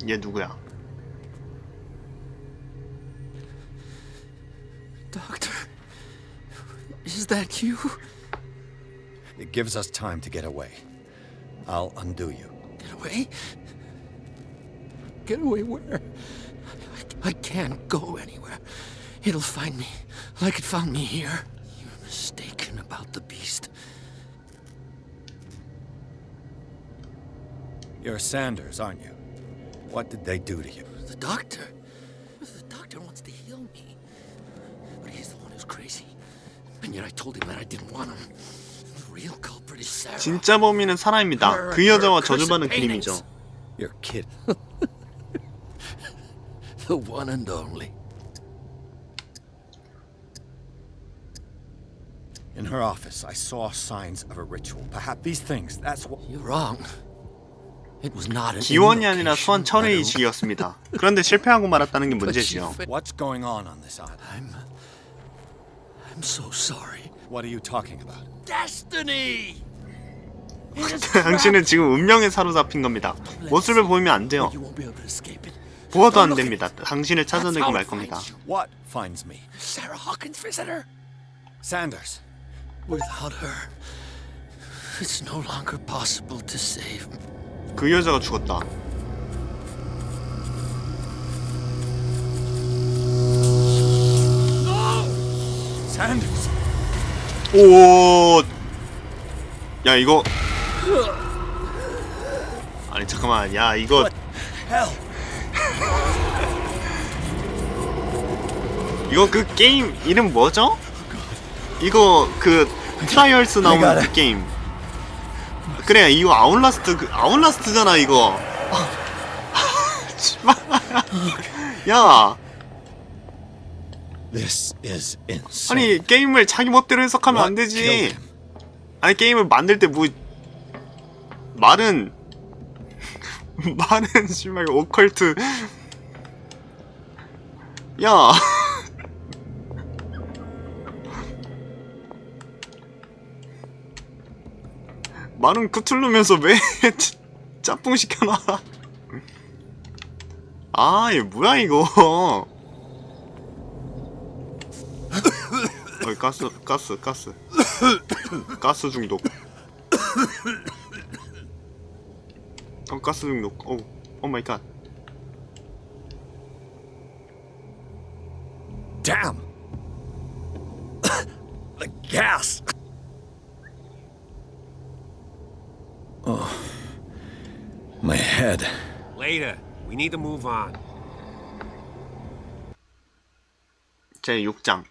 얘 누구야? Doctor, is that you? It gives us time to get away. I'll undo you. Get away? Get away where? I can't go anywhere. It'll find me, like it found me here. You're mistaken about the beast. You're Sanders, aren't you? What did they do to you? The doctor wants to heal me. But he's the one who's crazy. And yet I told him that I didn't want him. The real culprit is Sarah. 진짜 범인은 사람입니다. 그 여자와 저주받은 그림이죠. Your kid. The one and only. In her office, I saw signs of a ritual. Perhaps these things, that's what... You're wrong. It was not an 기원이 아니라 수완 철의 이식이었습니다. 그런데 실패하고 말았다는 게 문제지요. What's going on this island? I'm so sorry. What are you talking about? Destiny! 당신은 지금 운명에 사로잡힌 겁니다. 모습을 보이면 안 돼요. 보아도 안 됩니다. 당신을 찾아내고 말 겁니다. What finds me? Sarah Hawkins' visitor. Sanders. Without her, it's no longer possible to save. 그 여자가 죽었다. Sanders. 오. 야, 이거. 아니, 잠깐만. 야, 이거. 이거 그 게임 이름 뭐죠? 이거 그 트라이얼스 나오는 그 게임. 그래, 이거 아웃라스트잖아 이거. 야. This is insane. 아니, 게임을 자기 멋대로 해석하면 안 되지. 아니, 게임을 만들 때 뭐 말은 씨발 오컬트. 야. 말은 쿠툴루면서 왜 짬뽕 시켜놔. 아, 얘 뭐야 이거. 어이, 가스 중독. 가스 중독. 오 마이 갓. Damn. The gas. Oh, my head. Later. We need to move on. 제 6장.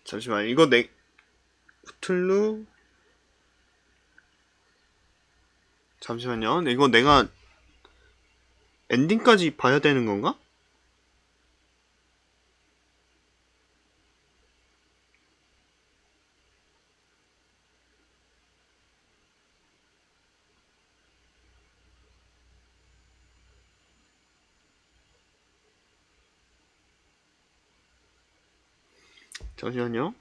잠시만, 이거 후틀루? 잠시만요. 이거 내가 엔딩까지 봐야 되는 건가? 잠시만요.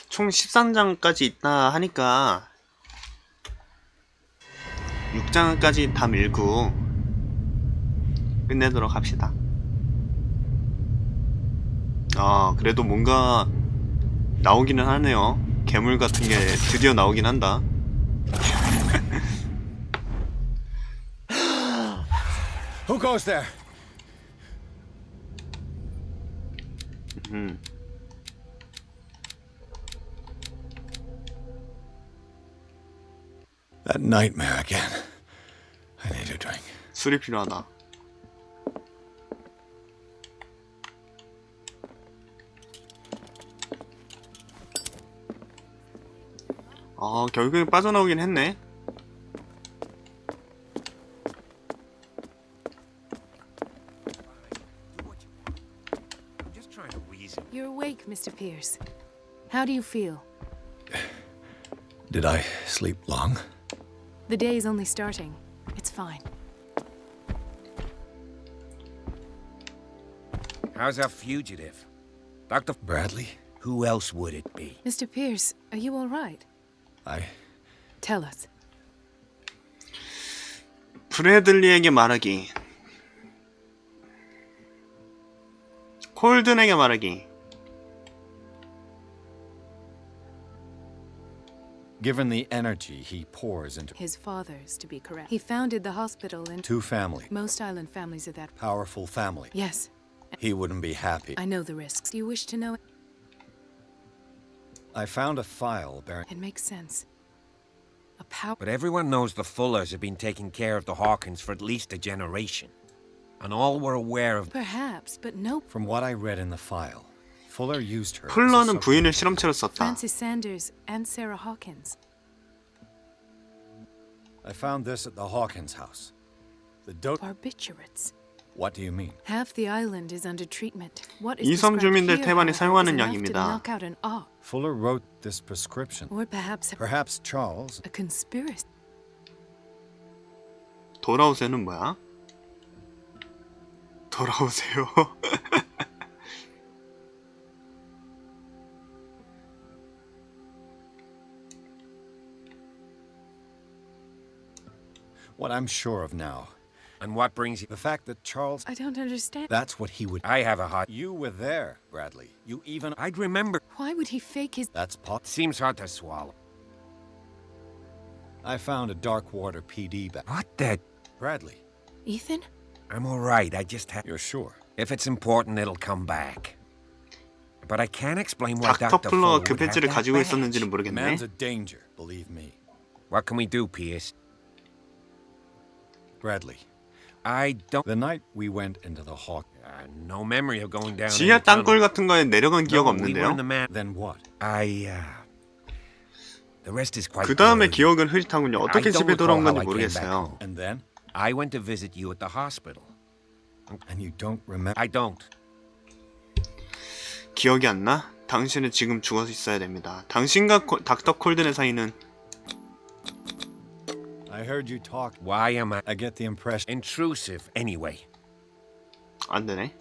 총 13장까지 있다 하니까 6장까지 다 밀고 끝내도록 합시다. 아, 그래도 뭔가 나오기는 하네요. 괴물 같은 게 드디어 나오긴 한다. Who goes there? That nightmare again. I need a drink. 술이 필요하다. 아, 결국엔 빠져나오긴 했네. You're awake, Mr. Pierce. How do you feel? Did I sleep long? The day is only starting. It's fine. How's our fugitive? Dr. Bradley? Who else would it be? Mr. Pierce, are you all right? Tell us. 브래들리에게 말하기. 콜든에게 말하기. Given the energy he pours into His father's, to be correct. He founded the hospital and... two family, Most island families are that... powerful family. Yes. He wouldn't be happy. I know the risks. Do you wish to know? I found a file bearing... It makes sense. A power... But everyone knows the Fullers have been taking care of the Hawkins for at least a generation. And all were aware of... Perhaps, but no... From what I read in the file, Fuller used her... 풀러는 부인을 실험체로 썼다. Francis Sanders and Sarah Hawkins. I found this at the Hawkins house. The Barbiturates. What do you mean? Half the island is under treatment. What is 이섬 prescribed 주민들 here, 태반에 however, 사용하는 is enough to 약입니다. knock out an awe. Fuller wrote this prescription. Or perhaps Charles... a conspiracy. 돌아오세요는 뭐야? 돌아오세요. What I'm sure of now. And what brings you... The fact that Charles... I don't understand. That's what he would... I have a hot... You were there, Bradley. You even... I'd remember... Why would he fake his... That's pot. Seems hard to swallow. I found a Darkwater PD back. What the... Bradley. Ethan? I'm alright, I just have... You're sure? If it's important, it'll come back. But I can't explain why 닥터 Dr. Fuller 풀러가 그 would have 배지를 that 가지고 badge. 있었는지는 모르겠네. Man's a danger, believe me. What can we do, Pierce? Bradley. I don't... The night we went into the Hawk... no memory of going down 지하 any tunnel. 땅굴 같은 거에 내려간 기억 No, we were 없는데요? in the man... Then what? The rest is quite 그 다음에 blurry. 기억은 흐릿하군요. 어떻게 I don't 집에 돌아온 recall 건지 how I came back 모르겠어요. home. And then? I went to visit you at the hospital. And you don't remember? I don't. 기억이 안 나? 당신은 지금 죽어서 있어야 됩니다. 당신과 닥터 콜든의 사이는 I heard you talk. Why am I get the impression... intrusive anyway? 안 되네.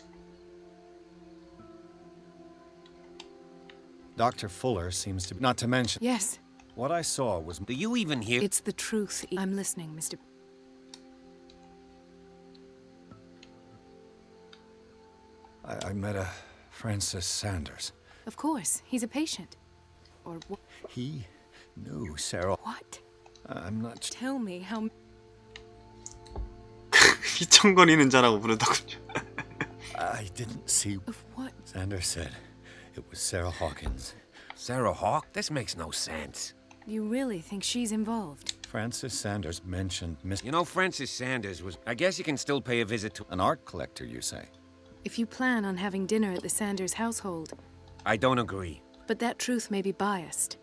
Dr. Fuller seems to... Not to mention... Yes. What I saw was... Do you even hear... It's the truth. I'm listening, Mr. I met a Francis Sanders. Of course. He's a patient. Or what? He knew Sarah... What? I'm not... Tell me how... 휘청거리는 자라고 부르더군요. I didn't see. Of what? Sanders said it was Sarah Hawkins. Sarah Hawk? This makes no sense. You really think she's involved? Francis Sanders mentioned Miss... You know, Francis Sanders was... I guess you can still pay a visit to... An art collector, you say? If you plan on having dinner at the Sanders household. I don't agree. But that truth may be biased.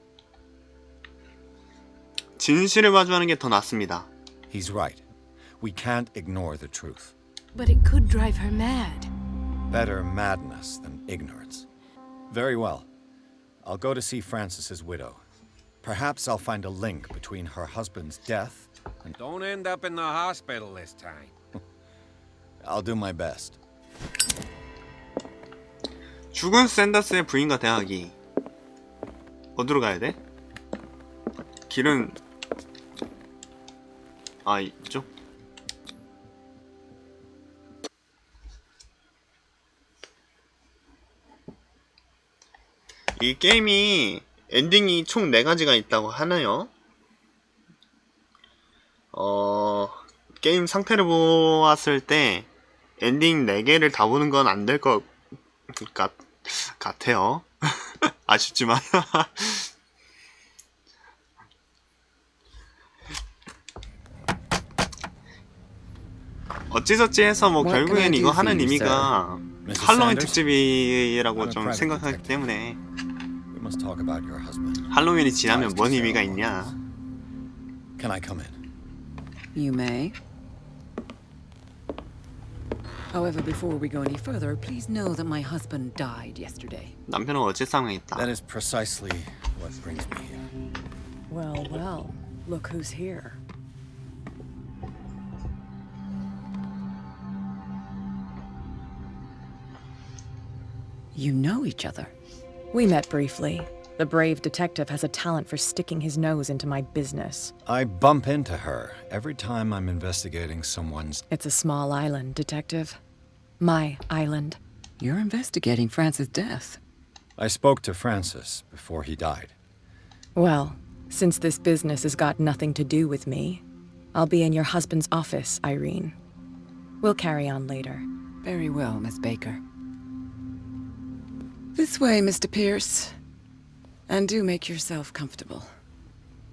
진실을 마주하는 게 더 낫습니다. He's right. We can't ignore the truth. But it could drive her mad. Better madness than ignorance. Very well. I'll go to see Francis's widow. Perhaps I'll find a link between her husband's death and... Don't end up in the hospital this time. I'll do my best. 죽은 샌더스의 부인과 대화하기. 어디로 가야 돼? 길은... 아, 이쪽? 이 게임이 엔딩이 총 4가지가 있다고 하네요. 게임 상태를 보았을 때 엔딩 4개를 다 보는 건 안 될 것 같아요. 아쉽지만. 어찌저찌 해서 뭐 결국엔 이거 하는 의미가 할로윈 특집이라고 좀 생각하기 때문에 할로윈이 지나면 뭔 의미가 있냐. Can I come in? You may. However, before we go any further, please know that my husband died yesterday. 남편은 어제 사망했다. That is precisely what brings me here. Well, well, look who's here. You know each other. We met briefly. The brave detective has a talent for sticking his nose into my business. I bump into her every time I'm investigating someone's... It's a small island, detective. My island. You're investigating Francis' death. I spoke to Francis before he died. Well, since this business has got nothing to do with me, I'll be in your husband's office, Irene. We'll carry on later. Very well, Miss Baker. This way, Mr. Pierce. And do make yourself comfortable.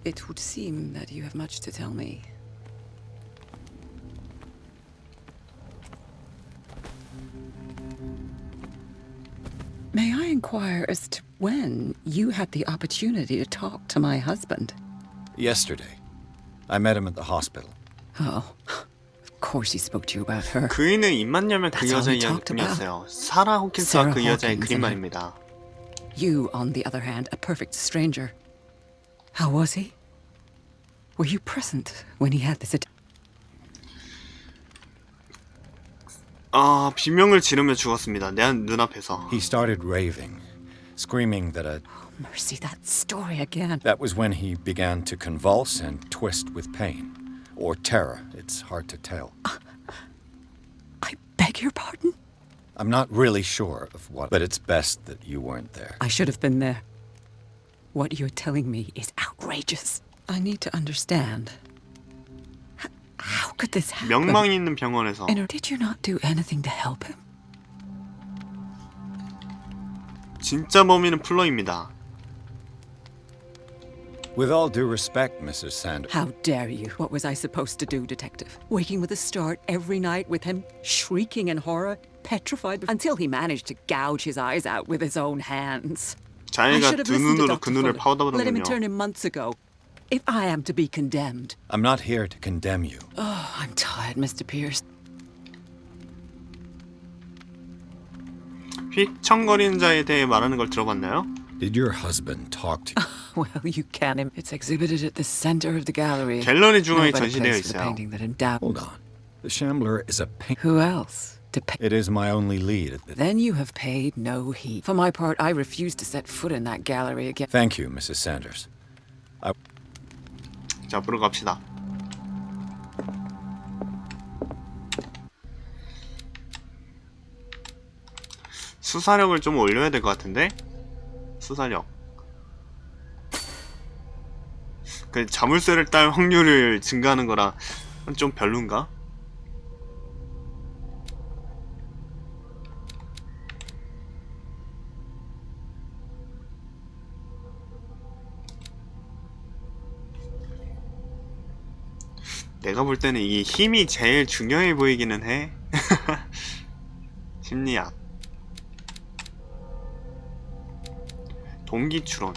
It would seem that you have much to tell me. May I inquire as to when you had the opportunity to talk to my husband? Yesterday. I met him at the hospital. Oh, of course he spoke to you about her. 그이는 입만 열면 그 여자 이야기뿐이었어요. 사라 호킨스와 그 여자의 그림 말입니다. You, on the other hand, a perfect stranger. How was he? Were you present when he had this attack? 비명을 지르며 죽었습니다. 내 눈앞에서. He started raving, screaming that a... Oh, mercy, that story again. That was when he began to convulse and twist with pain. Or terror, it's hard to tell. I beg your pardon? I'm not really sure of what, but it's best that you weren't there. I should have been there. What you're telling me is outrageous. I need to understand. How could this happen? 명망이 있는 병원에서. And did you not do anything to help him? 진짜 범인은 플로입니다. With all due respect, Mrs. Sanders. How dare you? What was I supposed to do, Detective? Waking with a start every night with him, shrieking in horror, petrified, until he managed to gouge his eyes out with his own hands. 자네가 두 눈으로 그 눈을 Let him 파고다보는군요. intern him months ago. If I am to be condemned. I'm not here to condemn you. Oh, I'm tired, Mr. Pierce. 휘청거리는 자에 대해 말하는 걸 들어봤나요? Did your husband talk to you? Well, you can. It's exhibited at the center of the gallery. 갤러리 중앙에 No better 전시되어 place for the 있어요. painting that endowed. Hold on. The Shambler is a paint... Who else? It is my only lead at this... Then you have paid no heed. For my part, I refuse to set foot in that gallery again. Thank you, Mrs. Sanders. 자, 앞으로 갑시다. 수사력을 좀 올려야 될 것 같은데? 수사력. 그 자물쇠를 딸 확률을 증가하는 거라 좀 별론가? 내가 볼 때는 이 힘이 제일 중요해 보이기는 해. 심리학. 동기 추론.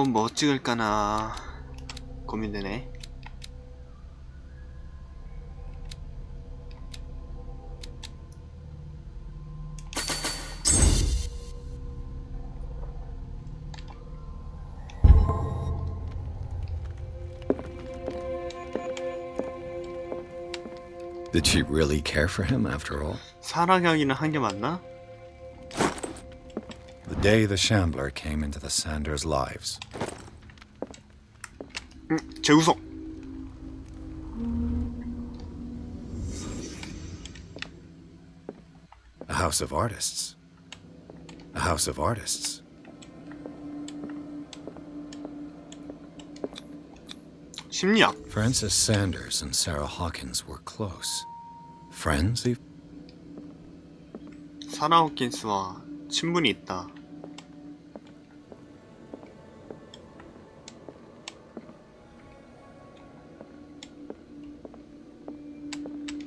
뭐 찍을까나 고민되네. Did she really care for him after all? 사랑하기는 한 게 맞나? The day the Shambler came into the Sanders' lives. 재우석. A house of artists. A house of artists. 심리학. Francis Sanders and Sarah Hawkins were close. Friends? 사라 호킨스와 친분이 있다.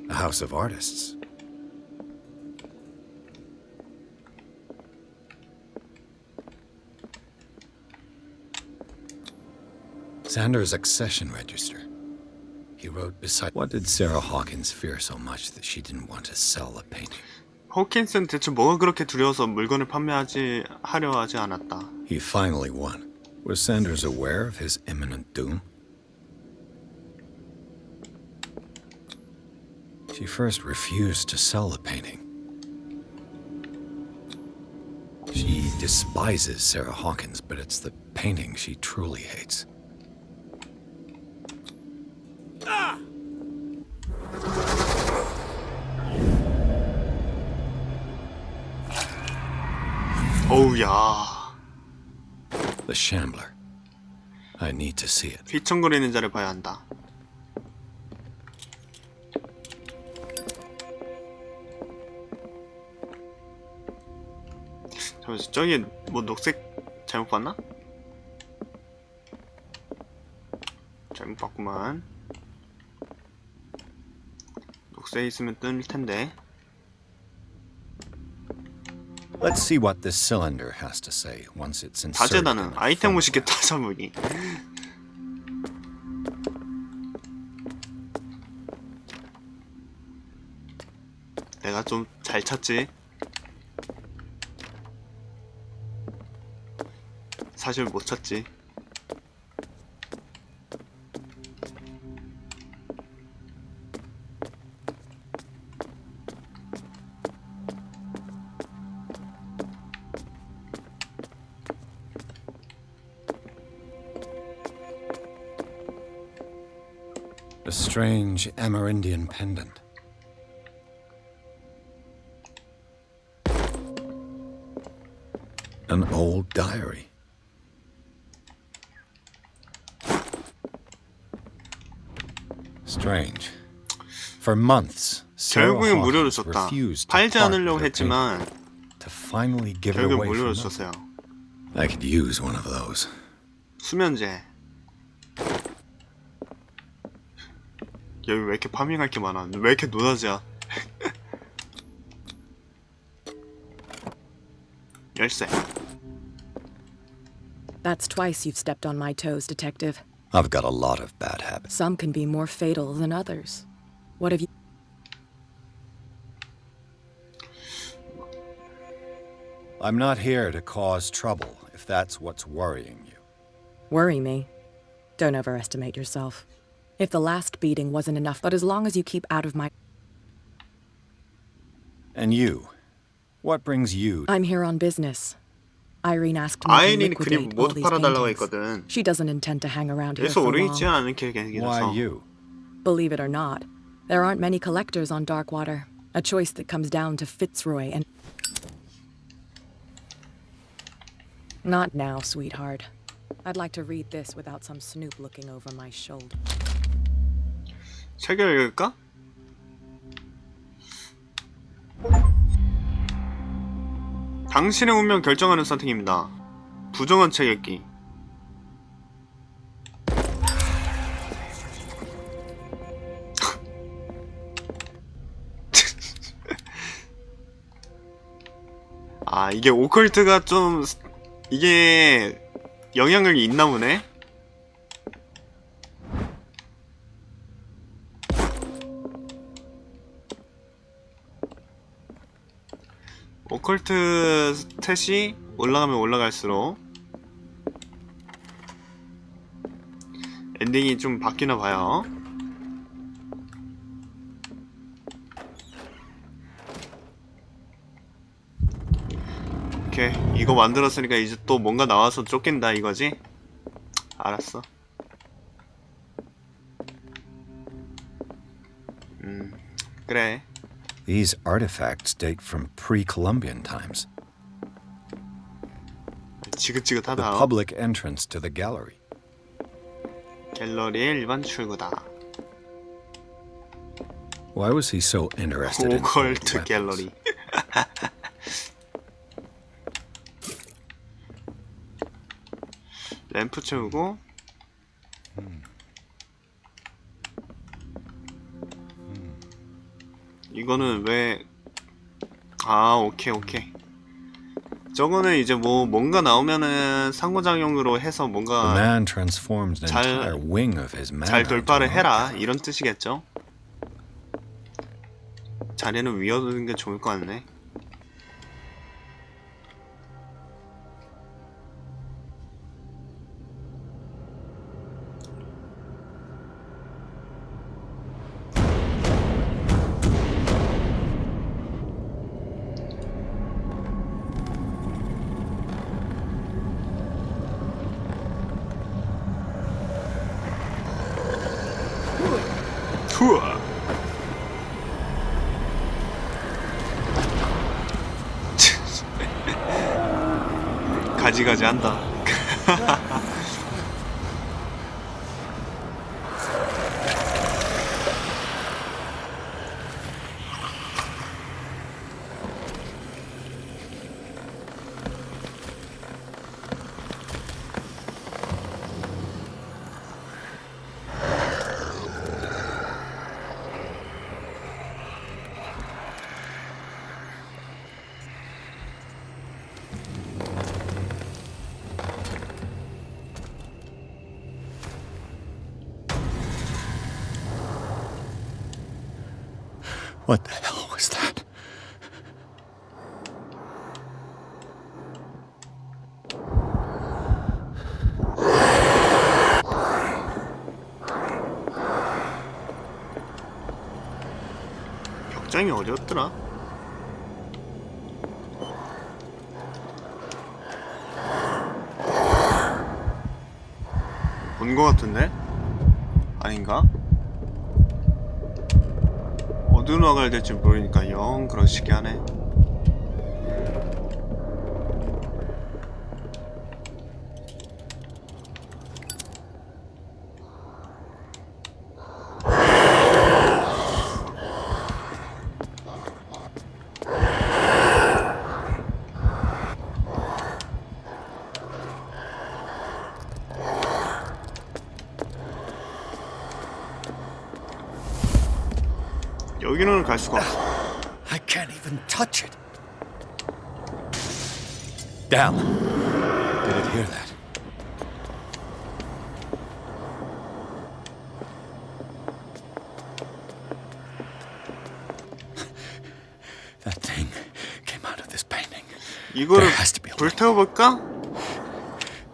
A house of artists. Sanders' accession register. He wrote beside. What did Sarah Hawkins fear so much that she didn't want to sell the painting? 호킨스는 대체 뭐가 그렇게 두려워서 물건을 하려 하지 않았다. He finally won. Was Sanders aware of his imminent doom? She first refused to sell the painting. She despises Sarah Hawkins, but it's the painting she truly hates. 어우야. The Shambler. I need to see it. 휘청거리는 자를 봐야 한다. 잠깐만, 저기 뭐 녹색 잘못 봤나? 잘못 봤구만. 녹색 있으면 뜰 텐데. Let's see what this cylinder has to say once it's inserted. 다재다능 아이템 모시게 다시보기. 내가 좀 잘 찾지. 사실 못 찾지. A strange Amerindian pendant. An old diary. Strange. For months, Sarah 결국엔 무료로 Hawkins 줬다. refused to 팔지 part 않으려고 with her 했지만 painting, to finally give it 결국 away 무료로 for 줬어요. nothing. I could use one of those. 수면제. 여기 왜 이렇게 파밍할 게 많아? 왜 이렇게 노다지야? 열쇠. That's twice you've stepped on my toes, Detective. I've got a lot of bad habits. Some can be more fatal than others. What have you... I'm not here to cause trouble, if that's what's worrying you. Worry me? Don't overestimate yourself. If the last beating wasn't enough, but as long as you keep out of my... And you? What brings you? I'm here on business. Irene asked me to 아이린이 그림 liquidate all 모두 these 팔아달라고 paintings. 했거든. She doesn't intend to hang around here 그래서 for 오래 long. 있지 않은 계획이라서. Why you? Believe it or not, there aren't many collectors on Darkwater. A choice that comes down to Fitzroy and... Not now, sweetheart. I'd like to read this without some snoop looking over my shoulder. 책을 읽을까? 당신의 운명 결정하는 선택입니다. 부정한 책 읽기. 아, 이게 오컬트가 좀 이게 영향을 있나 보네. 오컬트 스탯이 올라가면 올라갈수록 엔딩이 좀 바뀌나 봐요. 오케이, 이거 만들었으니까 이제 또 뭔가 나와서 쫓긴다 이거지? 알았어. 그래. These artifacts date from pre-Columbian times. 지긋지긋하다. The public entrance to the gallery. 갤러리의 일반 출구다. Why was he so interested in 오컬트 갤러리. 램프 채우고. 이거는 왜? 아, 오케이. 저거는 이제 뭐 뭔가 나오면은 상호작용으로 해서 뭔가 The man transformed an entire wing of his 잘 manor 돌파를 into an 해라 archive. 이런 뜻이겠죠? 자리는 위어두는 게 좋을 것 같네. 우와. 가지가지 한다. What the hell was that? 벽장이 어디였더라? 본 거 같은데? 아닌가? 어디로 나가야 될지 모르니까 영 그러시게 하네. 여기는 갈 수가 없어. I can't even touch it. Damn. Did it hear that? That thing came out of this painting. 이거를 There has to be a way. 불태워볼까?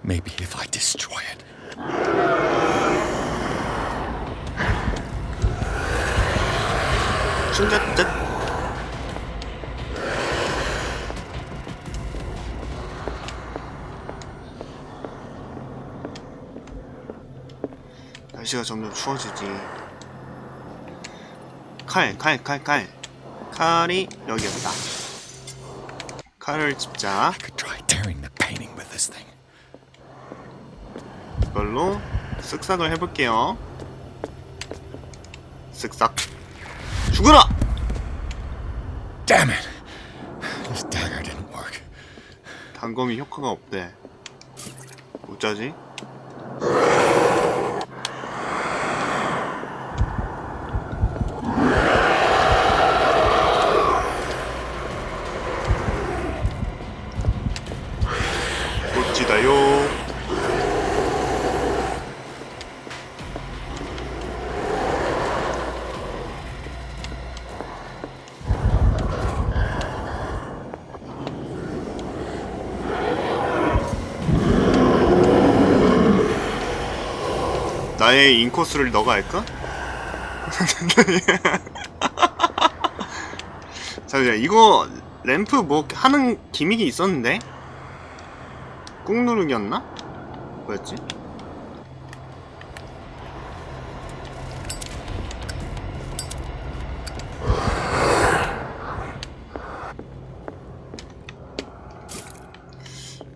Maybe if I destroy it. 충전뜻. 날씨가 점점 추워지지. 칼. 칼이 여기였다. 칼을 집자. I could try tearing the painting with this thing. 이걸로 쓱싹을 해볼게요. 쓱싹. 죽어라! Damn it! This dagger didn't work. 단검이 효과가 없대. 어쩌지? 멋지다요. 나의 인코스를 너가 할까? 잠시만, 이거 램프 뭐 하는 기믹이 있었는데? 꾹 누르기였나? 뭐였지?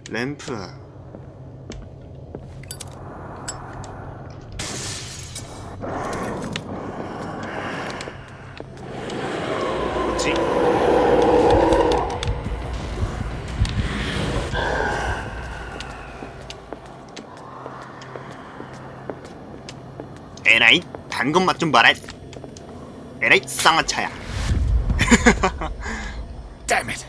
램프. 뭐지? 에라이, 단검 맛 좀 봐라. 에라이, 쌍화차야. Damn it!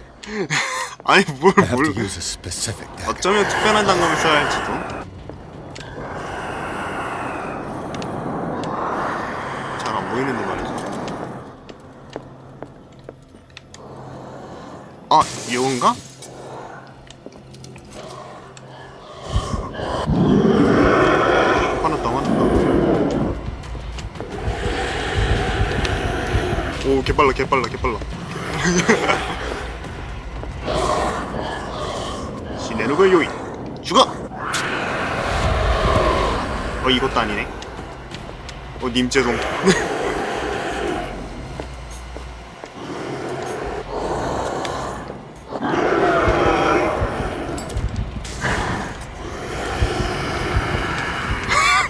아니 뭘 I have to use a specific dagger. 어쩌면 특별한 단검을 써야 할지도. 잘 안 보이는데 말이죠. 아, 이건가? 화났다. 오, 개빨라. 시네르가 요이 죽어! 이것도 아니네. 님제동.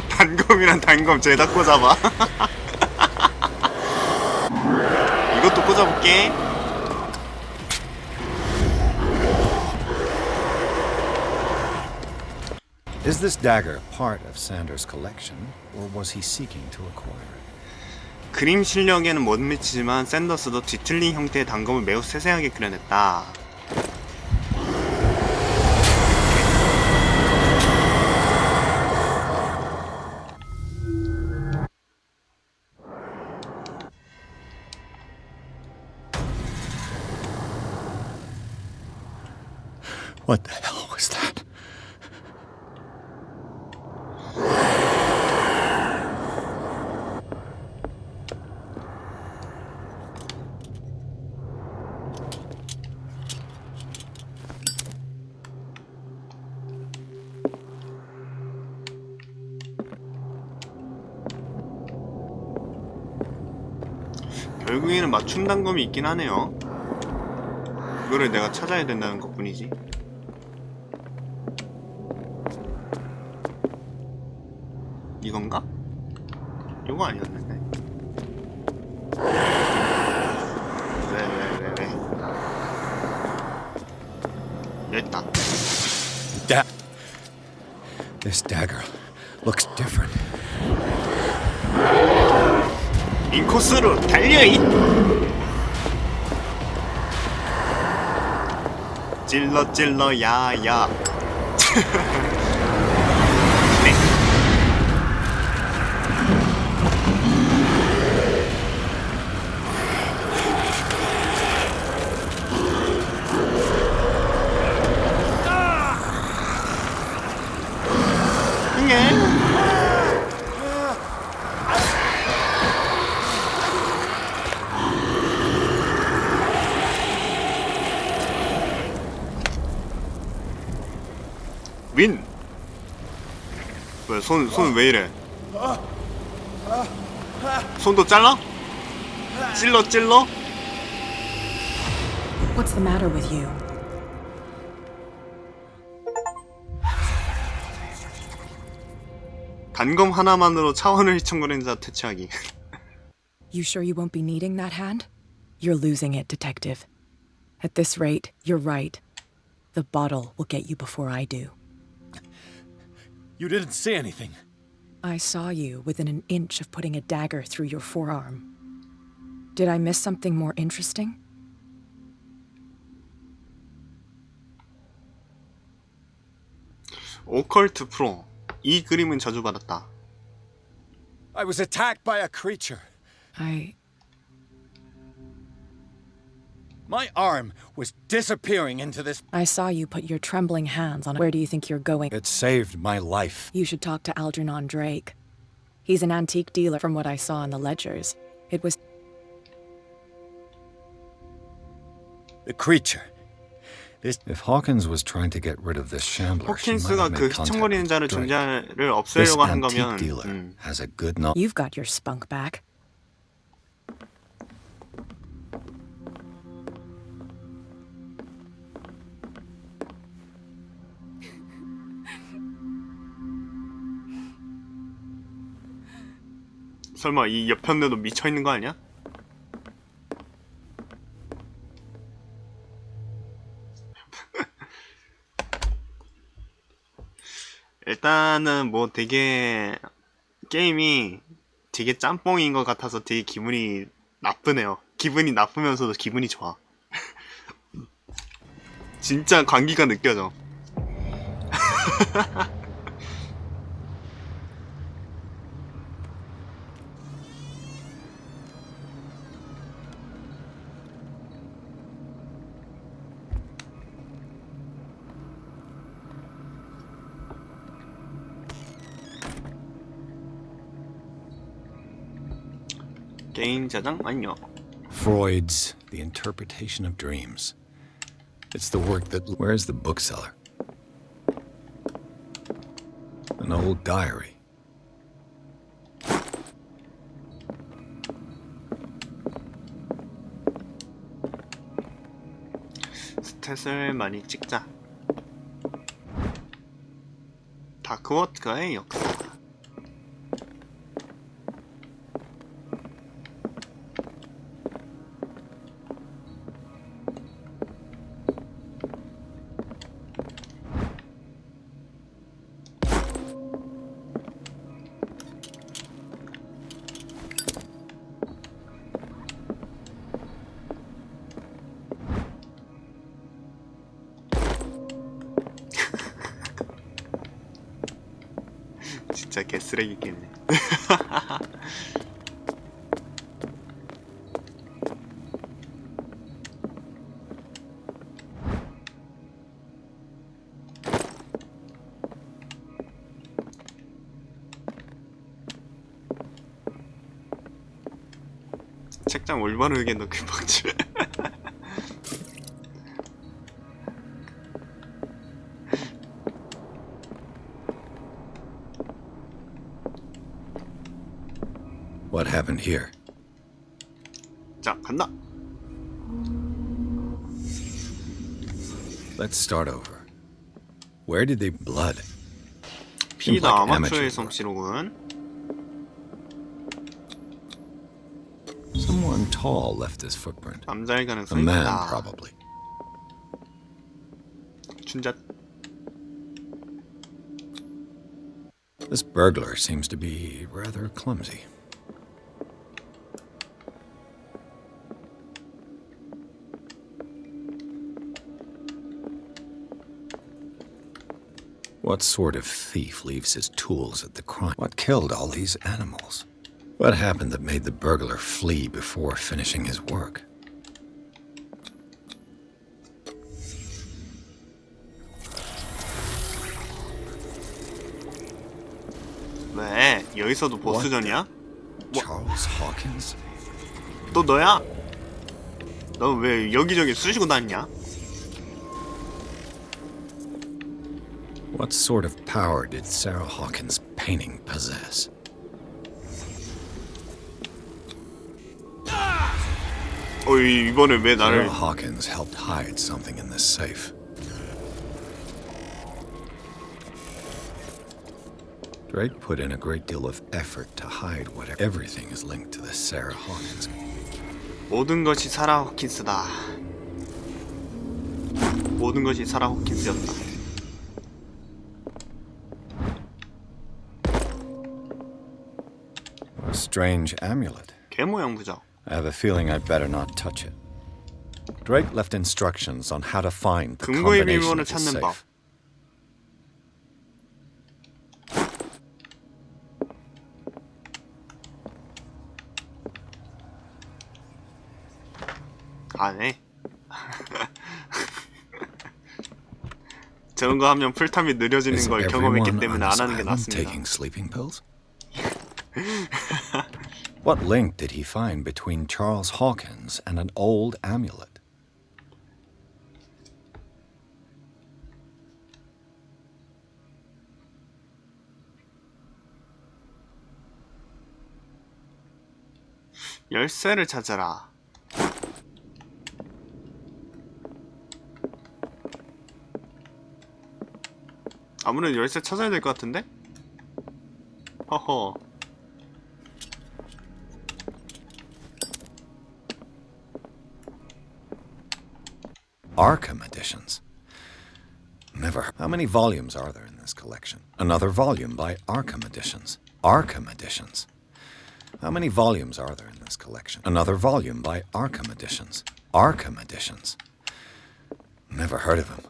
단검이란 단검 죄다 꽂아봐. 이것도 꽂아볼게. Is this dagger part of Sanders' collection, or was he seeking to acquire it? 그림 실력에는 못 미치지만 샌더스도 뒤틀린 형태의 단검을 매우 세세하게 그려냈다. What the hell was that? 결국에는 맞춤 단검이 있긴 하네요. 그거를 내가 찾아야 된다는 것 뿐이지. 이건가? 이거 아니었는데. 왜? 여기 있다. This dagger looks different. 인코스로 달려이! 찔러 야야. 윈! 왜 손 왜 이래? 손도 잘라? 찔러? What's the matter with you? 단검 하나만으로 차원을 휘청거리는 자 퇴치하기. You sure you won't be needing that hand? You're losing it, Detective. At this rate, you're right. The bottle will get you before I do. You didn't say anything. I saw you within an inch of putting a dagger through your forearm. Did I miss something more interesting? 오컬트 프로. 이 그림은 저주받았다. I was attacked by a creature. My arm was disappearing into this... I saw you put your trembling hands on it. Where do you think you're going? It saved my life. You should talk to Algernon Drake. He's an antique dealer from what I saw in the ledgers. It was... The creature. If Hawkins was trying to get rid of this shambler, she might 호킨스가 have 그 made contact 휘청거리는 자를 with Drake. 존재를 This 없애려고 하는 antique 거면 dealer has a good knowledge. You've got your spunk back. 설마 이 옆편에도 미쳐있는 거 아니야? 일단은 뭐 되게 게임이 되게 짬뽕인 것 같아서 되게 기분이 나쁘네요. 기분이 나쁘면서도 기분이 좋아. 진짜 관계가 느껴져. 게임 저장 완료. Freud's The Interpretation of Dreams. It's the work that... Where's the bookseller? An old diary. 스탯을 많이 찍자. 다크워트가의 역사. 진짜 개쓰레기 게임이네. 책장 올바르게 넣기 빡치. What happened here? 자, 간다. Let's start over. Where did they blood? 피다 Seems like 아마추어의 amateur 솜씨로군. Someone tall left this footprint. 남자일 A 가능성이 man, 크다. probably. 춘잣. This burglar seems to be rather clumsy. What sort of thief leaves his tools at the crime? What killed all these animals? What happened that made the burglar flee before finishing his work? 왜? 여기서도 보스전이야? Charles Hawkins? 또 너야? 너 왜 여기저기 쑤시고 다니냐? What sort of power did Sarah Hawkins' painting possess? 이번에 왜 나를... Sarah Hawkins helped hide something in this safe. Drake put in a great deal of effort to hide whatever. Everything is linked to this Sarah Hawkins. 모든 것이 사라 호킨스다. 모든 것이 사라 호킨스였다. What a strange amulet. 개 모양 부적. I have a feeling I'd better not touch it. Drake left instructions on how to find the 금고의 combination 비밀번호 of his 찾는 법. safe. 안 해. 저런 거 하면 풀탐이 느려지는 Is 걸 경험했기 everyone 때문에 on 안 this 하는 게 island 낫습니다. taking sleeping pills? What link did he find between Charles Hawkins and an old amulet? 열쇠를 찾아라. 아무래도 열쇠 찾아야 될 것 같은데? 허허. Arkham editions. Never. How many volumes are there in this collection? Another volume by Arkham editions. Arkham editions. How many volumes are there in this collection? Another volume by Arkham editions. Arkham editions. Never heard of him.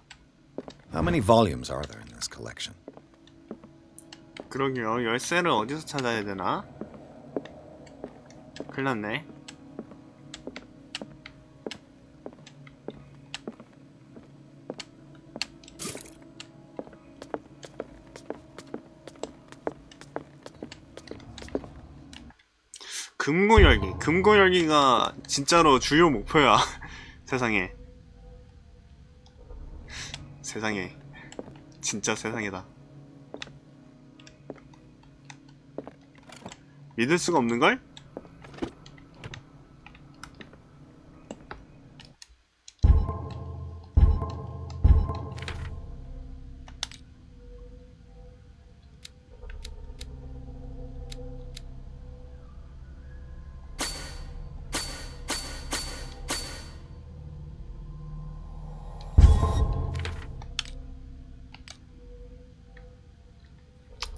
How many volumes are there in this collection? 그러게요. 열쇠를 어디서 찾아야 되나? 큰일 났네. 금고 열기. 금고 열기가 진짜로 주요 목표야. 세상에. 세상에. 진짜 세상이다. 믿을 수가 없는걸?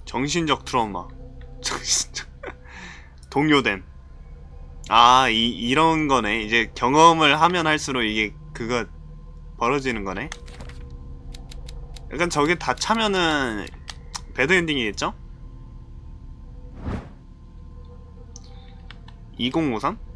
정신적 트라우마. 동요됨. 아, 이런 거네. 이제 경험을 하면 할수록 이게 그거 벌어지는 거네. 약간 저게 다 차면은 배드 엔딩이겠죠? 2053?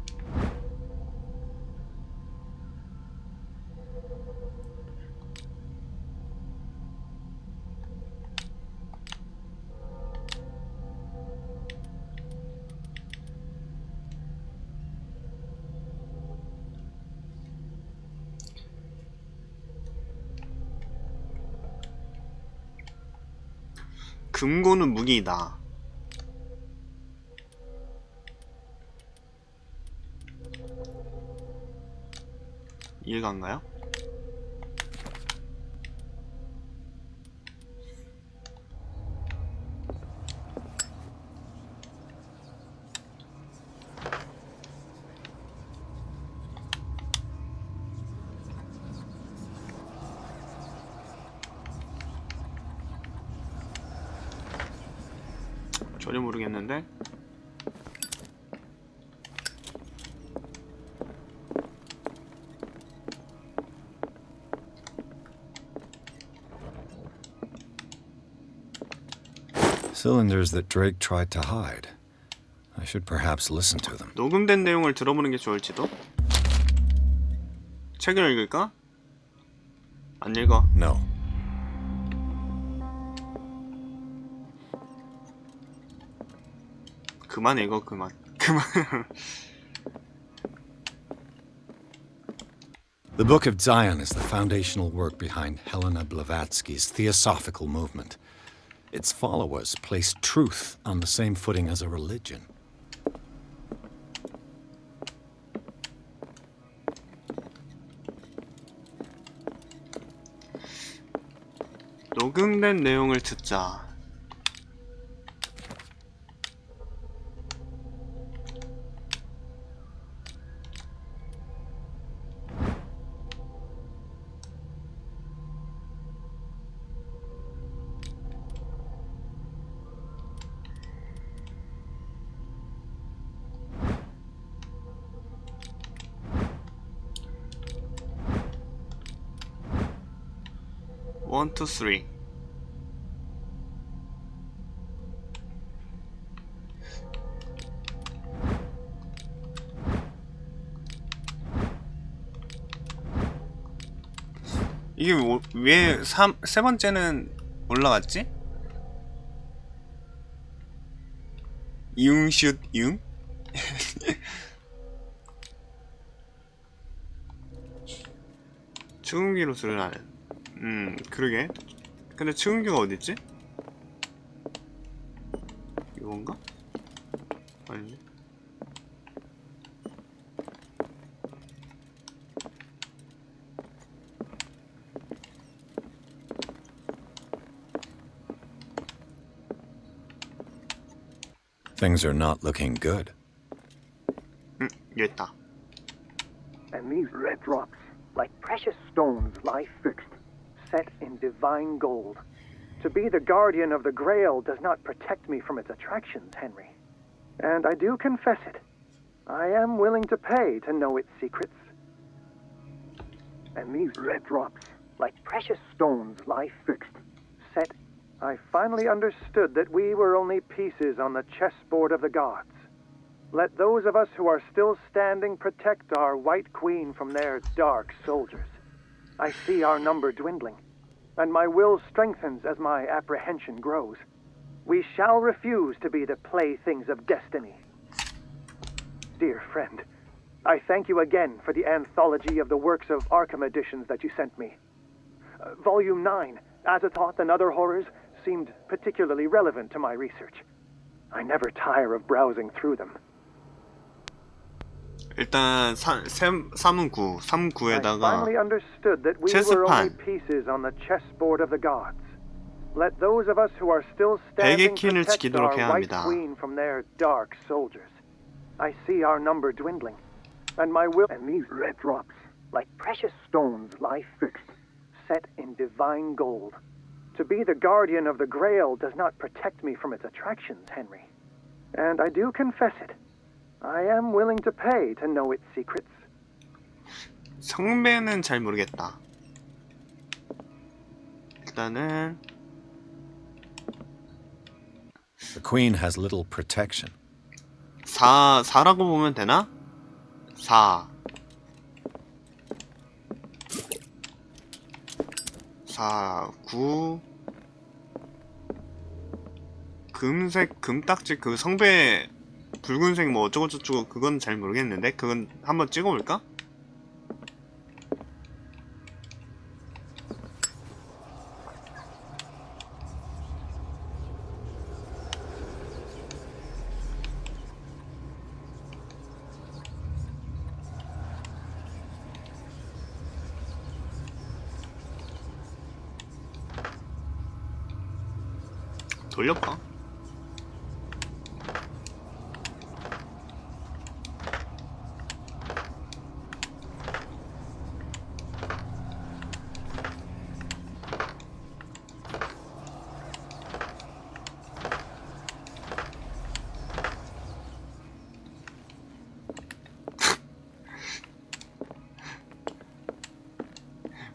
금고는 무기이다. 이해가안가요? 전혀 모르겠는데. Cylinders that Drake tried to hide. I should perhaps listen to them. 녹음된 내용을 들어보는 게 좋을지도? 책을 읽을까? 안 읽어. No. 그만 읽어, 그만. 그만. The Book of Zion is the foundational work behind Helena Blavatsky's Theosophical movement. Its followers place truth on the same footing as a religion. 녹음된 내용을 듣자. 1, 2, 3. 이게 왜 세 번째는 올라갔지? 이응슛 이응? 추궁기로 소리를 하는. 그러게. 근데 추궁기가 어딨지? 이건가? 아닌데? Things are not looking good. 여기 있다. And these red drops, like precious stones, lie fixed, set in divine gold. To be the guardian of the Grail does not protect me from its attractions, Henry. And I do confess it. I am willing to pay to know its secrets. And these red drops, like precious stones, lie fixed, set. I finally understood that we were only pieces on the chessboard of the gods. Let those of us who are still standing protect our White Queen from their dark soldiers. I see our number dwindling, and my will strengthens as my apprehension grows. We shall refuse to be the playthings of destiny. Dear friend, I thank you again for the anthology of the works of Arkham editions that you sent me. Volume 9, Azathoth and Other Horrors, seemed particularly relevant to my research. I never tire of browsing through them. 일단 3은 9에다가 I finally understood that we were only 체스판 pieces on the chessboard of the gods. Let those of us who are still standing 킹을 protect 지키도록 our 해야 White 합니다. Queen from their dark soldiers. I see our number dwindling, and my will. And these red drops, like precious stones, lie fixed, set in divine gold. To be the guardian of the Grail does not protect me from its attractions, Henry. And I do confess it. I am willing to pay to know its secrets. 성배는 잘 모르겠다. 일단은 The queen has little protection. 4라고 보면 되나? 4 9 금색 금딱지 그 성배 붉은색 뭐 어쩌고저쩌고 그건 잘 모르겠는데 그건 한번 찍어볼까? 돌려봐.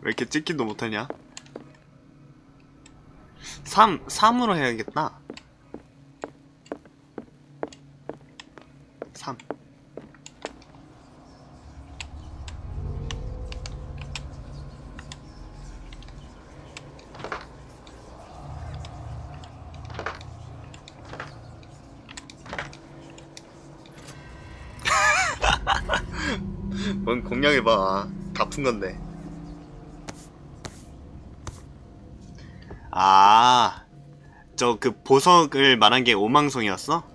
왜 이렇게 찍기도 못하냐? 3으로 해야겠다. 3 뭔 공략해봐. 다 푼 건데. 아, 저 그 보석을 말한 게 오망송이었어?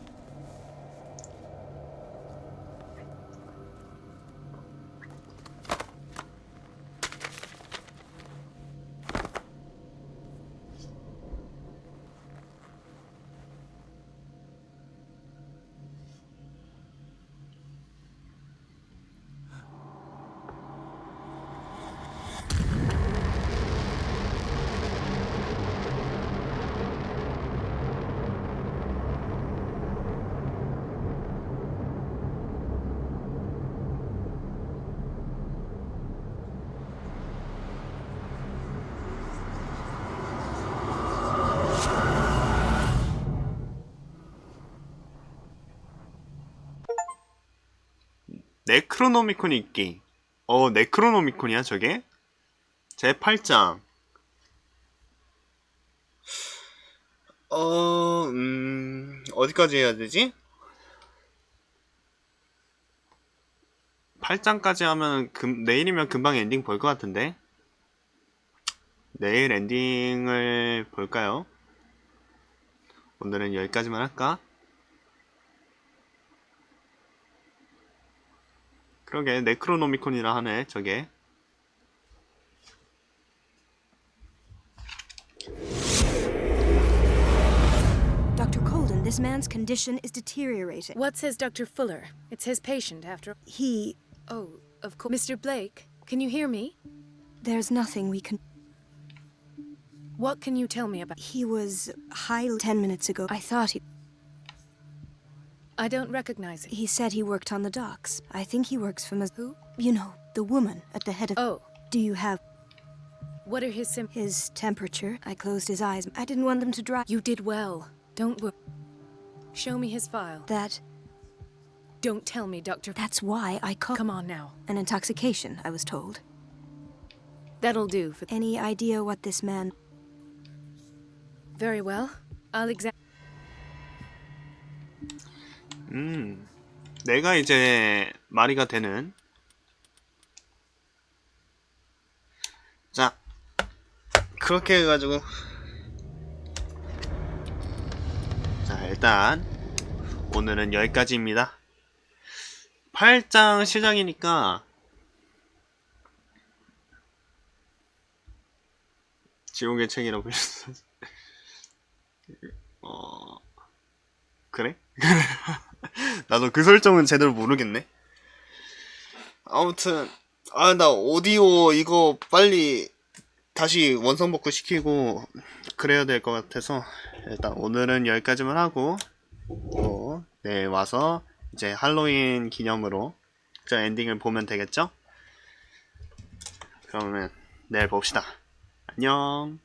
네크로노미콘이 있기. 네크로노미콘이야 저게? 제 8장. 어디까지 해야 되지? 8장까지 하면 내일이면 금방 엔딩 볼 것 같은데. 내일 엔딩을 볼까요? 오늘은 여기까지만 할까? 그러게 네크로노미콘이라 하네 저게. Dr. Colden, this man's condition is deteriorating. What says Dr. Fuller? It's his patient after... He... Oh, of course. Mr. Blake, can you hear me? There's nothing we can... What can you tell me about... He was high 10 minutes ago. I thought he... I don't recognize him. He said he worked on the docks. I think he works for Who? You know, the woman at the head of... Oh. Do you have... What are his symptoms? His temperature. I closed his eyes. I didn't want them to dry... You did well. Don't worry. Show me his file. That... Don't tell me, Doctor... That's why I called... Come on now. An intoxication, I was told. That'll do for... Any idea what this man... Very well. I'll examine... 내가 이제 마리가 되는. 자, 그렇게 해가지고 자, 일단 오늘은 여기까지입니다. 8장 시작이니까 지옥의 책이라고 했어. 그래? 나도 그 설정은 제대로 모르겠네. 아무튼 나 오디오 이거 빨리 다시 원성복구 시키고 그래야 될 것 같아서 일단 오늘은 여기까지만 하고 또 내일 와서 이제 할로윈 기념으로 저 엔딩을 보면 되겠죠? 그러면 내일 봅시다. 안녕.